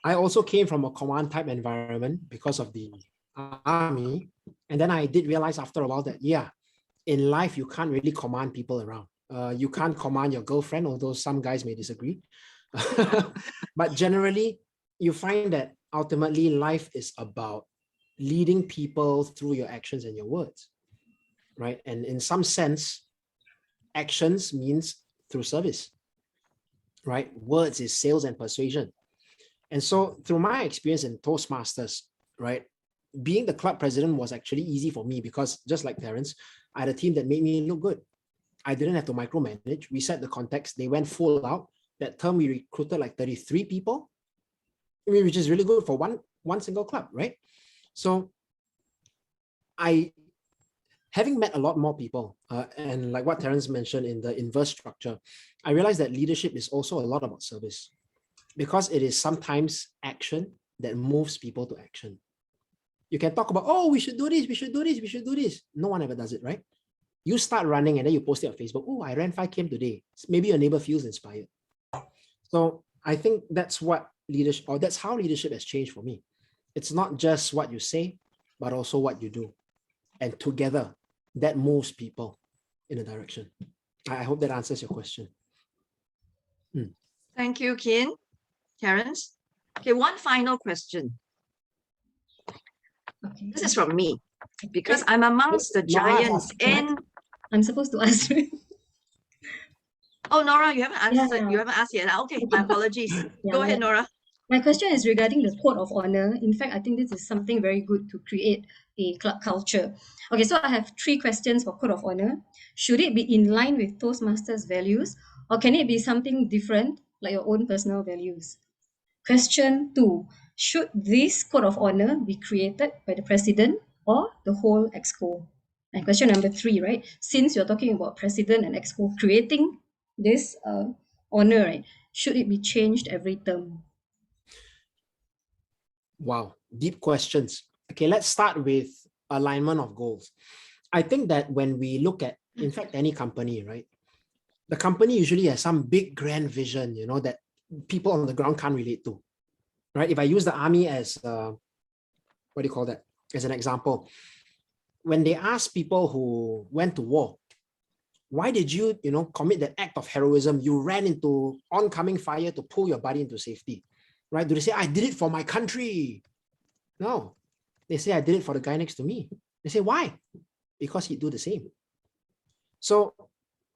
Speaker 5: I also came from a command type environment because of the army. And then I did realize after a while that, yeah, in life, you can't really command people around. You can't command your girlfriend, although some guys may disagree. But generally, you find that ultimately life is about leading people through your actions and your words, right? And in some sense, actions means through service, right? Words is sales and persuasion. And so through my experience in Toastmasters, right, being the club president was actually easy for me because just like Terence, I had a team that made me look good. I didn't have to micromanage. We set the context. They went full out. That term, we recruited like 33 people, which is really good for one single club, right? So having met a lot more people, and like what Terence mentioned in the inverse structure, I realized that leadership is also a lot about service because it is sometimes action that moves people to action. You can talk about, oh, we should do this, we should do this, we should do this. No one ever does it, right? You start running and then you post it on Facebook. Oh, I ran 5K today. Maybe your neighbor feels inspired. So I think that's what leadership, or that's how leadership has changed for me. It's not just what you say, but also what you do. And together, that moves people in a direction. I hope that answers your question.
Speaker 3: Thank you, Kin. Terence? Okay, one final question.
Speaker 15: Okay.
Speaker 3: This is from me, because I'm amongst the
Speaker 5: Nora
Speaker 3: giants
Speaker 5: first.
Speaker 3: in...
Speaker 15: I'm supposed to ask.
Speaker 3: Oh, Nora, you haven't answered.
Speaker 15: Yeah.
Speaker 3: You haven't asked yet. Okay, my apologies.
Speaker 15: Yeah,
Speaker 3: Go ahead, Nora.
Speaker 15: My question is regarding the code of honor. In fact, I think this is something very good to create a club culture. Okay, so I have 3 questions for code of honor. Should it be in line with Toastmasters values, or can it be something different, like your own personal values? Question 2, should this code of honor be created by the president or the whole exco? And question number 3, right? Since you're talking about president and exco creating this honor, right? Should it be changed every term?
Speaker 5: Wow, deep questions. Okay, let's start with alignment of goals. I think that when we look at, in fact, any company, right? The company usually has some big grand vision, you know, that people on the ground can't relate to, right? If I use the army as, what do you call that? As an example, when they ask people who went to war, why did you, commit that act of heroism? You ran into oncoming fire to pull your body into safety, right? Do they say, I did it for my country? No, they say, I did it for the guy next to me. They say, why? Because he'd do the same. So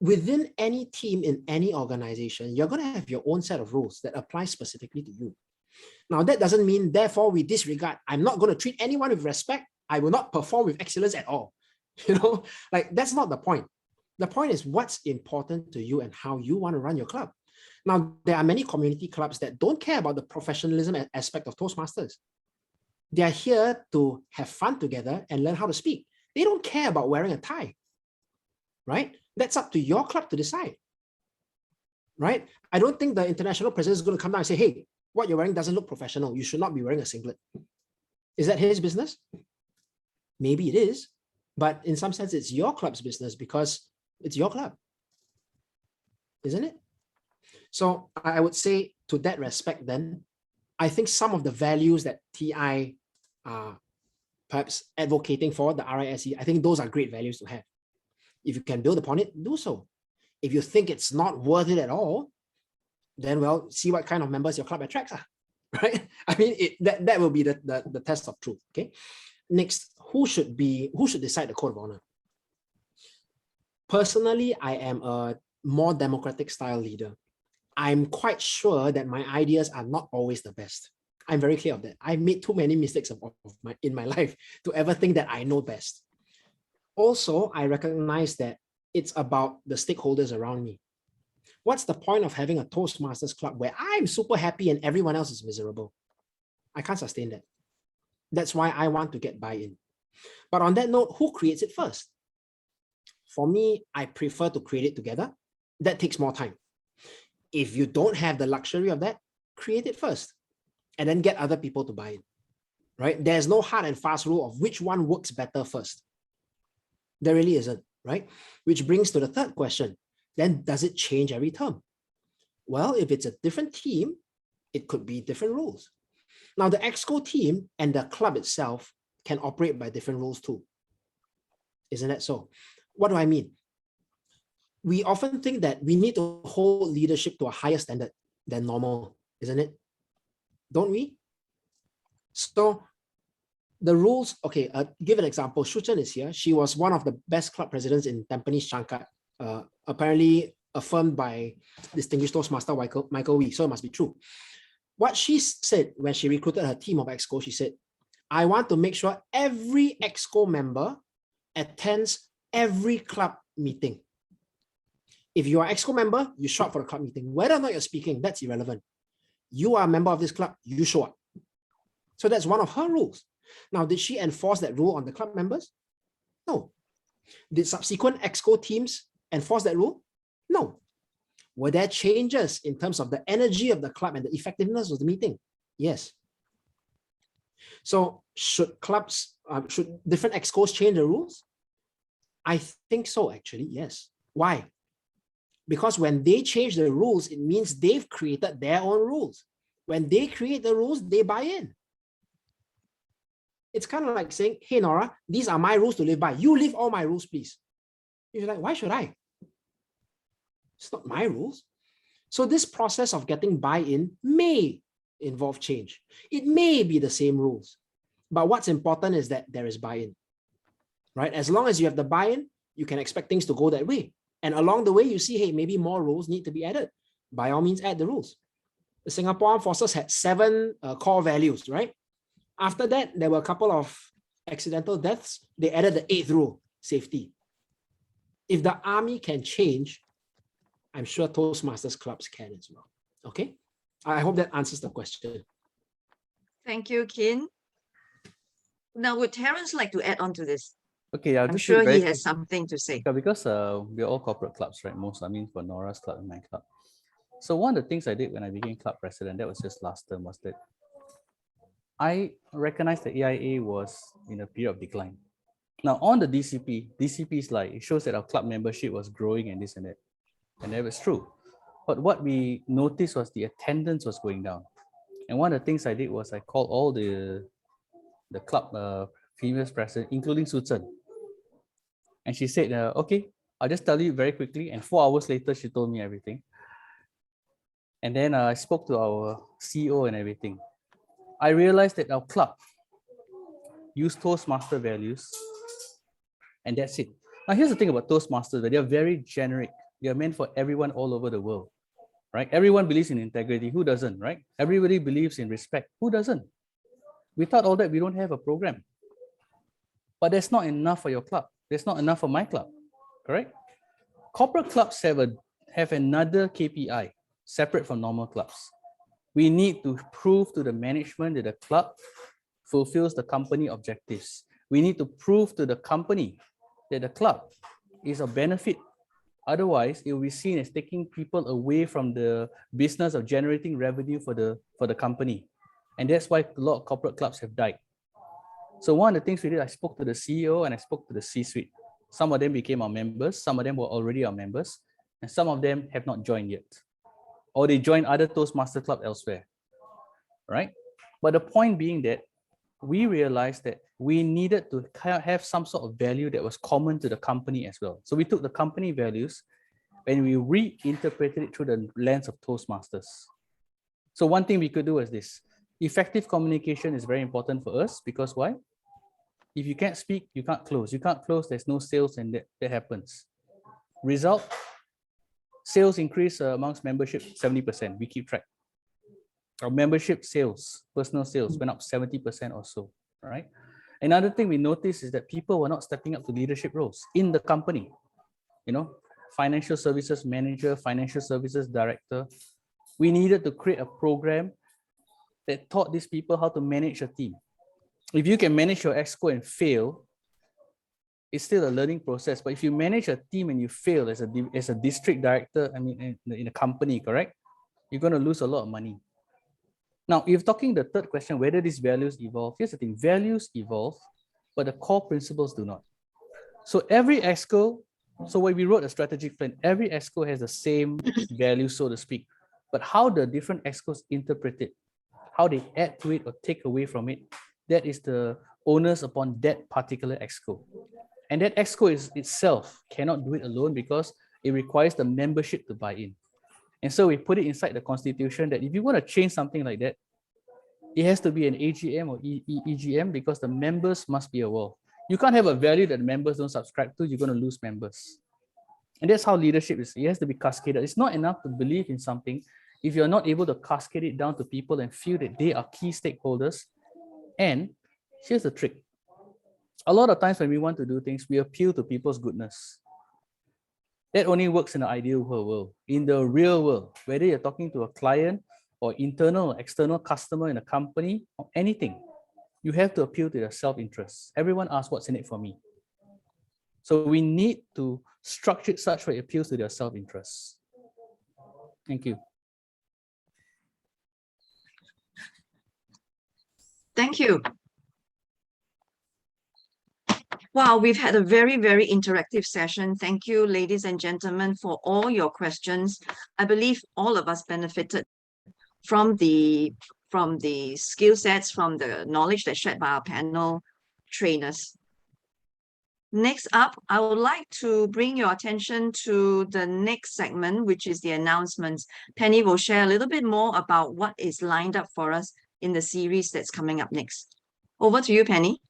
Speaker 5: within any team in any organization, you're going to have your own set of rules that apply specifically to you. Now, that doesn't mean, therefore, we disregard. I'm not going to treat anyone with respect. I will not perform with excellence at all. That's not the point. The point is what's important to you and how you want to run your club. Now, there are many community clubs that don't care about the professionalism aspect of Toastmasters. They are here to have fun together and learn how to speak. They don't care about wearing a tie, right? That's up to your club to decide, right? I don't think the international president is going to come down and say, hey, what you're wearing doesn't look professional. You should not be wearing a singlet. Is that his business? Maybe it is, but in some sense, it's your club's business because it's your club, isn't it? So I would say to that respect, then, I think some of the values that TI are perhaps advocating for, the RISE, I think those are great values to have. If you can build upon it, do so. If you think it's not worth it at all, then, well, see what kind of members your club attracts, right? I mean, that will be the test of truth, okay? Next, who should decide the code of honor? Personally, I am a more democratic style leader. I'm quite sure that my ideas are not always the best. I'm very clear of that. I've made too many mistakes in my life to ever think that I know best. Also, I recognize that it's about the stakeholders around me. What's the point of having a Toastmasters club where I'm super happy and everyone else is miserable? I can't sustain that. That's why I want to get buy-in. But on that note, who creates it first? For me, I prefer to create it together. That takes more time. If you don't have the luxury of that, create it first and then get other people to buy it, right? There's no hard and fast rule of which one works better first. There really isn't, right? Which brings to the third question. Then does it change every term? Well, if it's a different team, it could be different rules. Now, the Exco team and the club itself can operate by different rules too. Isn't that so? What do I mean? We often think that we need to hold leadership to a higher standard than normal, isn't it? Don't we? So the rules, okay, give an example. Shuchen is here. She was one of the best club presidents in Tampines Changkat, apparently affirmed by distinguished Toastmaster Michael Wee, so it must be true. What she said when she recruited her team of Exco, she said, I want to make sure every Exco member attends every club meeting. If you are an Exco member, you show up for the club meeting. Whether or not you're speaking, that's irrelevant. You are a member of this club, you show up. So that's one of her rules. Now, did she enforce that rule on the club members? No. Did subsequent Exco teams enforce that rule? No. Were there changes in terms of the energy of the club and the effectiveness of the meeting? Yes. So should different Excos change the rules? I think so, actually, yes. Why? Because when they change the rules, it means they've created their own rules. When they create the rules, they buy in. It's kind of like saying, hey, Nora, these are my rules to live by. You live all my rules, please. You're like, why should I? It's not my rules. So this process of getting buy-in may involve change. It may be the same rules, but what's important is that there is buy-in, right? As long as you have the buy-in, you can expect things to go that way. And along the way, you see, hey, maybe more rules need to be added. By all means, add the rules. The Singapore Armed Forces had 7 core values, right? After that, there were a couple of accidental deaths. They added the 8th rule, safety. If the army can change, I'm sure Toastmasters clubs can as well. Okay? I hope that answers the question.
Speaker 3: Thank you, Kin. Now, would Terence like to add on to this?
Speaker 2: Okay,
Speaker 3: I'm sure he has something to say.
Speaker 2: Yeah, because we're all corporate clubs, right? I mean, for Nora's club and my club. So one of the things I did when I became club president, that was just last term, was that I recognized that AIA was in a period of decline. Now on the DCP slide, it shows that our club membership was growing and this and that. And that was true. But what we noticed was the attendance was going down. And one of the things I did was I called all the club female president, including Su Chen. And she said, okay, I'll just tell you very quickly. And 4 hours later, she told me everything. And then I spoke to our CEO and everything. I realized that our club used Toastmaster values, and that's it. Now, here's the thing about Toastmasters, that they're very generic. They're meant for everyone all over the world, right? Everyone believes in integrity. Who doesn't, right? Everybody believes in respect. Who doesn't? Without all that, we don't have a program. But that's not enough for your club. That's not enough for my club, correct? Corporate clubs have another KPI separate from normal clubs. We need to prove to the management that the club fulfills the company objectives. We need to prove to the company that the club is of benefit. Otherwise, it will be seen as taking people away from the business of generating revenue for the company. And that's why a lot of corporate clubs have died. So one of the things we did, I spoke to the CEO and I spoke to the C-suite. Some of them became our members, some of them were already our members, and some of them have not joined yet. Or they joined other Toastmaster club elsewhere, right? But the point being that we realized that we needed to have some sort of value that was common to the company as well. So we took the company values and we reinterpreted it through the lens of Toastmasters. So one thing we could do is this. Effective communication is very important for us because why? If you can't speak, you can't close. You can't close, there's no sales, and that happens. Result, sales increase amongst membership 70%. We keep track. Our membership sales, personal sales went up 70% or so, right? Another thing we noticed is that people were not stepping up to leadership roles in the company. You know, financial services manager, financial services director. We needed to create a program that taught these people how to manage a team. If you can manage your exco and fail, it's still a learning process. But if you manage a team and you fail as a district director, I mean, in a company, correct? You're going to lose a lot of money. Now, if you're talking the third question, whether these values evolve, here's the thing, values evolve, but the core principles do not. So every exco, so when we wrote a strategic plan, every exco has the same value, so to speak. But how the different excos interpret it, how they add to it or take away from it, that is the onus upon that particular exco. And that exco itself cannot do it alone because it requires the membership to buy in. And so we put it inside the constitution that if you want to change something like that, it has to be an AGM or EGM because the members must be aware. You can't have a value that members don't subscribe to, you're going to lose members. And that's how leadership is. It has to be cascaded. It's not enough to believe in something if you're not able to cascade it down to people and feel that they are key stakeholders. And here's the trick. A lot of times when we want to do things, we appeal to people's goodness. That only works in the ideal world. In the real world, whether you're talking to a client or internal or external customer in a company or anything, you have to appeal to their self-interest. Everyone asks what's in it for me. So we need to structure it such that it appeals to their self-interest. Thank you.
Speaker 3: Thank you. Wow, we've had a very, very interactive session. Thank you, ladies and gentlemen, for all your questions. I believe all of us benefited from the skill sets, from the knowledge that's shared by our panel trainers. Next up, I would like to bring your attention to the next segment, which is the announcements. Penny will share a little bit more about what is lined up for us in the series that's coming up next. Over to you, Penny.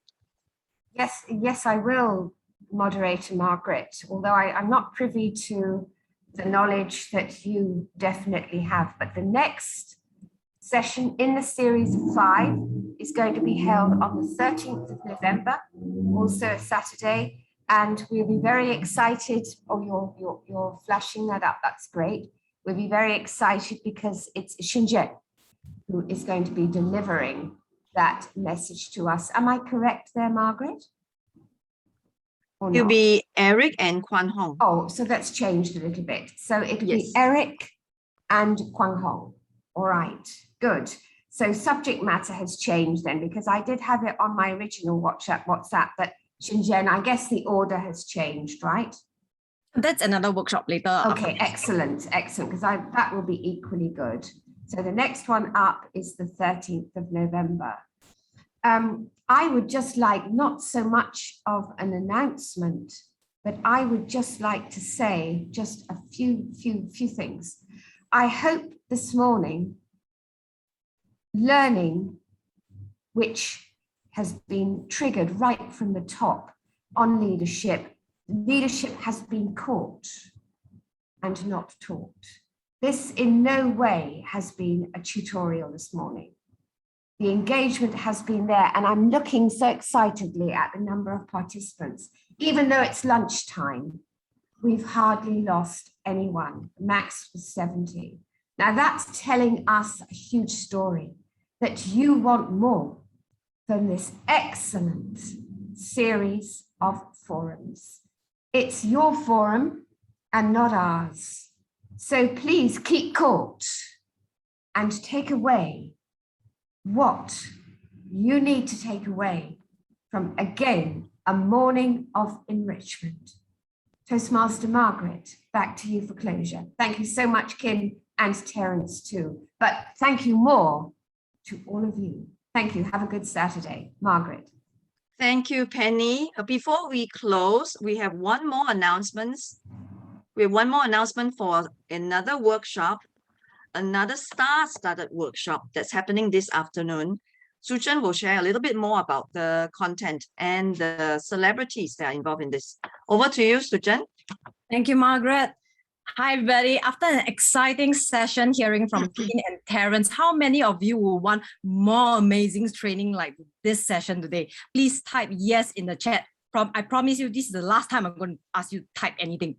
Speaker 1: Yes, I will, Moderator Margaret, although I'm not privy to the knowledge that you definitely have. But the next session in the series of 5 is going to be held on the 13th of November, also a Saturday, and we'll be very excited. Oh, you're flashing that up. That's great. We'll be very excited because it's Xinjiang who is going to be delivering that message to us. Am I correct there, Margaret?
Speaker 3: It'll be Eric and Kwan Hong.
Speaker 1: Oh, so that's changed a little bit. So it'll
Speaker 3: Yes.
Speaker 1: be Eric and Kwan Hong. All right, good. So subject matter has changed then, because I did have it on my original WhatsApp, but Xinjiang, I guess the order has changed, right?
Speaker 16: That's another workshop later.
Speaker 1: Okay, excellent, because that will be equally good. So the next one up is the 13th of November. I would just like not so much of an announcement, but I would just like to say just a few things. I hope this morning, learning, which has been triggered right from the top on leadership has been caught and not taught. This in no way has been a tutorial this morning. The engagement has been there, and I'm looking so excitedly at the number of participants. Even though it's lunchtime, we've hardly lost anyone. Max was 70. Now that's telling us a huge story, that you want more from this excellent series of forums. It's your forum and not ours. So please keep caught and take away what you need to take away from, again, a morning of enrichment. Toastmaster Margaret, back to you for closure. Thank you so much, Kim, and Terence too. But thank you more to all of you. Thank you. Have a good Saturday. Margaret.
Speaker 3: Thank you, Penny. Before we close, we have one more announcement. We have one more announcement for another workshop, another star-studded workshop that's happening this afternoon. Suchan will share a little bit more about the content and the celebrities that are involved in this. Over to you, Suchan.
Speaker 16: Thank you, Margaret. Hi, everybody. After an exciting session hearing from Pin and Terence, how many of you will want more amazing training like this session today? Please type yes in the chat. I promise you, this is the last time I'm going to ask you to type anything.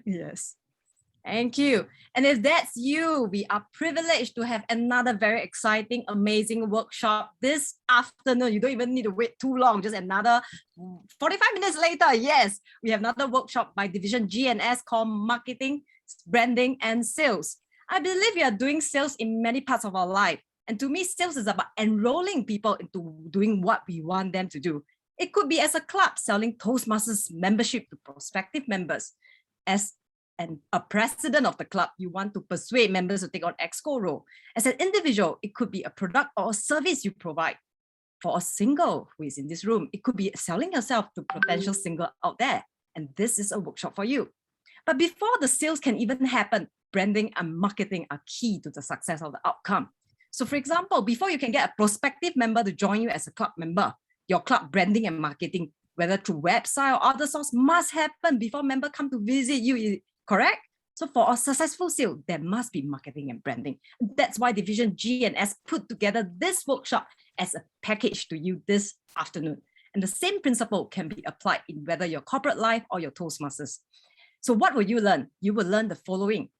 Speaker 16: Yes. Thank you. And if that's you, we are privileged to have another very exciting, amazing workshop this afternoon. You don't even need to wait too long, just another 45 minutes later. Yes, we have another workshop by Division G&S called Marketing, Branding and Sales. I believe we are doing sales in many parts of our life. And to me, sales is about enrolling people into doing what we want them to do. It could be as a club selling Toastmasters membership to prospective members. As a president of the club, you want to persuade members to take on EXCO role. As an individual, it could be a product or a service you provide. For a single who is in this room, it could be selling yourself to potential single out there. And this is a workshop for you. But before the sales can even happen, branding and marketing are key to the success of the outcome. So for example, before you can get a prospective member to join you as a club member, your club branding and marketing, whether through website or other source, must happen before member come to visit you. Correct? So for a successful sale, there must be marketing and branding. That's why Division G&S put together this workshop as a package to you this afternoon. And the same principle can be applied in whether your corporate life or your Toastmasters. So what will you learn? You will learn the following.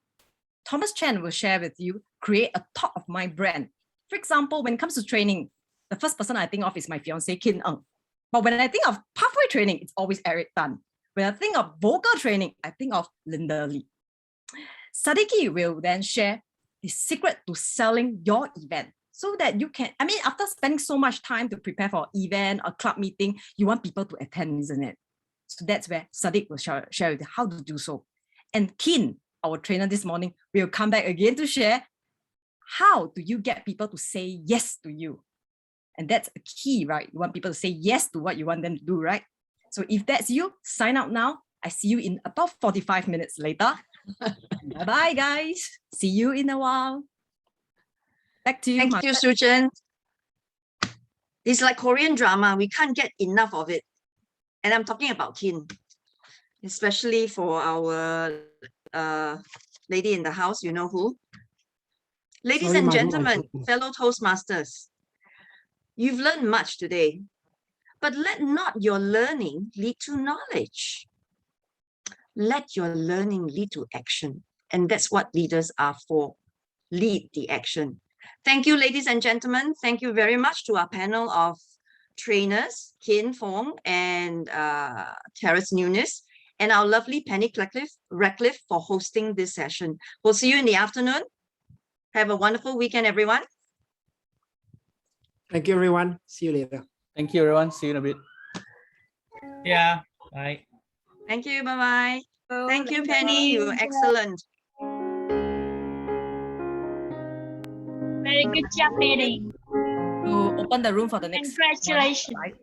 Speaker 16: Thomas Chen will share with you, create a top of mind brand. For example, when it comes to training, the first person I think of is my fiance, Kin Ng. But when I think of pathway training, it's always Eric Tan. When I think of vocal training, I think of Linda Lee. Sadiki will then share the secret to selling your event so that you can, after spending so much time to prepare for an event, a club meeting, you want people to attend, isn't it? So that's where Sadiq will share with you how to do so. And Kin, our trainer this morning, will come back again to share how do you get people to say yes to you. And that's a key, right? You want people to say yes to what you want them to do, right? So if that's you, sign up now. I see you in about 45 minutes later. Bye-bye, guys. See you in a while. Back to you.
Speaker 3: Thank you, Sujan. It's like Korean drama. We can't get enough of it. And I'm talking about kin, especially for our lady in the house, you know who? Ladies
Speaker 5: Sorry,
Speaker 3: and
Speaker 5: Madhu, I
Speaker 3: gentlemen,
Speaker 5: forgot.
Speaker 3: fellow Toastmasters, you've learned much today, but let not your learning lead to knowledge. Let your learning lead to action. And that's what leaders are for. Lead the action. Thank you, ladies and gentlemen. Thank you very much to our panel of trainers, Kin Fong and Terrace Nunes, and our lovely Penny Ratcliffe for hosting this session. We'll see you in the afternoon. Have a wonderful weekend, everyone.
Speaker 5: Thank you, everyone. See you later.
Speaker 2: Thank you, everyone. See you in a bit.
Speaker 7: Yeah. Bye.
Speaker 3: Thank you. Bye-bye. Thank you, Penny. You were excellent.
Speaker 14: Very good job, Penny.
Speaker 16: To open the room for the next.
Speaker 14: Congratulations.
Speaker 16: Right?